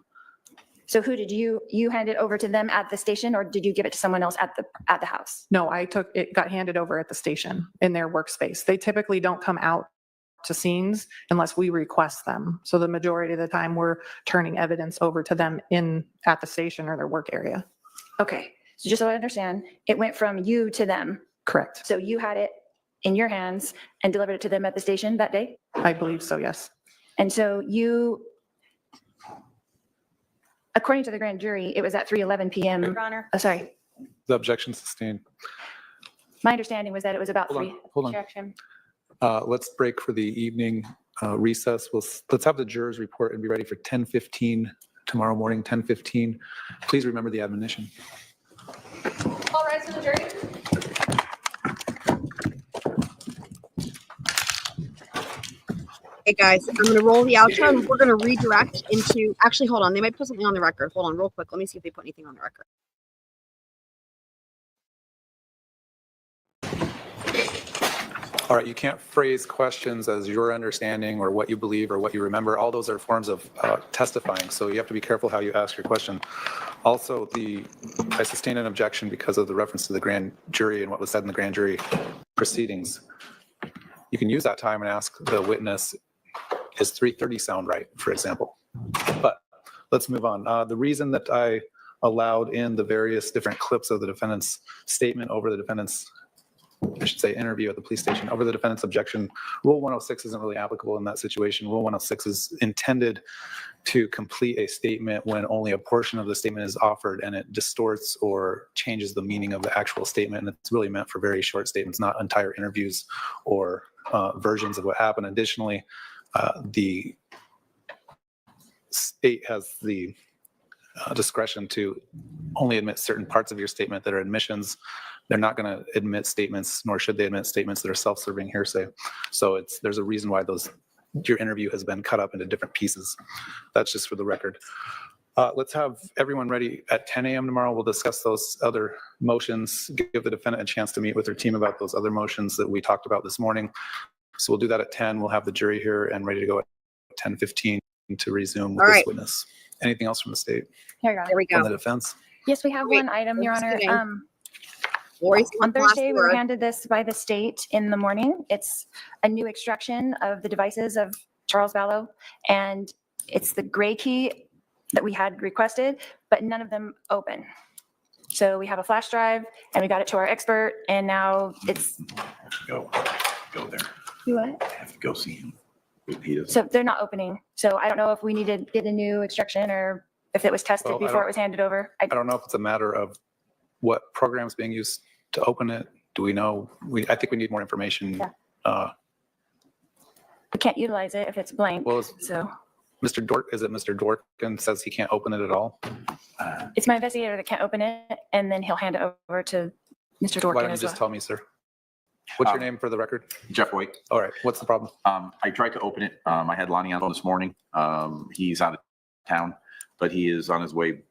So who did you hand it over to them at the station, or did you give it to someone else at the house? No, it got handed over at the station in their workspace. They typically don't come out to scenes unless we request them. So the majority of the time we're turning evidence over to them at the station or their work area. Okay, so just so I understand, it went from you to them. Correct. So you had it in your hands and delivered it to them at the station that day? I believe so, yes. And so according to the grand jury, it was at 3:11 PM. Your Honor. Oh, sorry. The objection sustained. My understanding was that it was about Hold on, 3. hold on. Objection. Let's break for the evening recess. Let's have the jurors report and be ready for 10:15 tomorrow morning, 10:15. Please remember the admonition. All rise for the jury. Hey guys, I'm gonna roll the outro and we're gonna redirect into, actually, hold on, they might put something on the record. Hold on real quick. Let me see if they put anything on the record. All right, you can't phrase questions as your understanding or what you believe or what you remember. All those are forms of testifying, so you have to be careful how you ask your question. Also, I sustain an objection because of the reference to the grand jury and what was said in the grand jury proceedings. You can use that time and ask the witness, is 3:30 sound right, for example? But let's move on. The reason that I allowed in the various different clips of the defendant's statement over the defendant's, I should say, interview at the police station over the defendant's objection, Rule 106 isn't really applicable in that situation. Rule 106 is intended to complete a statement when only a portion of the statement is offered and it distorts or changes the meaning of the actual statement. And it's really meant for very short statements, not entire interviews or versions of what happened. Additionally, the state has the discretion to only admit certain parts of your statement that are admissions. They're not going to admit statements, nor should they admit statements that are self-serving hearsay. So there's a reason why your interview has been cut up into different pieces. That's just for the record. Let's have everyone ready at 10 a.m. tomorrow. We'll discuss those other motions, give the defendant a chance to meet with their team about those other motions that we talked about this morning. So we'll do that at 10. We'll have the jury here and ready to go at 10:15 to resume with this witness. Anything else from the state? Here you go. There we From the go. defense? Yes, we have Wait, one item, Your just Honor. kidding. Lori's On last Thursday, we were word. handed this by the state in the morning. It's a new extraction of the devices of Charles Vallow, and it's the gray key that we had requested, but none of them open. So we have a flash drive, and we got it to our expert, and now it's. Go there. You what? I have to go see him. He doesn't- So they're not opening. So I don't know if we need to get a new extraction or if it was tested Well, I before don't- it was handed over. I don't know if it's a matter of what program's being used to open it. Do we know? I think we need more information. Yeah. We can't utilize it if it's blank. Well, So is it Mr. Dworkin says he can't open it at all? it's my investigator that can't open it, and then he'll hand it over to Mr. Why Dworkin don't you as just well. tell me, sir? What's your name for the record? Jeff White. All right, what's the problem? I tried to open it. I had Lonnie on this morning. He's out of town, but he is on his way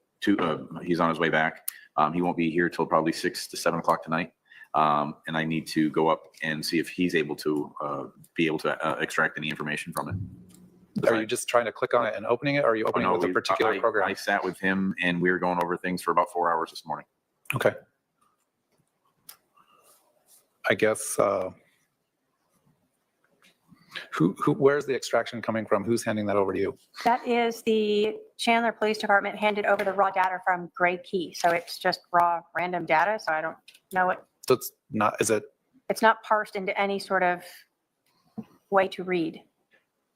he's on his way back. He won't be here till probably 6 to 7 o'clock tonight. And I need to go up and see if he's able to extract any information from it. Are you just trying to click on it and opening it, or are you opening it with a particular program? I sat with him and we were going over things for about 4 hours this morning. Okay. I guess, where's the extraction coming from? Who's handing that over to you? That is the Chandler Police Department handed over the raw data from Gray Key. So it's just raw random data. So I don't know it. So it's not, is it, It's not parsed into any sort of way to read.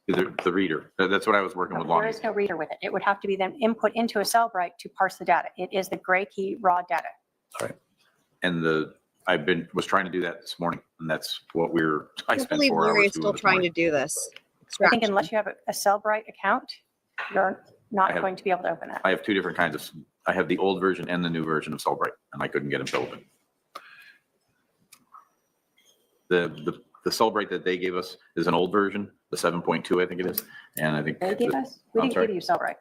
The reader, that's what I was working with There Lonnie. is no reader with it. It would have to be then input into a Cellbrite to parse the data. It is the Gray Key raw data. And was trying to do that this morning, and that's what I I spent believe 4 hours Lori is doing still this trying morning. to do this. I think unless you have a Cellbrite account, you're not I have- going to be able to open that. I have two different kinds of, I have the old version and the new version of Cellbrite, and I couldn't get them to open. The Cellbrite that they gave us is an old version, the 7.2, I think it is, and I think They gave us, we I'm didn't sorry. give you Cellbrite.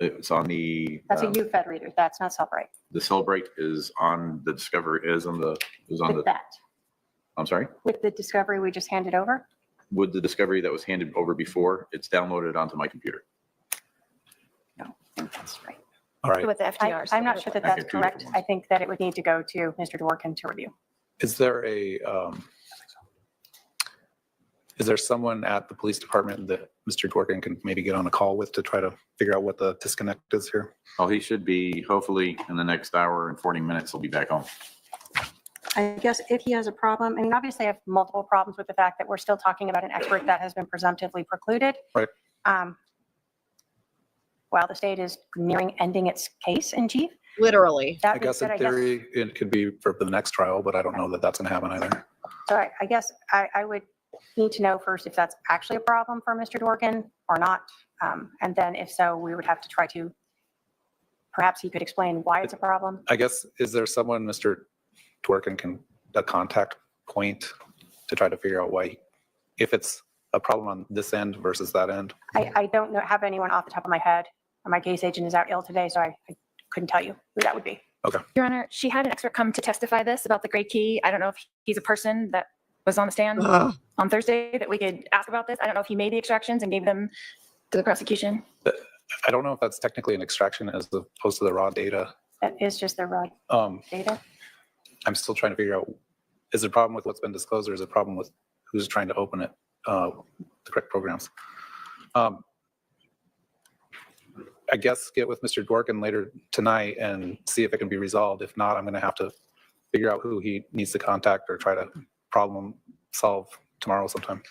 it's on the. That's a UFED reader. That's not Cellbrite. The Cellbrite is on the Discovery, is on the, With that. I'm sorry? With the discovery we just handed over? With the discovery that was handed over before, it's downloaded onto my computer. No, I think that's right. All right. With the FTRs. I'm not sure that I that's get two correct. different I think that it would need to go to Mr. Dworkin to review. Is there someone at the police department that Mr. Dworkin can maybe get on a call with to try to figure out what the disconnect is here? Oh, he should be, hopefully, in the next hour and 40 minutes, he'll be back home. I guess if he has a problem, I mean, obviously I have multiple problems with the fact that we're still talking about an expert that has been presumptively precluded. Right. While the state is nearing ending its case in chief. Literally. That I being guess said, in theory, it could be for the next trial, but I don't know that that's going to happen either. So I guess I would need to know first if that's actually a problem for Mr. Dworkin or not. And then if so, we would have to try to, perhaps he could explain why it's a problem. I guess, is there someone Mr. Dworkin can, a contact point to try to figure out why, if it's a problem on this end versus that end? I don't know, have anyone off the top of my head. My case agent is out ill today, so I couldn't tell you who that would be. Your Honor, she had an expert come to testify this about the gray key. I don't know if he's a person that was on the stand on Thursday that we could ask about this. I don't know if he made the extractions and gave them to the prosecution. I don't know if that's technically an extraction as opposed to the raw data. That is just the raw data. I'm still trying to figure out, is it a problem with what's been disclosed or is it a problem with who's trying to open it, the correct programs? I guess get with Mr. Dworkin later tonight and see if it can be resolved. If not, I'm going to have to figure out who he needs to contact or try to problem solve tomorrow sometime.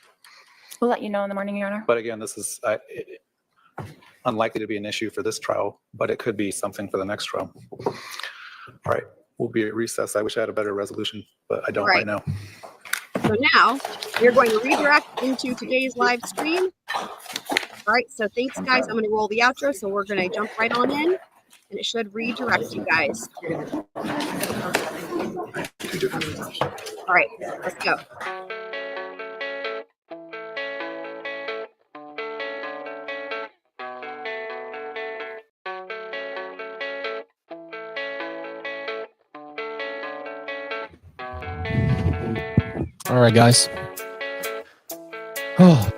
We'll let you know in the morning, Your Honor. But again, this is unlikely to be an issue for this trial, but it could be something for the next trial. All right, we'll be at recess. I wish I had a better resolution, but I don't right now. So now you're going to redirect into today's live stream. All right, so thanks guys. I'm going to roll the outro, so we're going to jump right on in, and it should redirect you guys. All right, let's go. All right, guys. Oh.